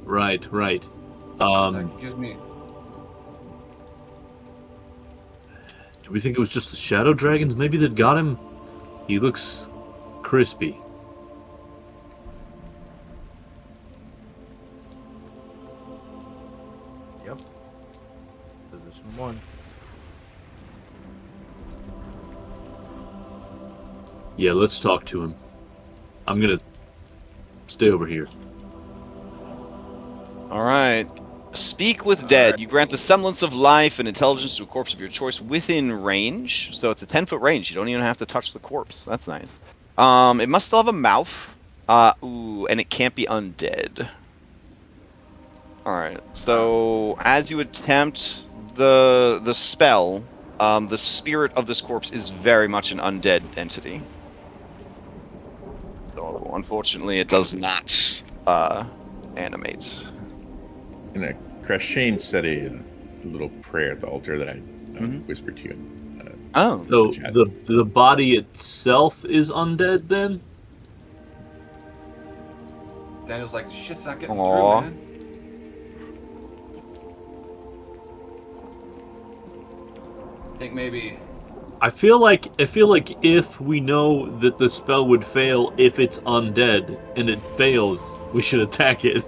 Right. Gives me... Do we think it was just the shadow dragons maybe that got him? He looks crispy. Yep. Position 1. Yeah, let's talk to him. I'm gonna stay over here. Alright. Speak with dead. You grant the semblance of life and intelligence to a corpse of your choice within range. So it's a 10-foot range. You don't even have to touch the corpse. That's nice. It must still have a mouth. And it can't be undead. Alright. So as you attempt the spell, the spirit of this corpse is very much an undead entity. So unfortunately it does not animate. And Shane said a little prayer at the altar that I whispered to you. So the body itself is undead then? Daniel's like, shit's not getting through, man. I think maybe... I feel like if we know that the spell would fail if it's undead and it fails, we should attack it.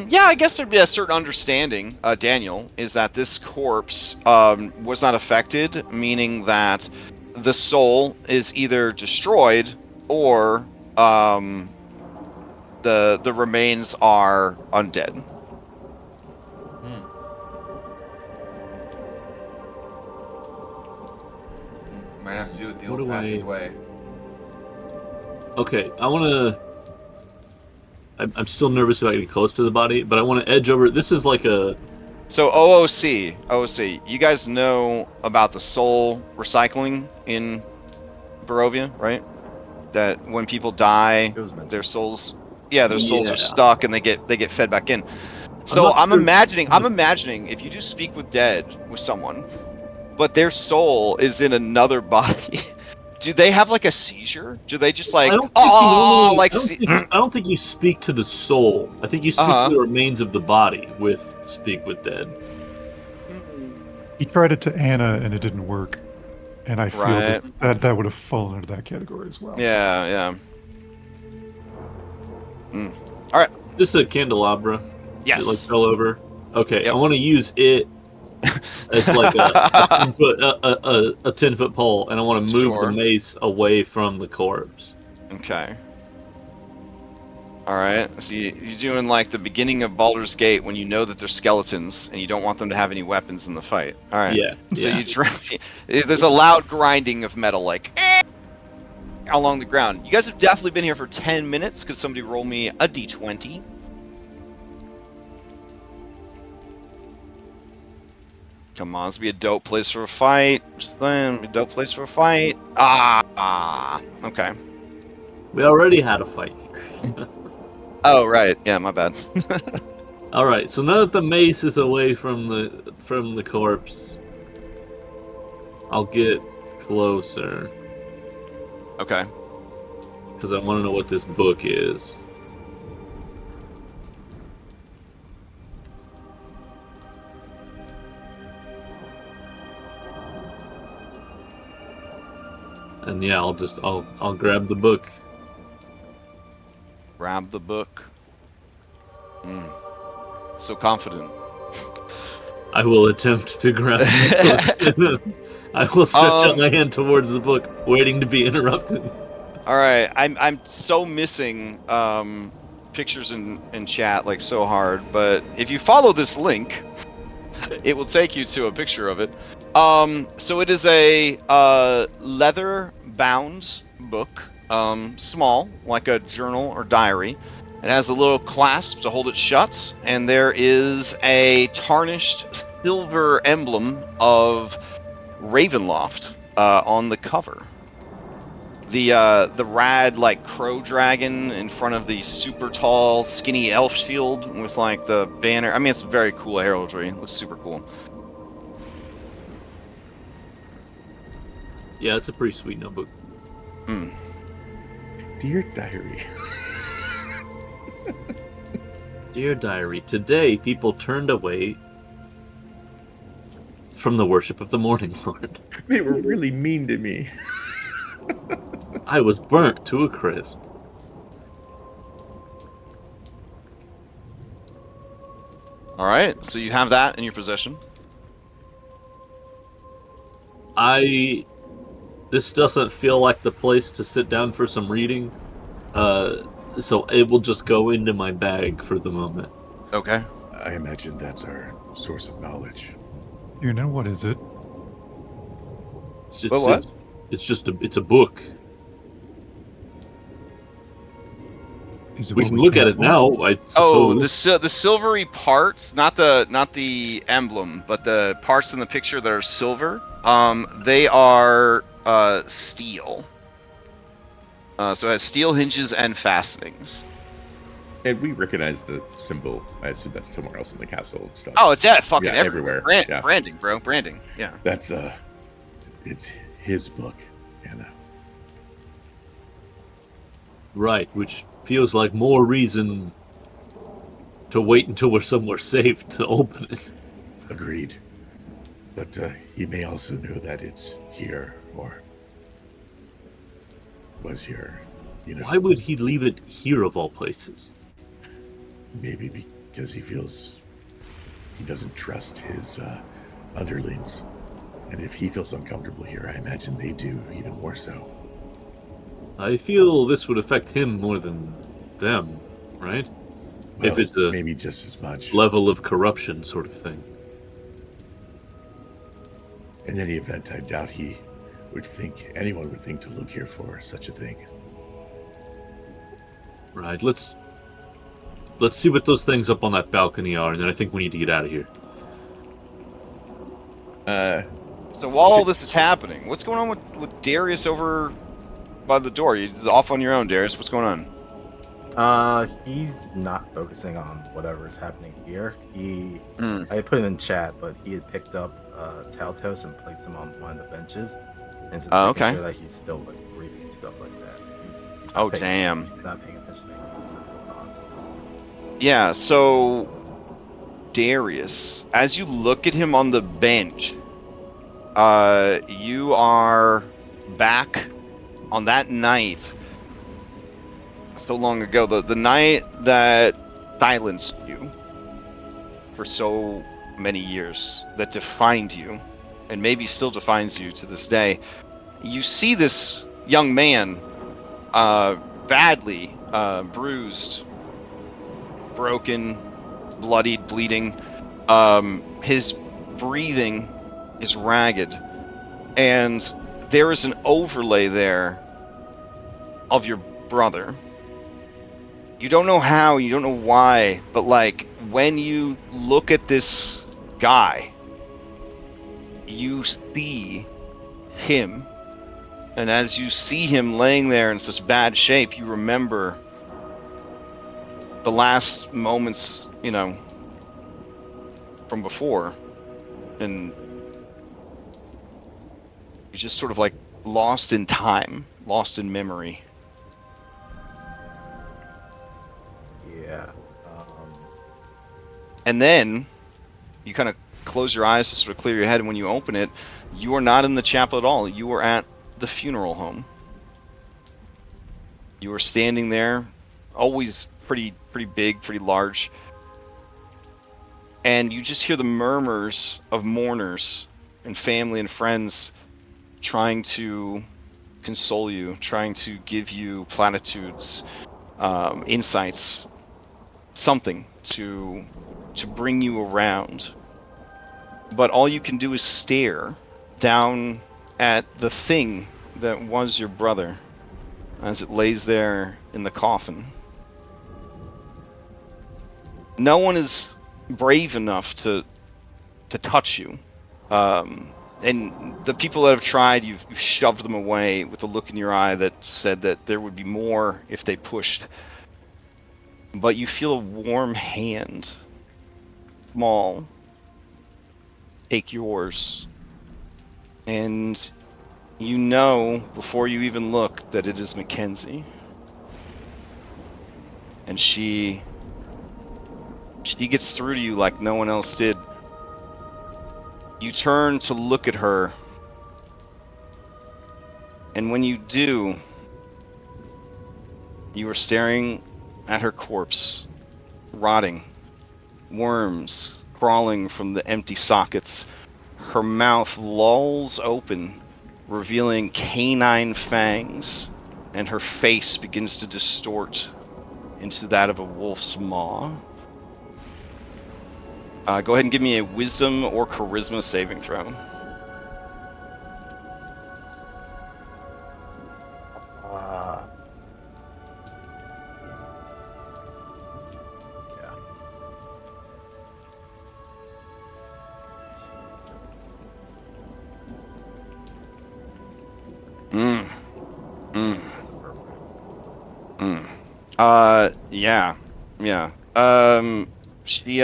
Yeah, I guess there'd be a certain understanding, Daniel, is that this corpse was not affected, meaning that the soul is either destroyed or the remains are undead. Might have to do it the old-fashioned way. Okay, I'm still nervous about getting close to the body, but I want to edge over. This is like a... So OOC, you guys know about the soul recycling in Barovia, right? That when people die, their souls, their souls are stuck and they get fed back in. So I'm imagining if you do speak with dead with someone, but their soul is in another body, do they have like a seizure? Do they just like I don't think you speak to the soul. I think you speak to the remains of the body with Speak with Dead. He tried it to Anna and it didn't work. And I feel that would have fallen into that category as well. Yeah. All right. This is a candelabra. Yes. It like fell over. Okay, yep. I want to use it as like a 10-foot pole, and I want to move the mace away from the corpse. Okay. All right. So you're doing like the beginning of Baldur's Gate when you know that they're skeletons and you don't want them to have any weapons in the fight. All right. Yeah. So there's a loud grinding of metal, like along the ground. You guys have definitely been here for 10 minutes. Could somebody roll me a d20? Come on, this would be a dope place for a fight. Just saying, be a dope place for a fight. Okay. We already had a fight here. Oh, right. Yeah, my bad. All right. So now that the mace is away from the corpse, I'll get closer. Okay. Because I want to know what this book is. And yeah, I'll grab the book. Grab the book. So confident. I will attempt to grab the book. I will stretch out my hand towards the book, waiting to be interrupted. All right, I'm so missing pictures in chat, like so hard. But if you follow this link, it will take you to a picture of it. So it is a leather-bound book, small, like a journal or diary. It has a little clasp to hold it shut, and there is a tarnished silver emblem of Ravenloft on the cover. The rad like crow dragon in front of the super tall skinny elf shield with like the banner. I mean, it's very cool heraldry. It looks super cool. Yeah, it's a pretty sweet notebook. Dear Diary. Dear Diary, today people turned away from the worship of the Morning Lord. They were really mean to me. I was burnt to a crisp. Alright, so you have that in your possession. This doesn't feel like the place to sit down for some reading, so it will just go into my bag for the moment. Okay. I imagine that's our source of knowledge. You know, what is it? It's a book. Is it we can look at it now, I suppose. The silvery parts, not the emblem, but the parts in the picture that are silver. They are steel. So it has steel hinges and fastenings. And we recognize the symbol. I assume that's somewhere else in the castle and stuff. Oh, it's fucking everywhere. Yeah. Branding, bro. Branding. Yeah. That's it's his book, Anna. Right, which feels like more reason to wait until we're somewhere safe to open it. Agreed. But he may also know that it's here, or was here, you know. Why would he leave it here of all places? Maybe because he feels he doesn't trust his underlings. And if he feels uncomfortable here, I imagine they do even more so. I feel this would affect him more than them, right? Well, if it's a maybe just as much level of corruption sort of thing. In any event, I doubt anyone would think to look here for such a thing. Right, let's see what those things up on that balcony are, and then I think we need to get out of here. So while all this is happening, what's going on with Darius over by the door? You're off on your own, Darius. What's going on? He's not focusing on whatever is happening here. I put it in chat, but he had picked up Taltos and placed him on one of the benches and just Oh, making okay. sure that he's still like breathing and stuff like that. He's Oh, damn. He's not paying attention to anything that's going on. Yeah, so Darius, as you look at him on the bench, you are back on that night so long ago, the night that silenced you for so many years, that defined you, and maybe still defines you to this day. You see this young man, badly bruised, broken, bloodied, bleeding. His breathing is ragged, and there is an overlay there of your brother. You don't know how, you don't know why, but like when you look at this guy, you see him, and as you see him laying there in such bad shape, you remember the last moments, you know, from before, and you're just sort of like lost in time, lost in memory. Yeah. And then you kind of close your eyes to sort of clear your head, and when you open it, you are not in the chapel at all. You are at the funeral home. You are standing there, always pretty big, pretty large, and you just hear the murmurs of mourners and family and friends trying to console you, trying to give you platitudes, insights, something to bring you around. But all you can do is stare down at the thing that was your brother as it lays there in the coffin. No one is brave enough to touch you. And the people that have tried, you've shoved them away with a look in your eye that said that there would be more if they pushed. But you feel a warm hand, small, take yours. And you know, before you even look, that it is Mackenzie. And she gets through to you like no one else did. You turn to look at her, and when you do, you are staring at her corpse, rotting, worms crawling from the empty sockets. Her mouth lolls open, revealing canine fangs, and her face begins to distort into that of a wolf's maw. Go ahead and give me a wisdom or charisma saving throw. Yeah. She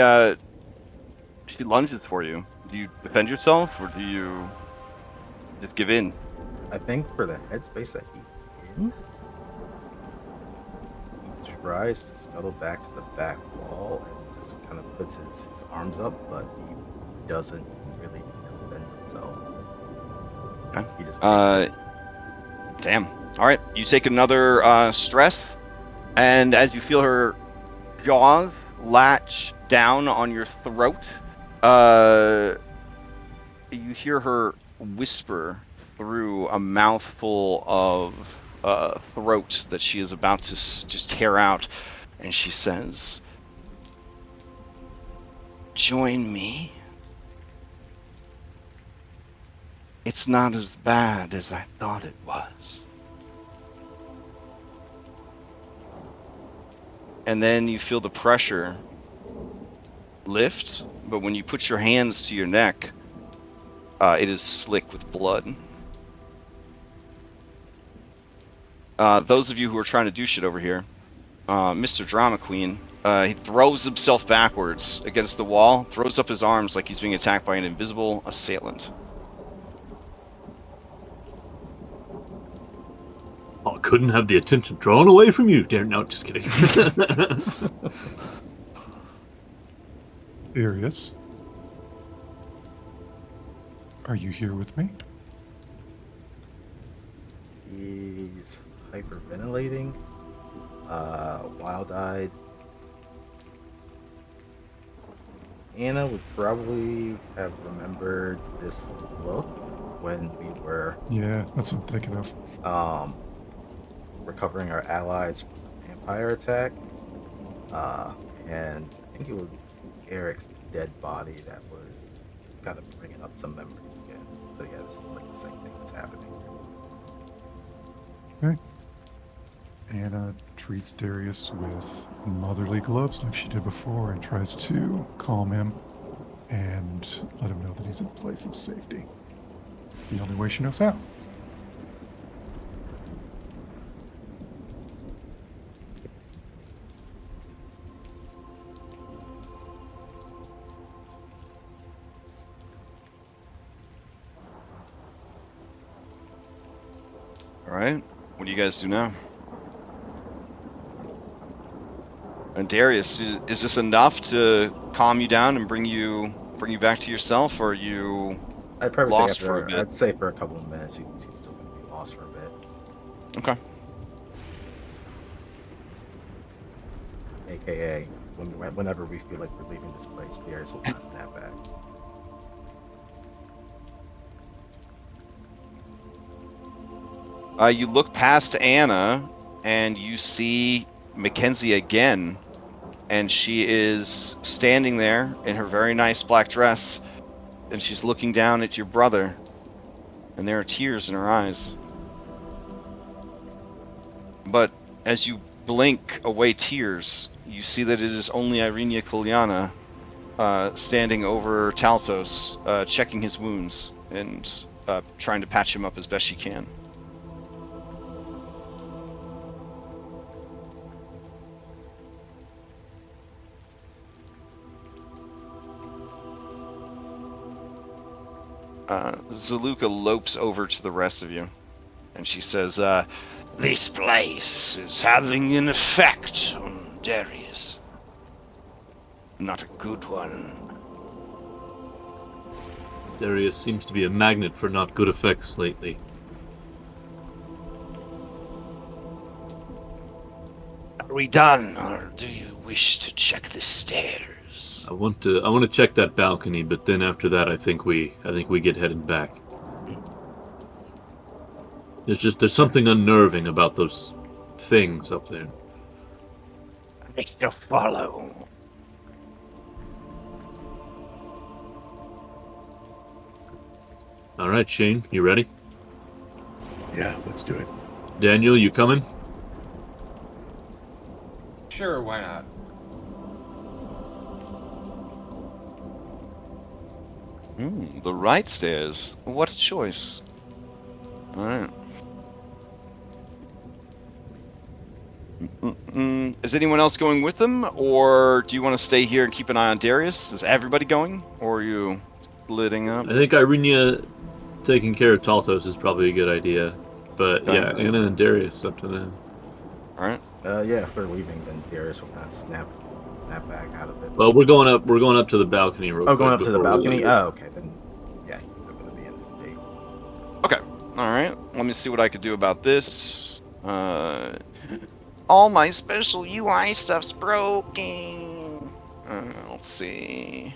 lunges for you. Do you defend yourself, or do you just give in? I think for the headspace that he's in, he tries to scuttle back to the back wall and just kind of puts his arms up, but he doesn't really defend himself. Okay. He just takes it. Damn. All right. You take another stress, and as you feel her jaws latch down on your throat, you hear her whisper through a mouthful of throat that she is about to just tear out, and she says, "Join me. It's not as bad as I thought it was." And then you feel the pressure lift, but when you put your hands to your neck, it is slick with blood. Those of you who are trying to do shit over here, Mr. Drama Queen, he throws himself backwards against the wall, throws up his arms like he's being attacked by an invisible assailant. Oh, couldn't have the attention drawn away from you. No, just kidding. Darius, are you here with me? He's hyperventilating. Wild-eyed. Anna would probably have remembered this look when we were Yeah, that's what I'm thinking of. recovering our allies from the vampire attack. And I think it was Eric's dead body that was kind of bringing up some memories again. So yeah, this is like the same thing that's happening. Okay. Anna treats Darius with motherly gloves like she did before and tries to calm him and let him know that he's in a place of safety. The only way she knows how. All right. What do you guys do now? And Darius, is this enough to calm you down and bring you back to yourself, or are you I'd probably lost say for a bit? I'd say for a couple of minutes he's still going to be lost for a bit. Okay. AKA, whenever we feel like we're leaving this place, Darius will kind of snap back. You look past Anna, and you see Mackenzie again, and she is standing there in her very nice black dress, and she's looking down at your brother, and there are tears in her eyes. But as you blink away tears, you see that it is only Irenia Kulyana standing over Taltos, checking his wounds and trying to patch him up as best she can. Zaluka lopes over to the rest of you, and she says, This place is having an effect on Darius. Not a good one. Darius seems to be a magnet for not good effects lately. Are we done, or do you wish to check the stairs? I want to check that balcony, but then after that, I think we get headed back. There's something unnerving about those things up there. I need to follow. All right, Shane, you ready? Yeah, let's do it. Daniel, you coming? Sure, why not? The right stairs. What a choice. Alright. Is anyone else going with them, or do you want to stay here and keep an eye on Darius? Is everybody going, or are you splitting up? I think Irenia taking care of Taltos is probably a good idea. But yeah, Anna and Darius, up to them. Alright. Yeah, if we're leaving, then Darius will kind of snap back out of it. Well, we're going up to the balcony real quick. Oh, going up to the before we balcony? leave. Oh, okay, then yeah, he's still going to be in this state. Okay. Alright. Let me see what I could do about this. All my special UI stuff's broken. Let's see.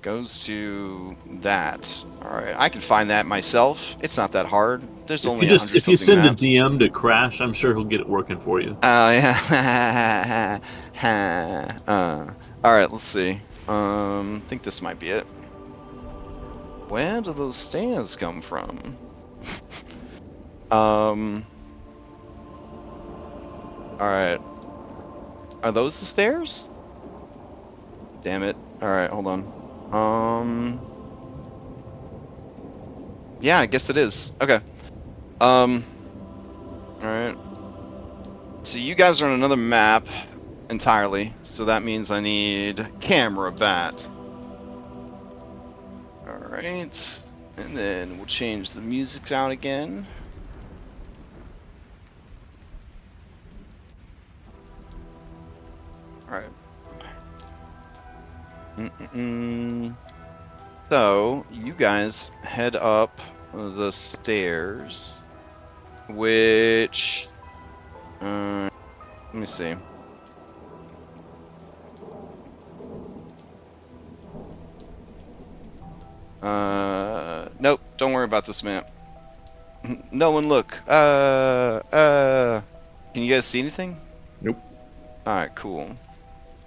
Goes to that. Alright, I can find that myself. It's not that hard. There's only 100 something if you send maps. the DM to Crash, I'm sure he'll get it working for you. Oh, yeah. Alright, let's see. I think this might be it. Where do those stairs come from? Alright. Are those the stairs? Damn it. Alright, hold on. Yeah, I guess it is. Okay. Alright. So you guys are on another map entirely, so that means I need camera bat. Alright. And then we'll change the music down again. So you guys head up the stairs, which let me see. Nope, don't worry about this map. No one look. Can you guys see anything? Nope. Alright, cool.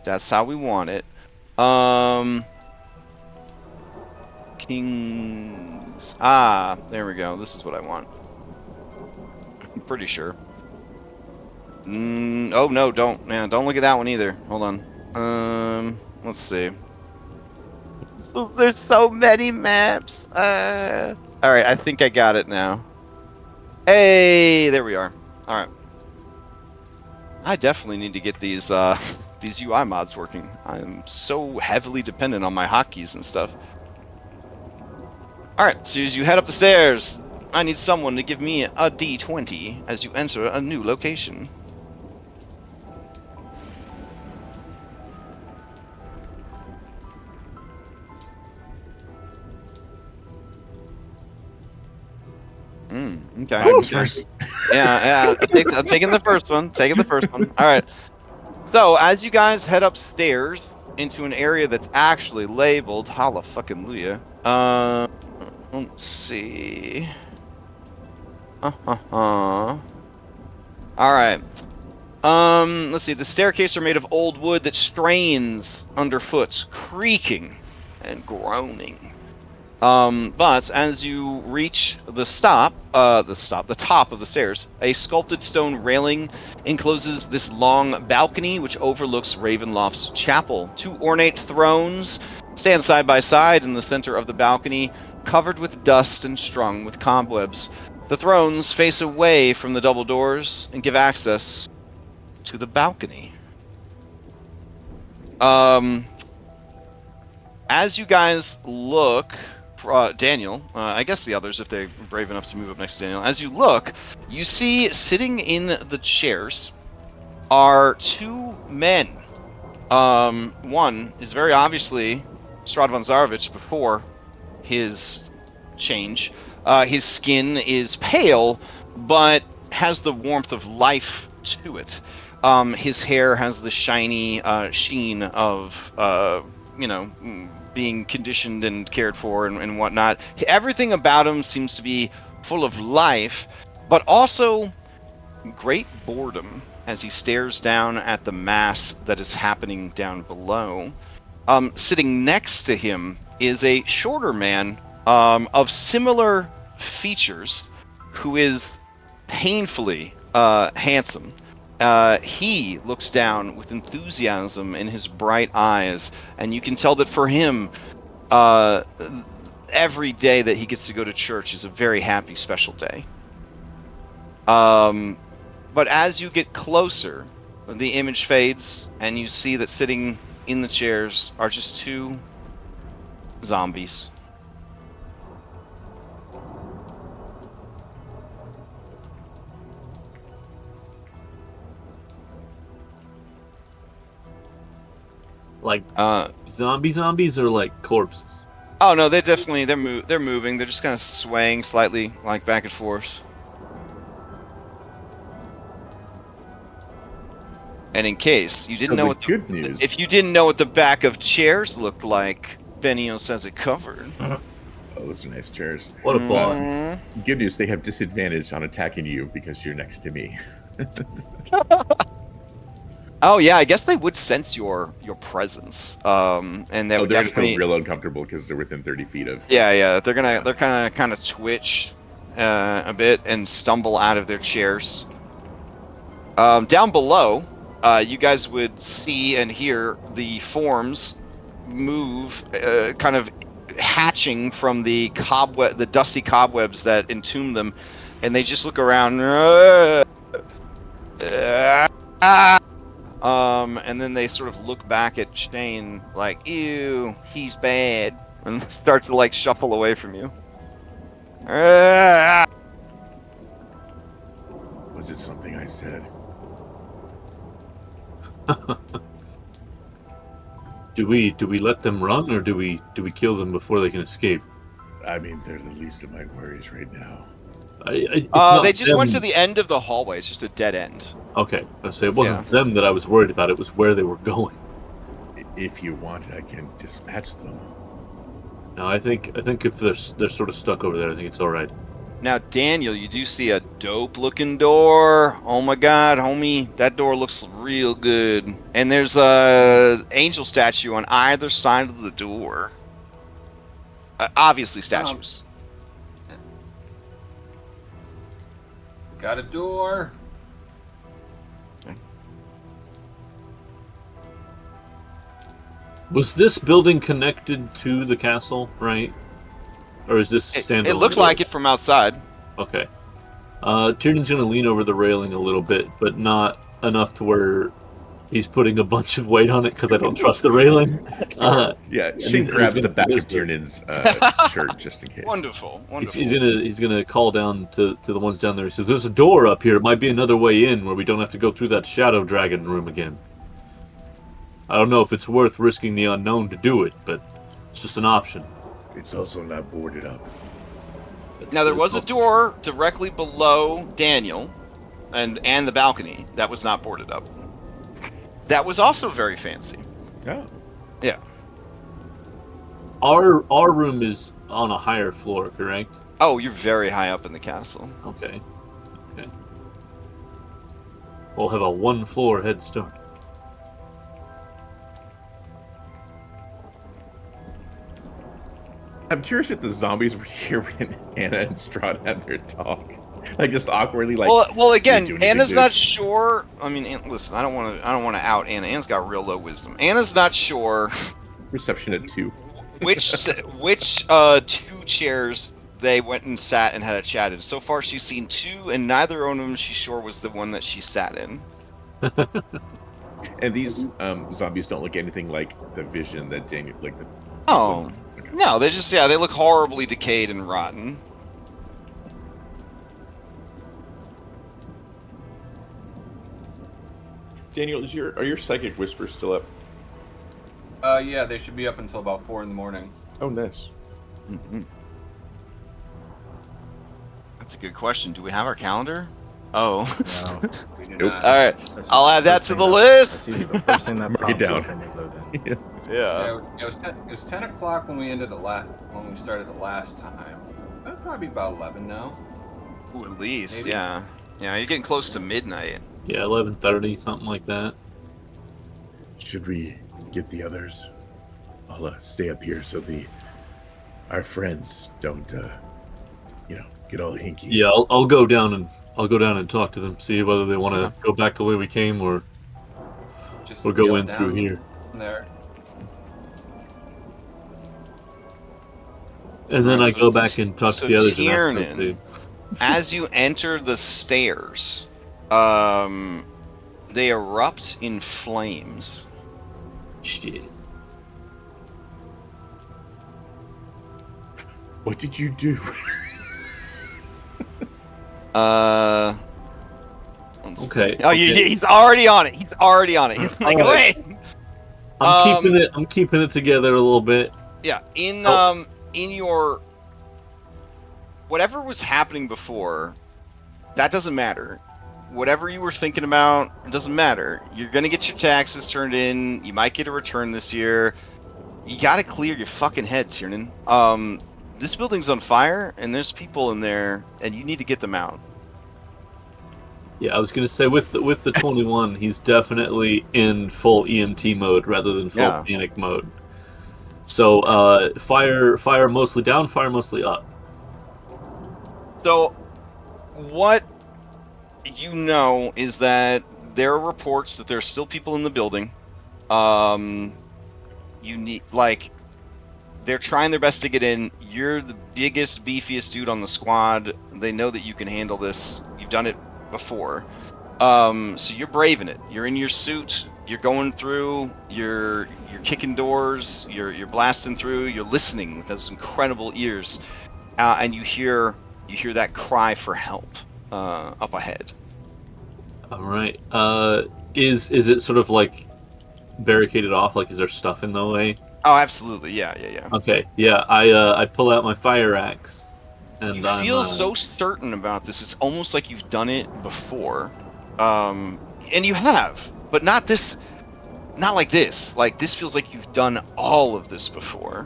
That's how we want it. Kings. Ah, there we go. This is what I want. I'm pretty sure. Oh no, don't look at that one either. Hold on. Let's see. There's so many maps. All right, I think I got it now. Hey, there we are. All right. I definitely need to get these these UI mods working. I'm so heavily dependent on my hotkeys and stuff. All right, so as you head up the stairs, I need someone to give me a D20 as you enter a new location. Okay. First. Yeah. I'm taking the first one. Taking the first one. All right. So as you guys head upstairs into an area that's actually labeled Hallelujah. Let's see. All right. Let's see. The staircase are made of old wood that strains underfoot, creaking and groaning. But as you reach the top of the stairs, a sculpted stone railing encloses this long balcony which overlooks Ravenloft's chapel. Two ornate thrones stand side by side in the center of the balcony, covered with dust and strung with cobwebs. The thrones face away from the double doors and give access to the balcony. As you guys look, Daniel, I guess the others, if they're brave enough to move up next to Daniel, as you look, you see sitting in the chairs are two men. One is very obviously Strahd von Zarovich before his change. His skin is pale, but has the warmth of life to it. His hair has the shiny sheen of, being conditioned and cared for and whatnot. Everything about him seems to be full of life, but also great boredom as he stares down at the mass that is happening down below. Sitting next to him is a shorter man of similar features who is painfully handsome. He looks down with enthusiasm in his bright eyes, and you can tell that for him, every day that he gets to go to church is a very happy, special day. But as you get closer, the image fades, and you see that sitting in the chairs are just two zombies. Like zombies or like corpses? Oh no, they're moving. They're just kind of swaying slightly, like back and forth. And in case you didn't know what good news. if you didn't know what the back of chairs looked like, Benio's has it covered. Oh, those are nice chairs. What a bug. Good news, they have disadvantage on attacking you because you're next to me. Oh yeah, I guess they would sense your presence, and they would they're definitely gonna feel real uncomfortable because they're within 30 feet of. Yeah, they're kind of twitch a bit and stumble out of their chairs. Down below, you guys would see and hear the forms move, kind of hatching from the dusty cobwebs that entomb them, and they just look around. And then they sort of look back at Shane like, ew, he's bad, and start to like shuffle away from you. Was it something I said? Do we let them run, or do we kill them before they can escape? I mean, they're the least of my worries right now. It's not they just them. went to the end of the hallway. It's just a dead end. Okay, I say it wasn't them that I was worried about. It was where they were going. If you want, I can dispatch them. No, I think if they're sort of stuck over there, I think it's all right. Now, Daniel, you do see a dope-looking door. Oh my God, homie, that door looks real good. And there's a angel statue on either side of the door. Obviously, statues. Got a door. Was this building connected to the castle, right? Or is this standalone? It looked like it from outside. Okay. Tyrion's going to lean over the railing a little bit, but not enough to where he's putting a bunch of weight on it because I don't trust the railing. She grabs the back of Tyrion's shirt just in case. Wonderful. He's gonna call down to the ones down there. He says, "There's a door up here. It might be another way in where we don't have to go through that shadow dragon room again. I don't know if it's worth risking the unknown to do it, but it's just an option." It's also not boarded up. Now, there was a door directly below Daniel and the balcony that was not boarded up. That was also very fancy. Oh. Yeah. Our room is on a higher floor, correct? Oh, you're very high up in the castle. Okay. We'll have a one-floor head start. I'm curious if the zombies were here when Anna and Strahd had their talk. Like, just awkwardly, like. Well, again, Anna's not sure. I mean, listen, I don't want to out Anna. Anna's got real low wisdom. Anna's not sure. Perception at 2. which two chairs they went and sat and had a chat in. So far, she's seen 2, and neither one of them she's sure was the one that she sat in. And these zombies don't look anything like the vision that Daniel, like the. Oh. No, they just, they look horribly decayed and rotten. Daniel, are your psychic whispers still up? Yeah, they should be up until about 4 in the morning. Oh, nice. Mm-hmm. That's a good question. Do we have our calendar? Oh. No. Nope. All right. I'll add that to the list. That's usually the first thing that pops down. up when you load in. Yeah. It was 10 o'clock when we started the last time. That'd probably be about 11 now. Ooh, at least. Maybe. Yeah. Yeah, you're getting close to midnight. Yeah, 11:30, something like that. Should we get the others? I'll stay up here so our friends don't, get all hinky. Yeah, I'll go down and talk to them, see whether they want to go back the way we came or we'll go in through here. There. And then I go back and talk to the others. Tiernan, as you enter the stairs, they erupt in flames. Shit. What did you do? Okay. Oh, he's already on it. He's already on it. He's like, wait. I'm keeping it together a little bit. Yeah, in your whatever was happening before, that doesn't matter. Whatever you were thinking about, it doesn't matter. You're gonna get your taxes turned in. You might get a return this year. You gotta clear your fucking head, Tiernan. This building's on fire, and there's people in there, and you need to get them out. Yeah, I was gonna say with the 21, he's definitely in full EMT mode rather than full panic mode. So fire mostly down, fire mostly up. So, what you know is that there are reports that there are still people in the building. You need, they're trying their best to get in. You're the biggest, beefiest dude on the squad. They know that you can handle this. You've done it before. So you're braving it. You're in your suit. You're going through. You're kicking doors. You're blasting through. You're listening with those incredible ears, and you hear that cry for help up ahead. All right. Is it sort of like barricaded off? Like, is there stuff in the way? Oh, absolutely. Yeah. Okay, yeah. I pull out my fire axe, and You feel so certain about this. It's almost like you've done it before, and you have, but not this. Not like this. Like, this feels like you've done all of this before.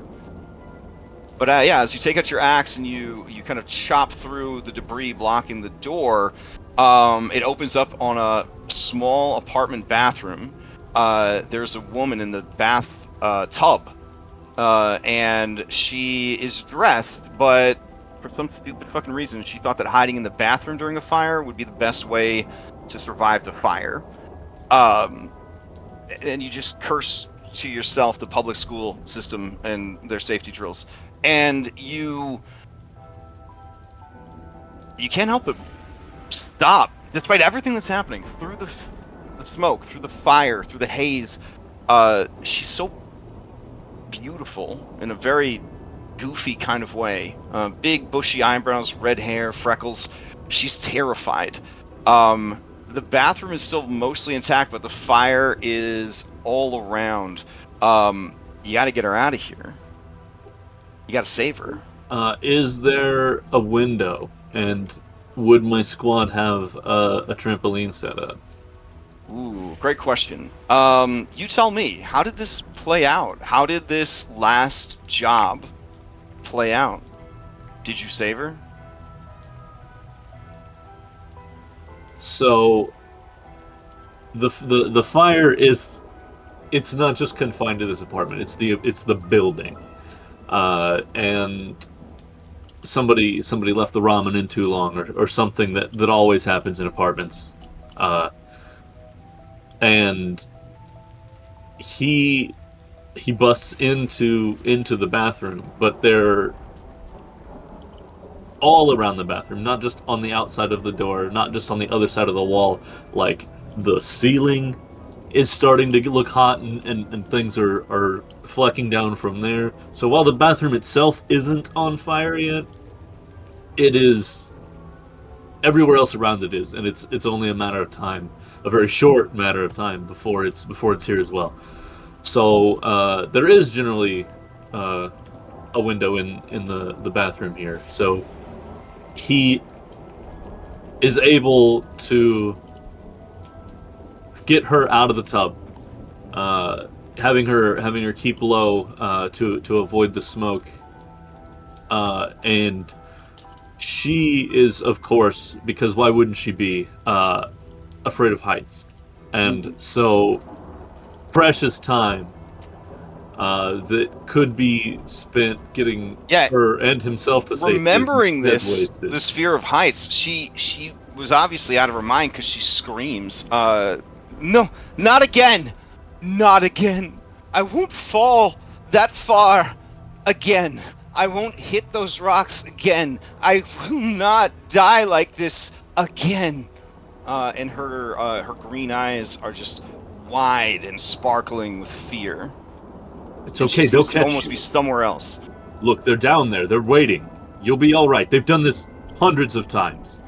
But yeah, as you take out your axe and you kind of chop through the debris blocking the door, it opens up on a small apartment bathroom. There's a woman in the bath tub, and she is dressed, but for some stupid fucking reason, she thought that hiding in the bathroom during a fire would be the best way to survive the fire. And you just curse to yourself the public school system and their safety drills. And you can't help but stop, despite everything that's happening, through the smoke, through the fire, through the haze. She's so beautiful in a very goofy kind of way. Big bushy eyebrows, red hair, freckles. She's terrified. The bathroom is still mostly intact, but the fire is all around. You got to get her out of here. You got to save her. Is there a window, and would my squad have a trampoline set up? Ooh, great question. You tell me, how did this play out? How did this last job play out? Did you save her? So the fire it's not just confined to this apartment. It's the building. And somebody left the ramen in too long, or something that always happens in apartments. And he busts into the bathroom, but they're all around the bathroom, not just on the outside of the door, not just on the other side of the wall. Like, the ceiling is starting to look hot, and things are flecking down from there. So while the bathroom itself isn't on fire yet, it is everywhere else around it is, and it's only a matter of time, a very short matter of time before it's here as well. So there is generally a window in the bathroom here. So he is able to get her out of the tub, having her keep low to avoid the smoke, and she is, of course, because why wouldn't she be, afraid of heights, and so precious time that could be spent getting her and himself to safety. Remembering this fear of heights, she was obviously out of her mind because she screams, "No, not again! Not again! I won't fall that far again! I won't hit those rocks again! I will not die like this again!" And her green eyes are just wide and sparkling with fear. It's okay, they'll catch you. Almost be somewhere else. Look, they're down there. They're waiting. You'll be all right. They've done this hundreds of times.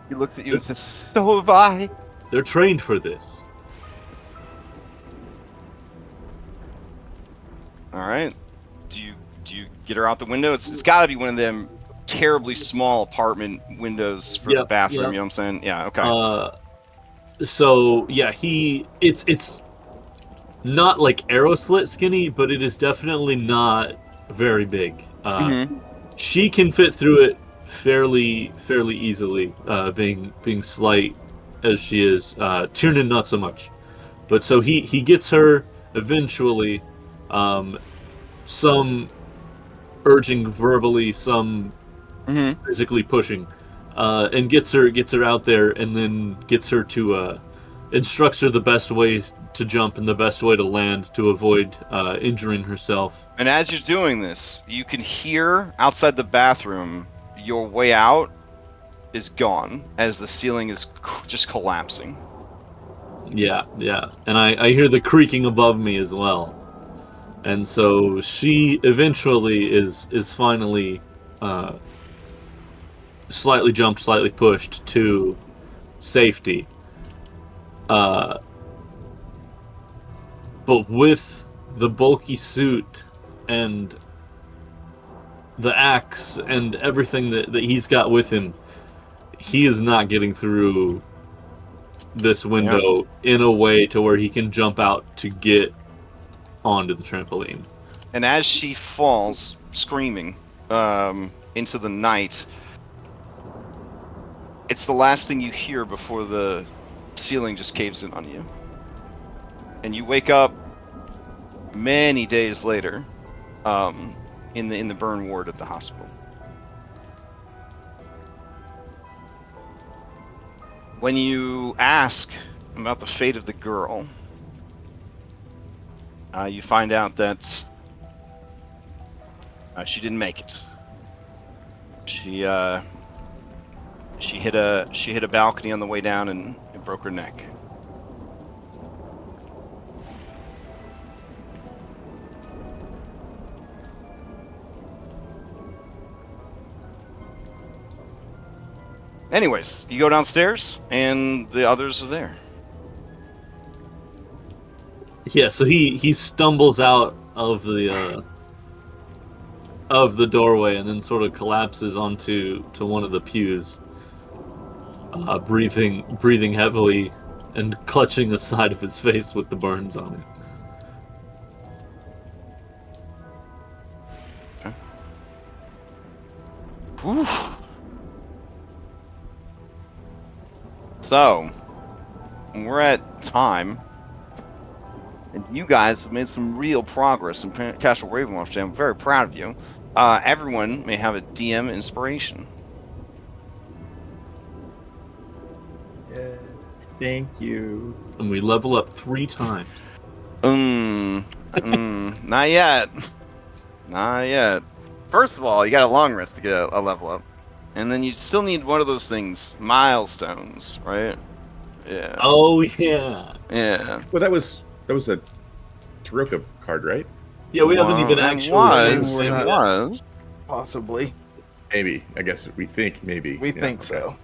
He looks at you and says, "So have I." They're trained for this. All right. Do you get her out the window? It's got to be one of them terribly small apartment windows for the bathroom. Yep. You know what I'm saying? Yeah. Okay. So yeah, it's not like arrow slit skinny, but it is definitely not very big. She can fit through it fairly easily, being slight as she is. Tiernan not so much, but so he gets her eventually, some urging verbally, some physically pushing, and gets her out there, and then gets her to instructs her the best way to jump and the best way to land to avoid injuring herself. And as you're doing this, you can hear outside the bathroom, your way out is gone as the ceiling is just collapsing. Yeah. And I hear the creaking above me as well. And so she eventually is finally slightly jumped, slightly pushed to safety. but with the bulky suit and the axe and everything that he's got with him, he is not getting through this window in a way to where he can jump out to get onto the trampoline. And as she falls, screaming, into the night, it's the last thing you hear before the ceiling just caves in on you. And you wake up many days later, in the burn ward at the hospital. When you ask about the fate of the girl, you find out that she didn't make it. She hit a balcony on the way down and broke her neck. Anyways, you go downstairs, and the others are there. Yeah, so he stumbles out of the doorway and then sort of collapses onto one of the pews, breathing heavily and clutching the side of his face with the burns on it. Okay. Whew. So, we're at time, and you guys have made some real progress in Castle Ravenloft today. I'm very proud of you. Everyone may have a DM inspiration. Yeah. Thank you. And we level up 3 times. Not yet. Not yet. First of all, you got a long rest to get a level up. And then you still need one of those things, milestones, right? Yeah. Oh yeah. Yeah. Well, that was a Taroka card, right? Yeah, we haven't even actually. It was. Possibly. Maybe. I guess we think maybe. We think so.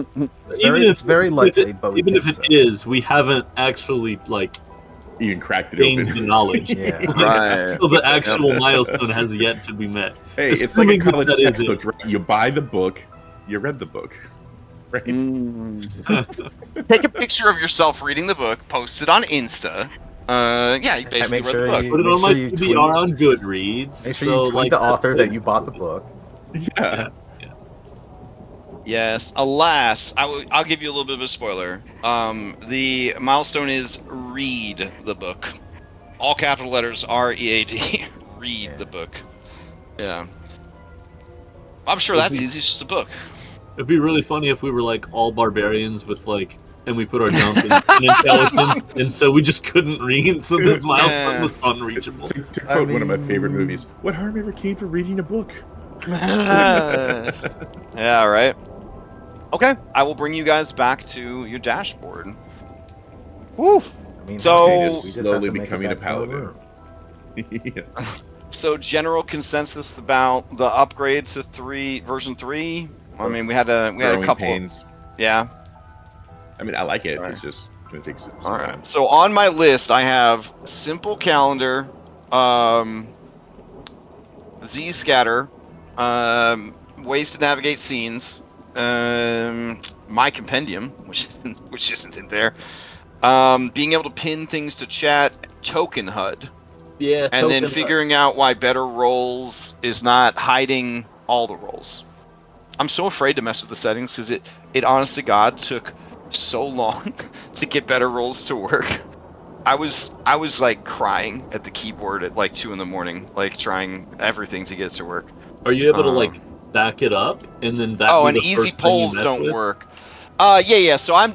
It's very likely, but even if it is, we haven't actually even cracked it gained open. the knowledge. Yeah. Right. So the actual milestone has yet to be met. Hey, it's like a college textbook, right? You buy the book, you read the book, right? Take a picture of yourself reading the book, post it on Insta. Yeah, you basically read the book. Put it on my PBR on Goodreads. Make sure you tweet the author that you bought the book. Yeah. Yes. Alas, I'll give you a little bit of a spoiler. The milestone is read the book. All capital letters READ. Read the book. Yeah. I'm sure that's easy. It's just a book. It'd be really funny if we were all barbarians with and we put our jump in intelligence, and so we just couldn't read. So this milestone was unreachable. To quote one of my favorite movies, "What harm ever came from reading a book?" Yeah, right. Okay, I will bring you guys back to your dashboard. I Woo! mean, So- we just have Slowly to make it becoming back a to our paladin. room. Yeah. So general consensus about the upgrade to version 3. I mean, we had a Growing couple. pains. Yeah. I mean, I like it. All right. It's just gonna take some All time. right. So on my list, I have simple calendar, Z scatter, ways to navigate scenes, my compendium, which isn't in there, being able to pin things to chat, token HUD, Yeah, and then figuring out why better rolls is not hiding all the rolls. I'm so afraid to mess with the settings because it honest to God took so long to get better rolls to work. I was crying at the keyboard at 2 a.m, trying everything to get it to work. Are you able to back it up and then that? Oh, and easy polls don't work. Yeah. So I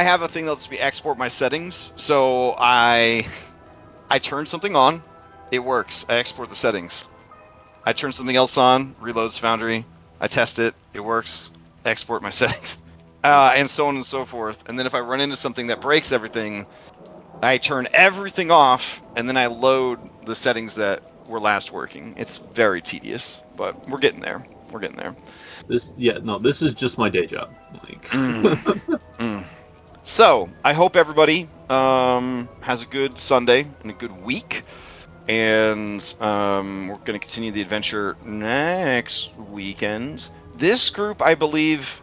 have a thing that lets me export my settings. So I turn something on, it works. I export the settings. I turn something else on, reloads Foundry. I test it, it works. I export my settings, and so on and so forth. And then if I run into something that breaks everything, I turn everything off, and then I load the settings that were last working. It's very tedious, but we're getting there. We're getting there. This is just my day job. So I hope everybody has a good Sunday and a good week. And we're going to continue the adventure next weekend. This group, I believe...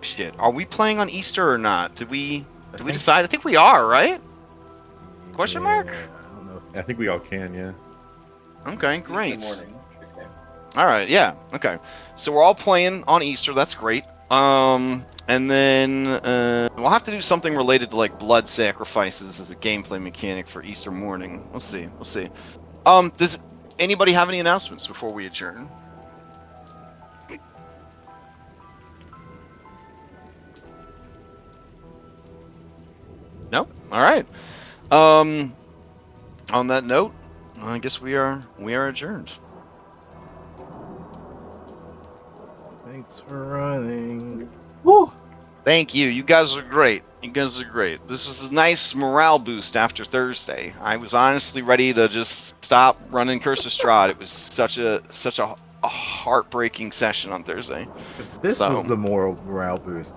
Shit, are we playing on Easter or not? Did we decide? I think we are, right? Question mark? I don't know. I think we all can, yeah. Okay, great. Easter morning. Okay. All right, yeah, okay. So we're all playing on Easter. That's great. And then we'll have to do something related to like blood sacrifices as a gameplay mechanic for Easter morning. We'll see. We'll see. Does anybody have any announcements before we adjourn? No? All right. On that note, I guess we are adjourned. Thanks for running. Woo! Thank you. You guys are great. You guys are great. This was a nice morale boost after Thursday. I was honestly ready to just stop running Curse of Strahd. It was such a heartbreaking session on Thursday. This was the morale boost.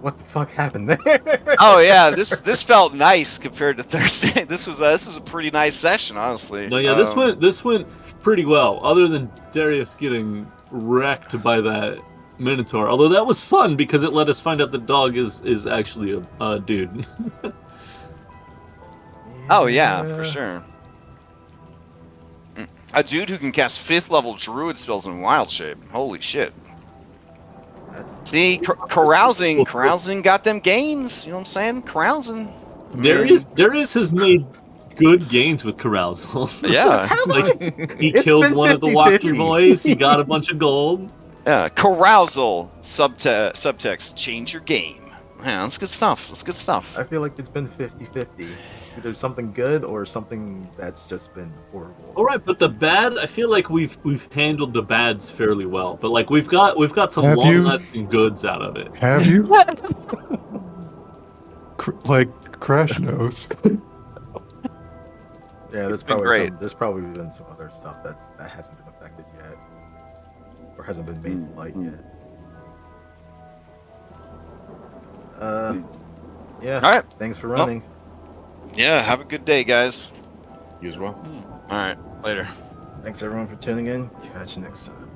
What the fuck happened there? Oh yeah, this felt nice compared to Thursday. This was a pretty nice session, honestly. No, yeah, this went pretty well. Other than Darius getting wrecked by that Minotaur, although that was fun because it let us find out the dog is actually a dude. Oh yeah, for sure. A dude who can cast 5th level druid spells in wild shape. Holy shit. See, carousing got them gains. You know what I'm saying? Carousing. Darius has made good gains with carousal. Yeah. Like he killed one of the walkthrough boys. He got a bunch of gold. Yeah, carousal subtext. Change your game. Yeah, that's good stuff. That's good stuff. I feel like it's been 50-50. Either something good or something that's just been horrible. All right, but the bad, I feel like we've handled the bads fairly well. But like we've got some long-lasting goods out of it. Have you? Like Crash knows. Yeah, there's probably been some other stuff that hasn't been affected yet, or hasn't been made to light yet. Yeah. All right. Thanks for running. Well, yeah. Have a good day, guys. You as well. All right. Later. Thanks everyone for tuning in. Catch you next time.